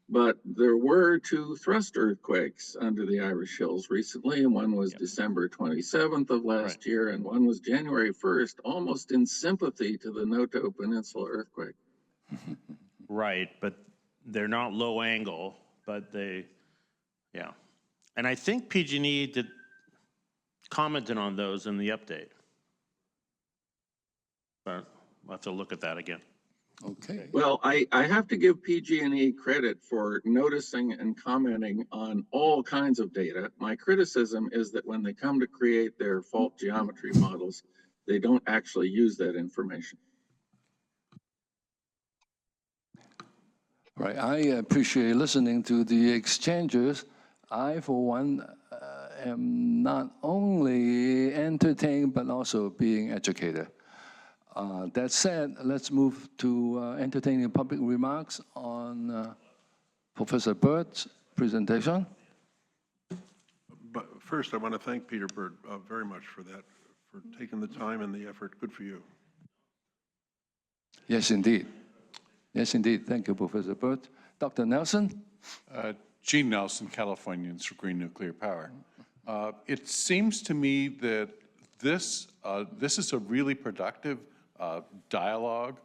[SPEAKER 12] But there were two thrust earthquakes under the Irish Hills recently, and one was December 27th of last year, and one was January 1st, almost in sympathy to the Noto Peninsula earthquake.
[SPEAKER 7] Right, but they're not low angle, but they, yeah. And I think PG&E did commented on those in the update. But we'll have to look at that again.
[SPEAKER 3] Okay.
[SPEAKER 12] Well, I have to give PG&E credit for noticing and commenting on all kinds of data. My criticism is that when they come to create their fault geometry models, they don't actually use that information.
[SPEAKER 3] Right, I appreciate listening to the exchanges. I, for one, am not only entertained, but also being educated. That said, let's move to entertaining public remarks on Professor Bird's presentation.
[SPEAKER 1] But first, I want to thank Peter Bird very much for that, for taking the time and the effort. Good for you.
[SPEAKER 3] Yes, indeed. Yes, indeed. Thank you, Professor Bird. Dr. Nelson?
[SPEAKER 11] Gene Nelson, Californians for Green Nuclear Power. It seems to me that this is a really productive dialogue,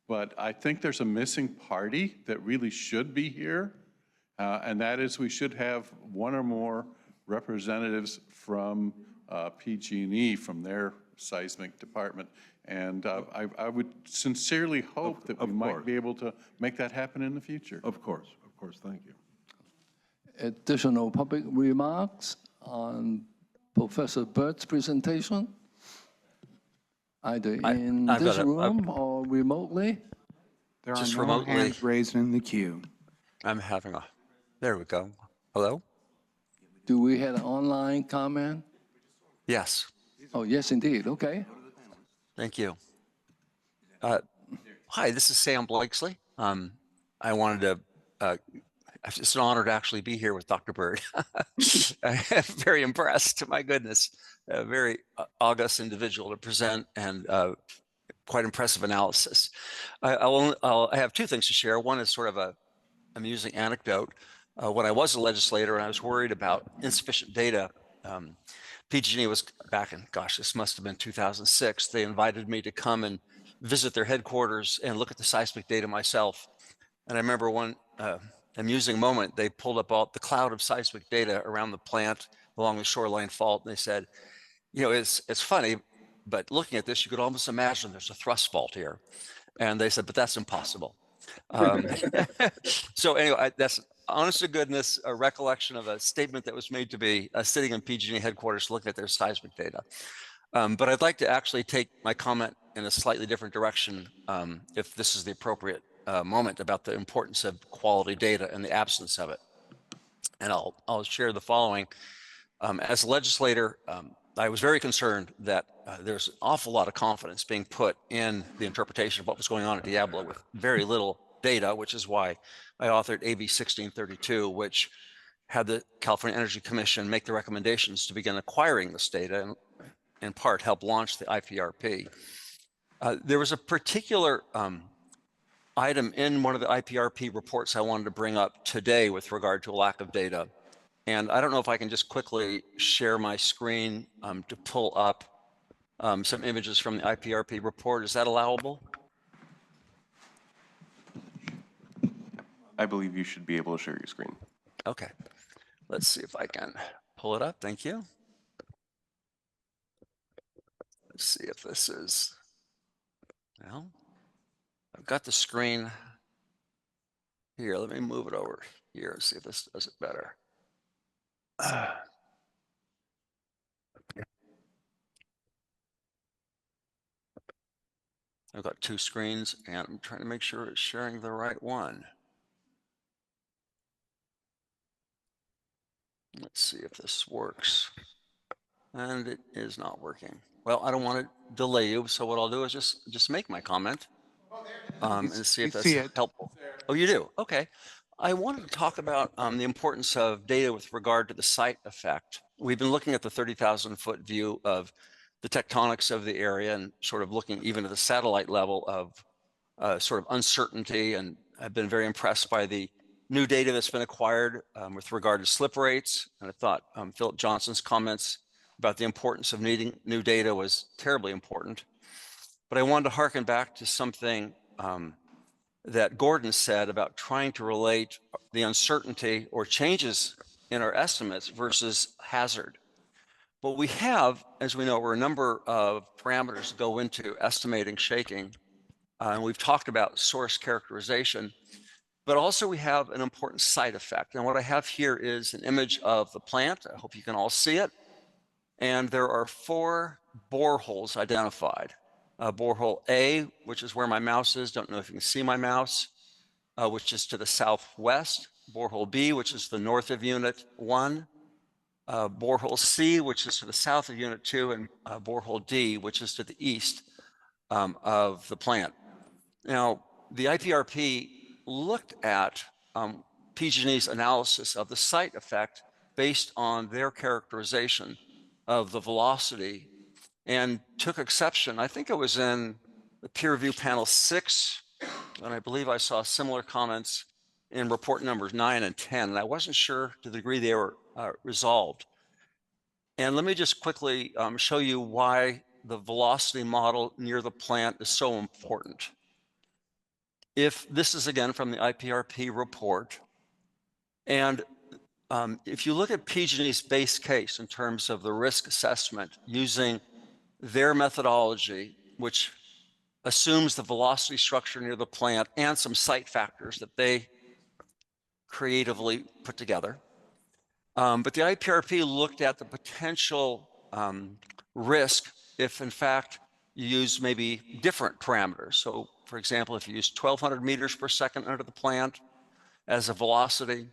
[SPEAKER 11] but I think there's a missing party that really should be here, and that is we should have one or more representatives from PG&E, from their seismic department. And I would sincerely hope that we might be able to make that happen in the future.
[SPEAKER 1] Of course, thank you.
[SPEAKER 3] Additional public remarks on Professor Bird's presentation, either in this room or remotely?
[SPEAKER 14] There are no hands raised in the queue. I'm having a, there we go. Hello?
[SPEAKER 3] Do we have an online comment?
[SPEAKER 14] Yes.
[SPEAKER 3] Oh, yes, indeed. Okay.
[SPEAKER 14] Thank you. Hi, this is Sam Blakesley. I wanted to, it's just an honor to actually be here with Dr. Bird. I'm very impressed, my goodness. A very august individual to present and quite impressive analysis. I have two things to share. One is sort of a amusing anecdote. When I was a legislator and I was worried about insufficient data, PG&E was back in, gosh, this must have been 2006. They invited me to come and visit their headquarters and look at the seismic data myself. And I remember one amusing moment, they pulled up all the cloud of seismic data around the plant along the shoreline fault, and they said, it's funny, but looking at this, you could almost imagine there's a thrust fault here. And they said, but that's impossible. So anyway, that's honest to goodness, a recollection of a statement that was made to me sitting in PG&E headquarters looking at their seismic data. But I'd like to actually take my comment in a slightly different direction, if this is the appropriate moment, about the importance of quality data and the absence of it. And I'll share the following. As a legislator, I was very concerned that there's an awful lot of confidence being put in the interpretation of what was going on at Diablo with very little data, which is why I authored AB 1632, which had the California Energy Commission make the recommendations to begin acquiring this data and in part help launch the IPRP. There was a particular item in one of the IPRP reports I wanted to bring up today with regard to a lack of data. And I don't know if I can just quickly share my screen to pull up some images from the IPRP report. Is that allowable?
[SPEAKER 15] I believe you should be able to share your screen.
[SPEAKER 14] Okay. Let's see if I can pull it up. Thank you. Let's see if this is, well, I've got the screen here. Let me move it over here and see if this does it better. I've got two screens and I'm trying to make sure it's sharing the right one. Let's see if this works. And it is not working. Well, I don't want to delay you, so what I'll do is just make my comment and see if that's helpful. Oh, you do? Okay. I wanted to talk about the importance of data with regard to the site effect. We've been looking at the 30,000 foot view of the tectonics of the area and sort of looking even at the satellite level of sort of uncertainty, and I've been very impressed by the new data that's been acquired with regard to slip rates. And I thought Philip Johnson's comments about the importance of needing new data was terribly important. But I wanted to harken back to something that Gordon said about trying to relate the uncertainty or changes in our estimates versus hazard. What we have, as we know, are a number of parameters that go into estimating shaking. And we've talked about source characterization, but also we have an important site effect. And what I have here is an image of the plant. I hope you can all see it. And there are 4 boreholes identified. Borehole A, which is where my mouse is. Don't know if you can see my mouse, which is to the southwest. Borehole B, which is the north of Unit 1. Borehole C, which is to the south of Unit 2, and borehole D, which is to the east of the plant. Now, the IPRP looked at PG&E's analysis of the site effect based on their characterization of the velocity and took exception. I think it was in the peer review panel 6, and I believe I saw similar comments in report numbers 9 and 10, and I wasn't sure to the degree they were resolved. And let me just quickly show you why the velocity model near the plant is so important. If this is again from the IPRP report, and if you look at PG&E's base case in terms of the risk assessment using their methodology, which assumes the velocity structure near the plant and some site factors that they creatively put together. But the IPRP looked at the potential risk if, in fact, you use maybe different parameters. So, for example, if you use 1,200 meters per second under the plant as a velocity,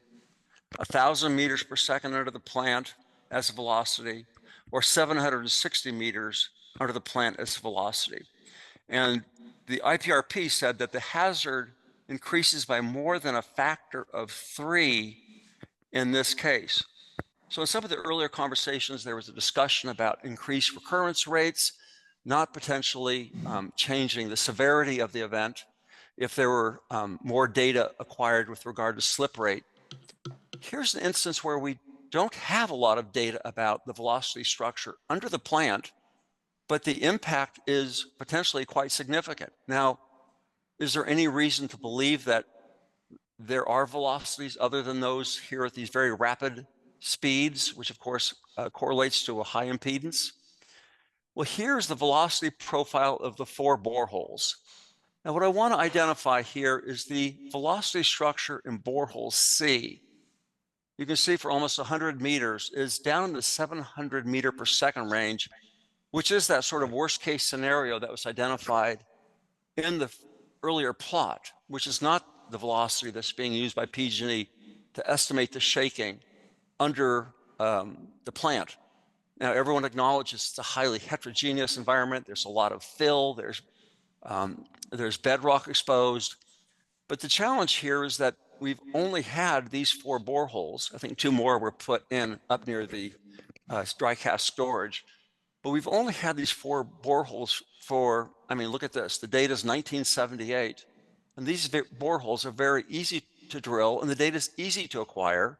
[SPEAKER 14] 1,000 meters per second under the plant as a velocity, or 760 meters under the plant as velocity. And the IPRP said that the hazard increases by more than a factor of 3 in this case. So in some of the earlier conversations, there was a discussion about increased recurrence rates, not potentially changing the severity of the event if there were more data acquired with regard to slip rate. Here's an instance where we don't have a lot of data about the velocity structure under the plant, but the impact is potentially quite significant. Now, is there any reason to believe that there are velocities other than those here at these very rapid speeds, which of course correlates to a high impedance? Well, here's the velocity profile of the 4 boreholes. Now, what I want to identify here is the velocity structure in borehole C. You can see for almost 100 meters is down in the 700 meter per second range, which is that sort of worst case scenario that was identified in the earlier plot, which is not the velocity that's being used by PG&E to estimate the shaking under the plant. Now, everyone acknowledges it's a highly heterogeneous environment. There's a lot of fill, there's bedrock exposed. But the challenge here is that we've only had these 4 boreholes. I think 2 more were put in up near the dry cast storage. But we've only had these 4 boreholes for, I mean, look at this. The data is 1978. And these boreholes are very easy to drill, and the data is easy to acquire.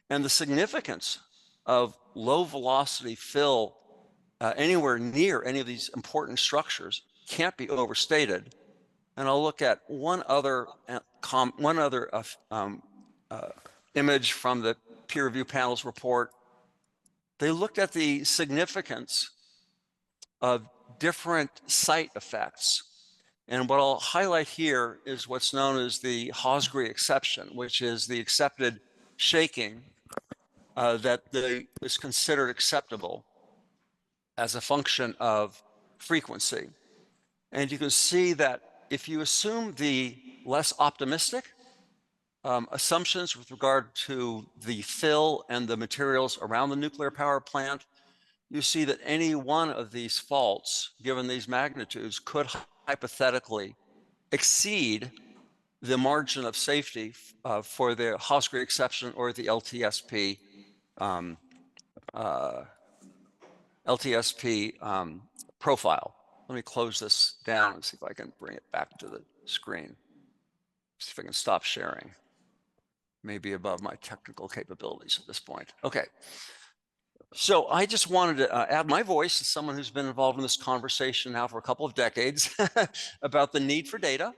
[SPEAKER 14] And the significance of low velocity fill anywhere near any of these important structures can't be overstated. And I'll look at one other image from the peer review panel's report. They looked at the significance of different site effects. And what I'll highlight here is what's known as the Hosgry exception, which is the accepted shaking that is considered acceptable as a function of frequency. And you can see that if you assume the less optimistic assumptions with regard to the fill and the materials around the nuclear power plant, you see that any one of these faults, given these magnitudes, could hypothetically exceed the margin of safety for the Hosgry exception or the LTSP profile. Let me close this down and see if I can bring it back to the screen. See if I can stop sharing. Maybe above my technical capabilities at this point. Okay. So I just wanted to add my voice as someone who's been involved in this conversation now for a couple of decades about the need for data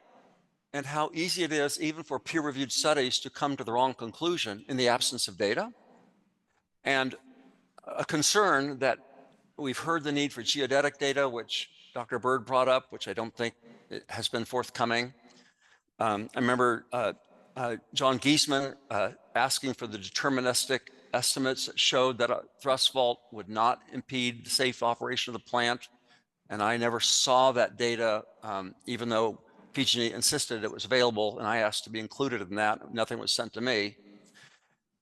[SPEAKER 14] and how easy it is even for peer-reviewed studies to come to the wrong conclusion in the absence of data. And a concern that we've heard the need for geodetic data, which Dr. Bird brought up, which I don't think it has been forthcoming. I remember John Giesman asking for the deterministic estimates that showed that a thrust fault would not impede the safe operation of the plant. And I never saw that data, even though PG&E insisted it was available, and I asked to be included in that. Nothing was sent to me.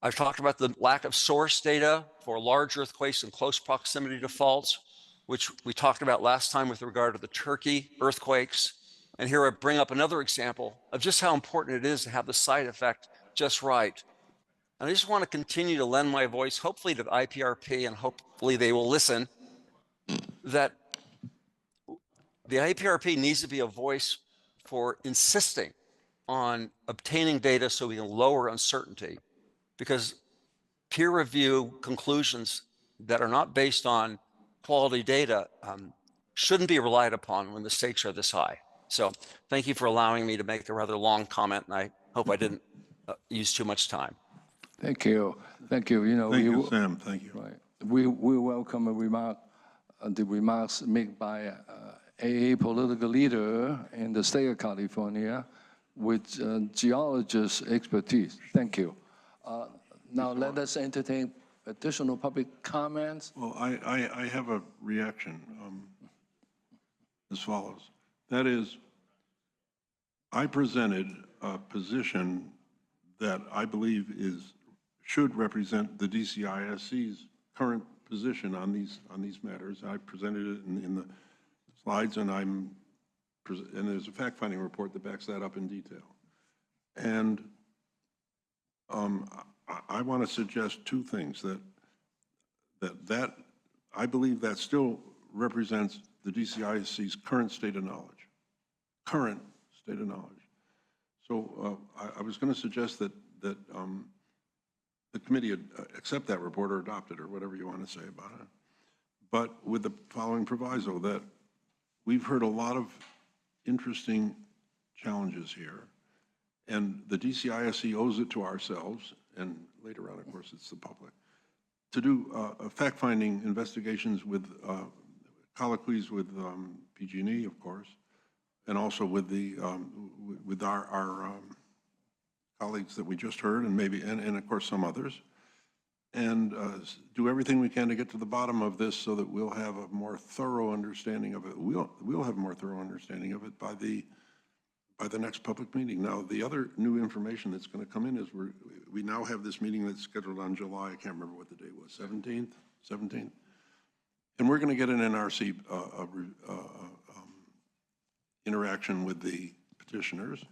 [SPEAKER 14] I've talked about the lack of source data for large earthquakes in close proximity to faults, which we talked about last time with regard to the Turkey earthquakes. And here I bring up another example of just how important it is to have the site effect just right. And I just want to continue to lend my voice, hopefully to the IPRP, and hopefully they will listen, that the IPRP needs to be a voice for insisting on obtaining data so we can lower uncertainty, because peer review conclusions that are not based on quality data shouldn't be relied upon when the stakes are this high. So thank you for allowing me to make a rather long comment, and I hope I didn't use too much time.
[SPEAKER 3] Thank you. Thank you. You know,
[SPEAKER 1] Thank you, Sam. Thank you.
[SPEAKER 3] Right. We welcome the remarks made by a political leader in the state of California with geologist expertise. Thank you. Now let us entertain additional public comments.
[SPEAKER 1] Well, I have a reaction as follows. That is, I presented a position that I believe should represent the DCISC's current position on these matters. I presented it in the slides, and there's a fact-finding report that backs that up in detail. And I want to suggest two things that I believe that still represents the DCISC's current state of knowledge. Current state of knowledge. So I was going to suggest that the committee accept that report or adopt it or whatever you want to say about it. But with the following proviso, that we've heard a lot of interesting challenges here, and the DCISC owes it to ourselves, and later on, of course, it's the public, to do fact-finding investigations with colloquies with PG&E, of course, and also with with our colleagues that we just heard, and maybe, and of course some others, and do everything we can to get to the bottom of this so that we'll have a more thorough understanding of it. We'll have a more thorough understanding of it by the next public meeting. Now, the other new information that's going to come in is we now have this meeting that's scheduled on July, I can't remember what the date was, 17th? And we're going to get an NRC interaction with the petitioners,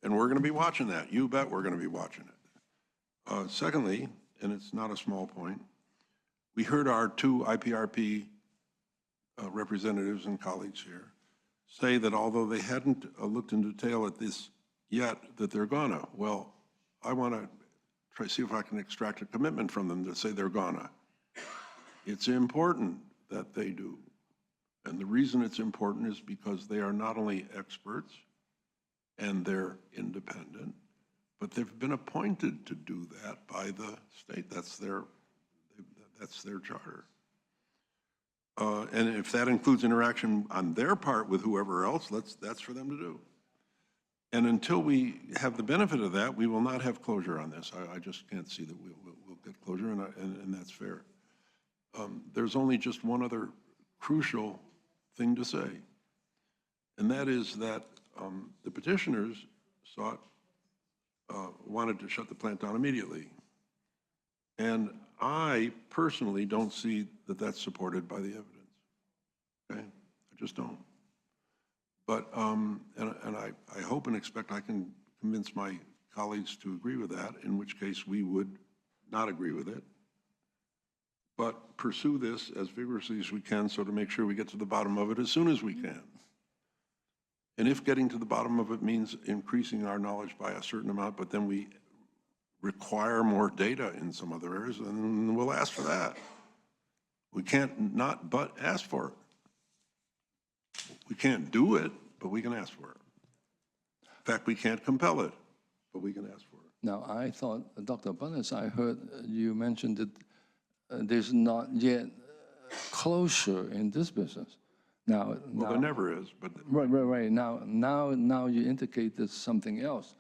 [SPEAKER 1] and we're going to be watching that. You bet we're going to be watching it. Secondly, and it's not a small point, we heard our two IPRP representatives and colleagues here say that although they hadn't looked in detail at this yet, that they're gonna. Well, I want to try to see if I can extract a commitment from them to say they're gonna. It's important that they do. And the reason it's important is because they are not only experts and they're independent, but they've been appointed to do that by the state. That's their charter. And if that includes interaction on their part with whoever else, that's for them to do. And until we have the benefit of that, we will not have closure on this. I just can't see that we'll get closure, and that's fair. There's only just one other crucial thing to say, and that is that the petitioners wanted to shut the plant down immediately. And I personally don't see that that's supported by the evidence. Okay, I just don't. But and I hope and expect I can convince my colleagues to agree with that, in which case we would not agree with it, but pursue this as vigorously as we can so to make sure we get to the bottom of it as soon as we can. And if getting to the bottom of it means increasing our knowledge by a certain amount, but then we require more data in some other areas, then we'll ask for that. We can't not but ask for it. We can't do it, but we can ask for it. In fact, we can't compel it, but we can ask for it.
[SPEAKER 3] Now, I thought, Dr. Bunnis, I heard you mentioned that there's not yet closure in this business. Now,
[SPEAKER 1] there never is, but
[SPEAKER 3] right. Now you indicate there's something else.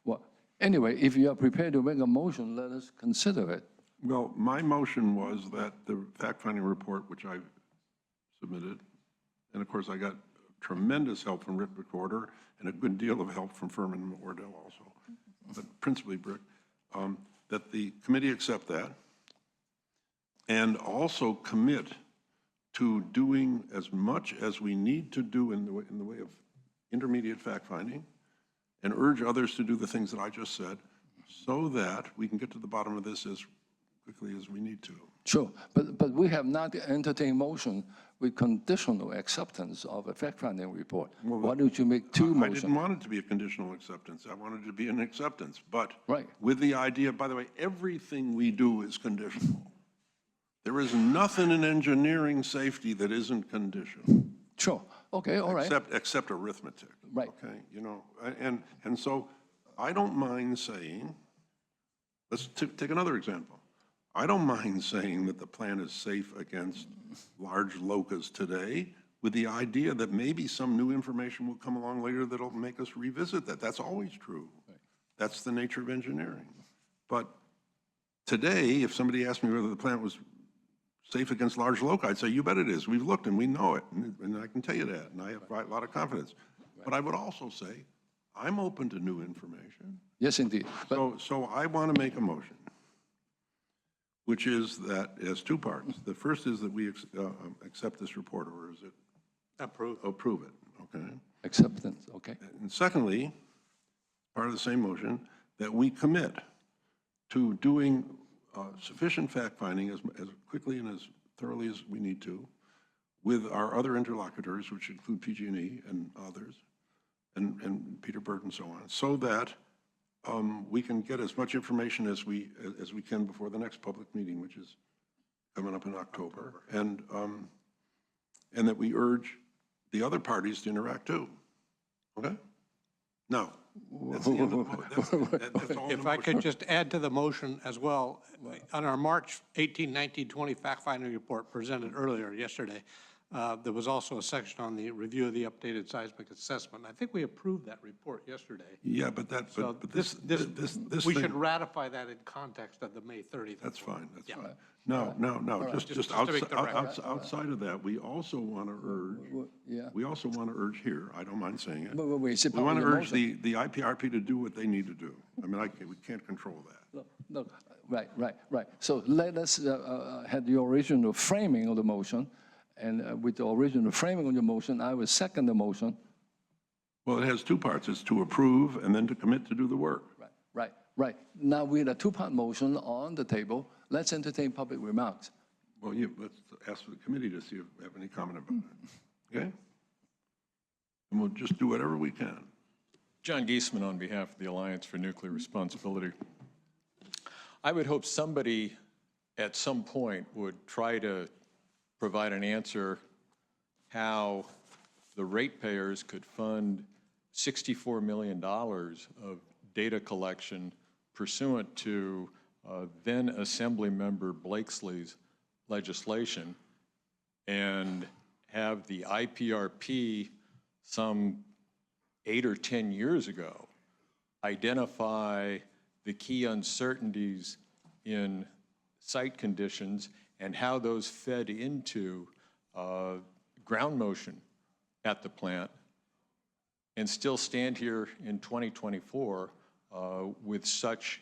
[SPEAKER 3] Well, anyway, if you are prepared to make a motion, let us consider it.
[SPEAKER 1] Well, my motion was that the fact-finding report, which I submitted, and of course I got tremendous help from Rick McWhorter and a good deal of help from Furman Wardell also, but principally Brick, that the committee accept that and also commit to doing as much as we need to do in the way of intermediate fact-finding, and urge others to do the things that I just said, so that we can get to the bottom of this as quickly as we need to.
[SPEAKER 3] Sure, but we have not entertained motion with conditional acceptance of a fact-finding report.
[SPEAKER 1] Well,
[SPEAKER 3] why don't you make two motions?
[SPEAKER 1] I didn't want it to be a conditional acceptance. I wanted it to be an acceptance, but
[SPEAKER 3] right.
[SPEAKER 1] With the idea, by the way, everything we do is conditional. There is nothing in engineering safety that isn't conditional.
[SPEAKER 3] Sure. Okay. All right.
[SPEAKER 1] Except arithmetic.
[SPEAKER 3] Right.
[SPEAKER 1] Okay. You know, and so I don't mind saying. Let's take another example. I don't mind saying that the plant is safe against large locusts today, with the idea that maybe some new information will come along later that'll make us revisit that. That's always true. Right. That's the nature of engineering. But today, if somebody asked me whether the plant was safe against large loci, I'd say, you bet it is. We've looked and we know it, and I can tell you that, and I have a lot of confidence. Right. But I would also say, I'm open to new information.
[SPEAKER 3] Yes, indeed.
[SPEAKER 1] So I want to make a motion, which is that it has two parts. The first is that we accept this report, or is it? Approve. Approve it, okay.
[SPEAKER 3] Acceptance, okay.
[SPEAKER 1] And secondly, part of the same motion, that we commit to doing sufficient fact-finding as quickly and as thoroughly as we need to with our other interlocutors, which include PG&E and others, and Peter Bird and so on, so that we can get as much information as we can before the next public meeting, which is coming up in October, and that we urge the other parties to interact too. Okay? Now, that's the end of that's all in
[SPEAKER 16] If
[SPEAKER 1] the
[SPEAKER 16] I could
[SPEAKER 1] motion.
[SPEAKER 16] just add to the motion as well, on our March 18, 19, 20 fact-finding report presented earlier yesterday, there was also a section on the review of the updated seismic assessment. I think we approved that report yesterday.
[SPEAKER 1] Yeah, but that,
[SPEAKER 16] So
[SPEAKER 1] but this
[SPEAKER 16] we
[SPEAKER 1] thing-
[SPEAKER 16] should ratify that in context of the May 30th.
[SPEAKER 1] That's fine, that's
[SPEAKER 16] Yeah.
[SPEAKER 1] fine. No, just
[SPEAKER 16] Just to make the record.
[SPEAKER 1] outside of that, we also want to urge,
[SPEAKER 3] Yeah.
[SPEAKER 1] we also want to urge here, I don't mind saying it.
[SPEAKER 3] Wait, is it
[SPEAKER 1] We
[SPEAKER 3] part
[SPEAKER 1] want
[SPEAKER 3] of
[SPEAKER 1] to
[SPEAKER 3] your
[SPEAKER 1] urge
[SPEAKER 3] motion?
[SPEAKER 1] the IPRP to do what they need to do. I mean, we can't control that.
[SPEAKER 3] Look, right. So let us have the original framing of the motion, and with the original framing of the motion, I will second the motion.
[SPEAKER 1] Well, it has two parts. It's to approve and then to commit to do the work.
[SPEAKER 3] Right. Now, with a two-part motion on the table, let's entertain public remarks.
[SPEAKER 1] Well, let's ask the committee to see if they have any comment about it, okay? And we'll just do whatever we can.
[SPEAKER 17] John Giesman on behalf of the Alliance for Nuclear Responsibility. I would hope somebody at some point would try to provide an answer how the ratepayers could fund $64 million of data collection pursuant to then Assembly Member Blakesley's legislation and have the IPRP some 8 or 10 years ago identify the key uncertainties in site conditions and how those fed into ground motion at the plant, and still stand here in 2024 with such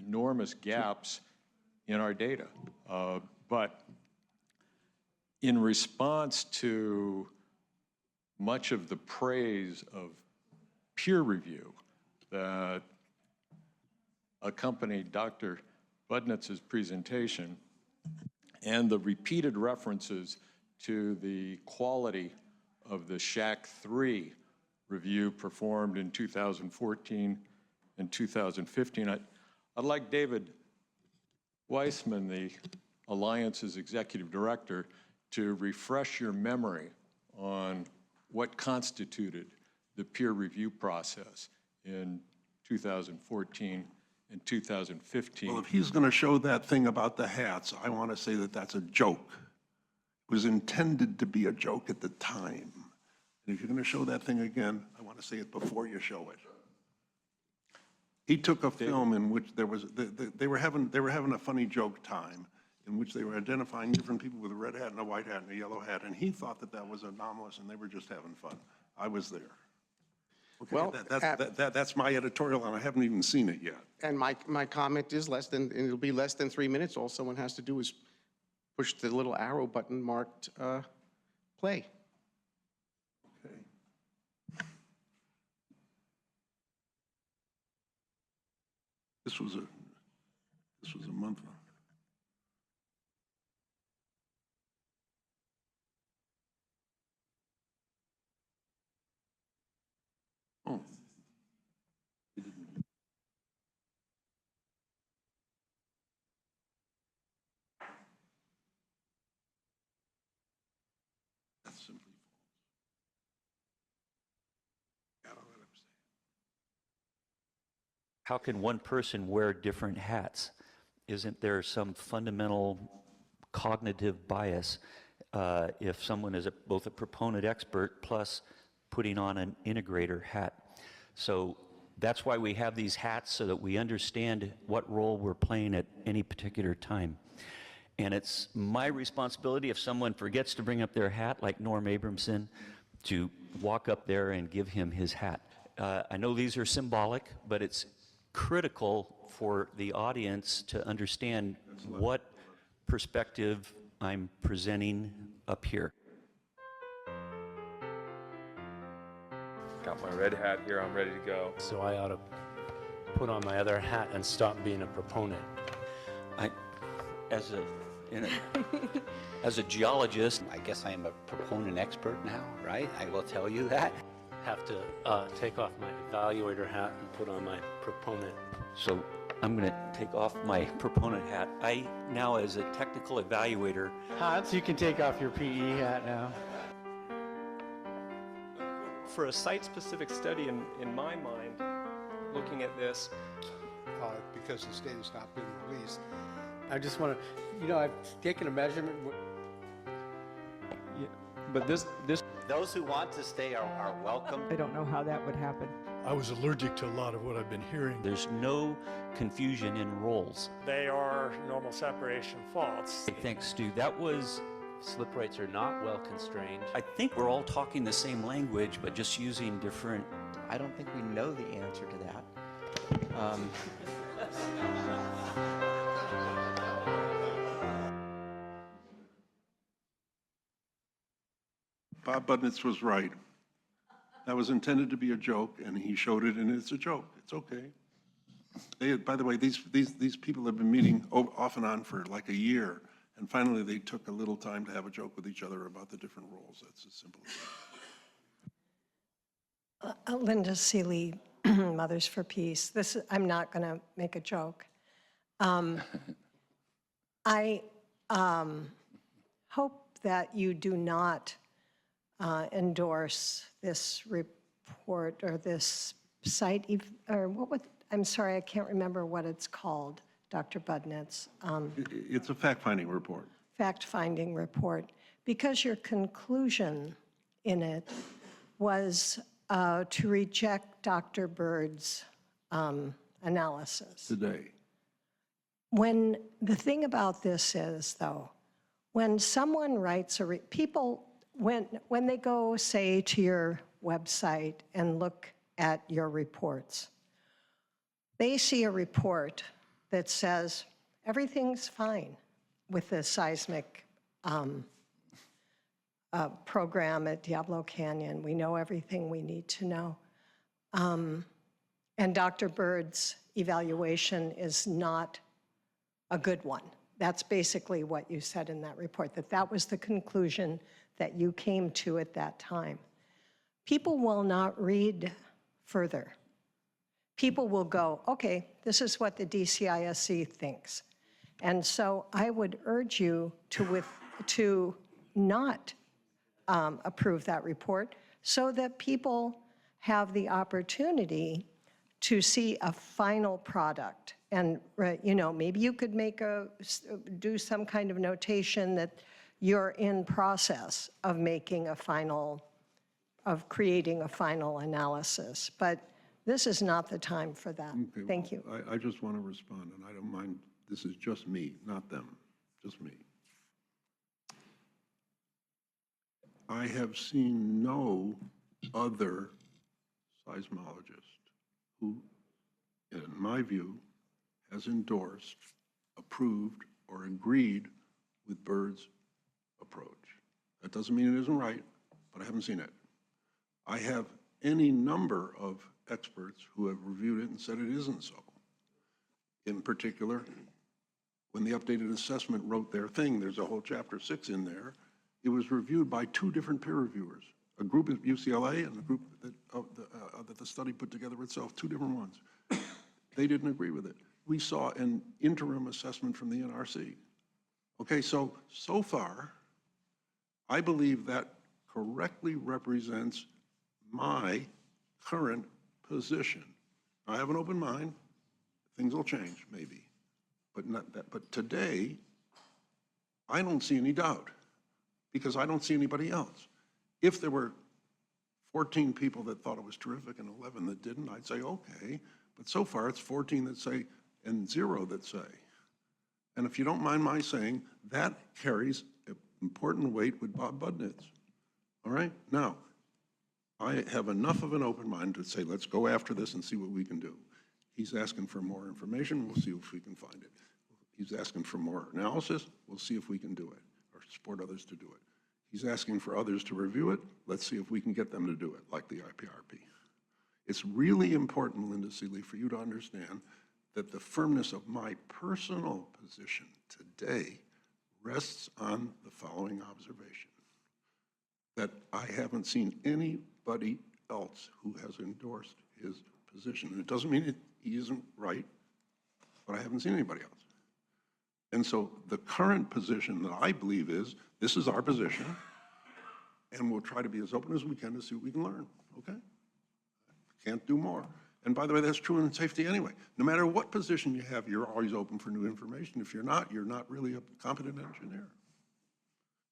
[SPEAKER 17] enormous gaps in our data. But in response to much of the praise of peer review that accompanied Dr. Budnitz's presentation and the repeated references to the quality of the Shack 3 review performed in 2014 and 2015, I'd like David Weissman, the Alliance's executive director, to refresh your memory on what constituted the peer review process in 2014 and 2015.
[SPEAKER 1] Well, if he's going to show that thing about the hats, I want to say that that's a joke. It was intended to be a joke at the time. And if you're going to show that thing again, I want to say it before you show it. He took a film in which there was, they were having a funny joke time in which they were identifying different people with a red hat and a white hat and a yellow hat, and he thought that that was anomalous and they were just having fun. I was there. Okay,
[SPEAKER 18] Well,
[SPEAKER 1] that's my editorial, and I haven't even seen it yet.
[SPEAKER 18] And my comment is it'll be less than 3 minutes. All someone has to do is push the little arrow button marked play.
[SPEAKER 1] Okay. This was a month long. Oh. That's simply false. I don't know what I'm saying.
[SPEAKER 19] How can one person wear different hats? Isn't there some fundamental cognitive bias if someone is both a proponent expert plus putting on an integrator hat? So that's why we have these hats, so that we understand what role we're playing at any particular time. And it's my responsibility, if someone forgets to bring up their hat, like Norm Abramson, to walk up there and give him his hat. I know these are symbolic, but it's critical for the audience to understand what perspective I'm presenting up here.
[SPEAKER 20] Got my red hat here, I'm ready to go. So I ought to put on my other hat and stop being a proponent.
[SPEAKER 19] As a geologist,
[SPEAKER 21] I guess I am a proponent expert now, right? I will tell you that.
[SPEAKER 20] Have to take off my evaluator hat and put on my proponent.
[SPEAKER 19] So I'm going to take off my proponent hat. I now, as a technical evaluator,
[SPEAKER 22] Hans, you can take off your PE hat now.
[SPEAKER 23] For a site-specific study, in my mind, looking at this,
[SPEAKER 16] Because this data's not been released, I just want to, I've taken a measurement.
[SPEAKER 20] But this
[SPEAKER 21] Those who want to stay are welcome.
[SPEAKER 2] I don't know how that would happen.
[SPEAKER 4] I was allergic to a lot of what I've been hearing.
[SPEAKER 19] There's no confusion in roles.
[SPEAKER 23] They are normal separation faults.
[SPEAKER 19] Thanks, Stu. That was,
[SPEAKER 21] Slip rates are not well constrained.
[SPEAKER 19] I think we're all talking the same language, but just using different.
[SPEAKER 2] I don't think we know the answer to that.
[SPEAKER 1] Bob Budnitz was right. That was intended to be a joke, and he showed it, and it's a joke. It's okay. By the way, these people have been meeting off and on for like a year, and finally they took a little time to have a joke with each other about the different roles. That's as simple as that.
[SPEAKER 5] Linda Seeley, Mothers for Peace. I'm not going to make a joke. I hope that you do not endorse this report or this site, or I'm sorry, I can't remember what it's called, Dr. Budnitz.
[SPEAKER 1] It's a fact-finding report.
[SPEAKER 5] Fact-finding report, because your conclusion in it was to reject Dr. Bird's analysis.
[SPEAKER 1] Today.
[SPEAKER 5] When the thing about this is, though, when someone writes when they go, say, to your website and look at your reports, they see a report that says everything's fine with the seismic program at Diablo Canyon. We know everything we need to know. And Dr. Bird's evaluation is not a good one. That's basically what you said in that report, that was the conclusion that you came to at that time. People will not read further. People will go, okay, this is what the DCISC thinks. And so I would urge you to not approve that report so that people have the opportunity to see a final product. And maybe you could do some kind of notation that you're in process of creating a final analysis. But this is not the time for that.
[SPEAKER 1] Okay,
[SPEAKER 5] Thank you.
[SPEAKER 1] I just want to respond, and I don't mind. This is just me, not them, just me. I have seen no other seismologist who, in my view, has endorsed, approved, or agreed with Bird's approach. That doesn't mean it isn't right, but I haven't seen it. I have any number of experts who have reviewed it and said it isn't so. In particular, when the updated assessment wrote their thing, there's a whole chapter 6 in there, it was reviewed by 2 different peer reviewers, a group at UCLA and a group that the study put together itself, 2 different ones. They didn't agree with it. We saw an interim assessment from the NRC. Okay, so far, I believe that correctly represents my current position. I have an open mind. Things will change, maybe, but not that. But today, I don't see any doubt because I don't see anybody else. If there were 14 people that thought it was terrific and 11 that didn't, I'd say, okay. But so far, it's 14 that say and 0 that say. And if you don't mind my saying, that carries an important weight with Bob Budnitz. All right? Now, I have enough of an open mind to say, let's go after this and see what we can do. He's asking for more information. We'll see if we can find it. He's asking for more analysis. We'll see if we can do it or support others to do it. He's asking for others to review it. Let's see if we can get them to do it, like the IPRP. It's really important, Linda Seeley, for you to understand that the firmness of my personal position today rests on the following observation, that I haven't seen anybody else who has endorsed his position. And it doesn't mean he isn't right, but I haven't seen anybody else. And so the current position that I believe is, this is our position, and we'll try to be as open as we can to see what we can learn, okay? Can't do more. And by the way, that's true in safety anyway. No matter what position you have, you're always open for new information. If you're not really a competent engineer.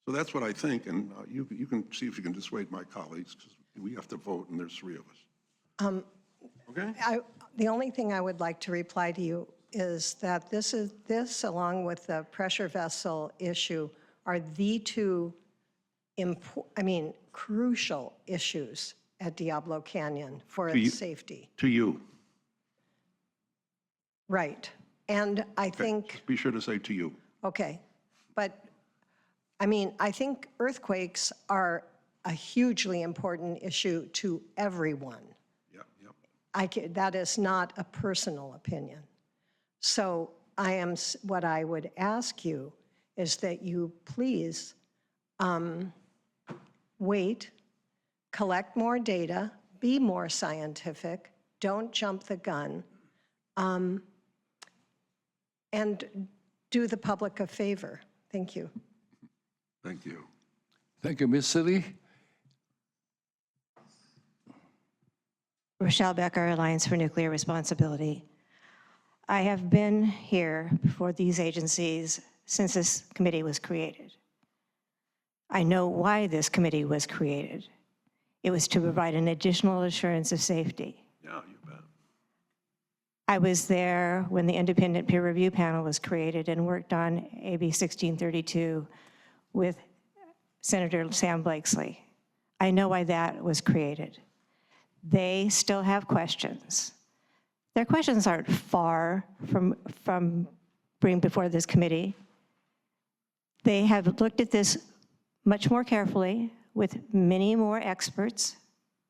[SPEAKER 1] So that's what I think, and you can see if you can dissuade my colleagues, because we have to vote, and there's 3 of us. Okay?
[SPEAKER 5] The only thing I would like to reply to you is that this, along with the pressure vessel issue, are the 2 crucial issues at Diablo Canyon for its safety.
[SPEAKER 1] To you.
[SPEAKER 5] Right. And I
[SPEAKER 1] Okay,
[SPEAKER 5] think,
[SPEAKER 1] just be sure to say to you.
[SPEAKER 5] okay, but I think earthquakes are a hugely important issue to everyone.
[SPEAKER 1] Yep.
[SPEAKER 5] That is not a personal opinion. So what I would ask you is that you please wait, collect more data, be more scientific, don't jump the gun, and do the public a favor. Thank you.
[SPEAKER 1] Thank you.
[SPEAKER 3] Thank you, Ms. Silly.
[SPEAKER 8] Rochelle Becker, Alliance for Nuclear Responsibility. I have been here before these agencies since this committee was created. I know why this committee was created. It was to provide an additional assurance of safety.
[SPEAKER 1] Yeah, you bet.
[SPEAKER 8] I was there when the independent peer review panel was created and worked on AB 1632 with Senator Sam Blakesley. I know why that was created. They still have questions. Their questions aren't far from bringing before this committee. They have looked at this much more carefully with many more experts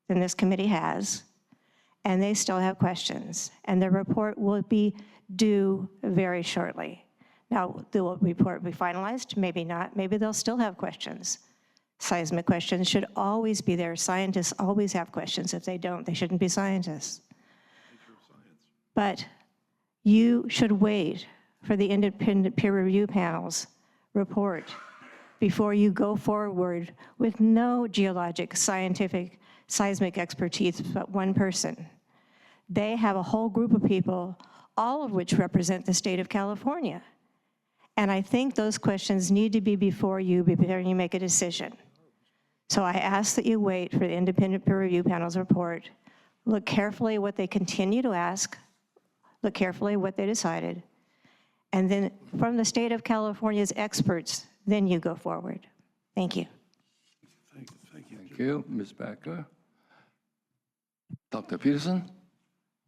[SPEAKER 8] than this committee has, and they still have questions. And the report will be due very shortly. Now, the report will be finalized, maybe not, maybe they'll still have questions. Seismic questions should always be there. Scientists always have questions. If they don't, they shouldn't be scientists. But you should wait for the independent peer review panel's report before you go forward with no geologic, scientific, seismic expertise but one person. They have a whole group of people, all of which represent the state of California. And I think those questions need to be before you make a decision. So I ask that you wait for the independent peer review panel's report, look carefully at what they continue to ask, look carefully at what they decided, and then from the state of California's experts, then you go forward. Thank you.
[SPEAKER 3] Thank you, Ms. Becker. Dr. Peterson?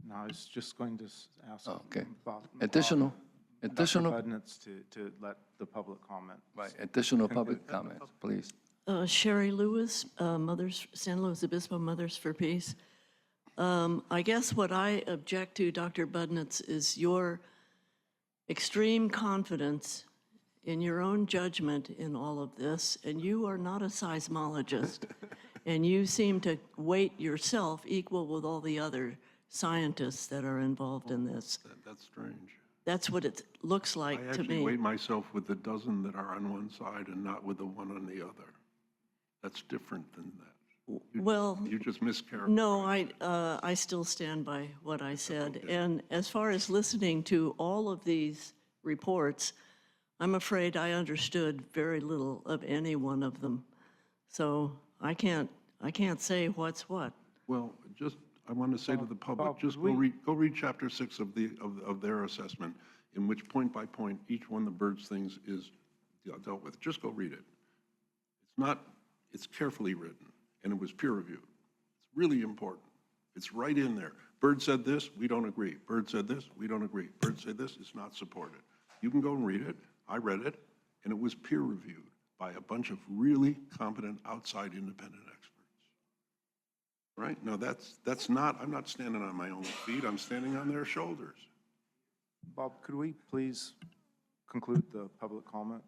[SPEAKER 10] No, I was just going to ask
[SPEAKER 3] Okay.
[SPEAKER 10] Bob,
[SPEAKER 3] Additional
[SPEAKER 10] Dr. Budnitz to let the public comment.
[SPEAKER 3] Right, additional public comments, please.
[SPEAKER 6] Sherry Lewis, San Luis Obispo Mothers for Peace. I guess what I object to, Dr. Budnitz, is your extreme confidence in your own judgment in all of this, and you are not a seismologist, and you seem to weight yourself equal with all the other scientists that are involved in this.
[SPEAKER 1] That's strange.
[SPEAKER 6] That's what it looks like
[SPEAKER 1] I
[SPEAKER 6] to
[SPEAKER 1] actually
[SPEAKER 6] me.
[SPEAKER 1] weigh myself with the dozen that are on one side and not with the one on the other. That's different than that. You just mischaracterized.
[SPEAKER 6] No, I still stand by what I said.
[SPEAKER 1] Okay.
[SPEAKER 6] And as far as listening to all of these reports, I'm afraid I understood very little of any one of them. So I can't say what's what.
[SPEAKER 1] Well, I want to say to the public, just go read chapter 6 of their assessment, in which point by point, each one of the Bird's things is dealt with. Just go read it. It's carefully written, and it was peer reviewed. It's really important. It's right in there. Bird said this, we don't agree. Bird said this, we don't agree. Bird said this, it's not supported. You can go and read it. I read it, and it was peer reviewed by a bunch of really competent outside independent experts. Right? No, I'm not standing on my own feet, I'm standing on their shoulders.
[SPEAKER 10] Bob, could we please conclude the public comment?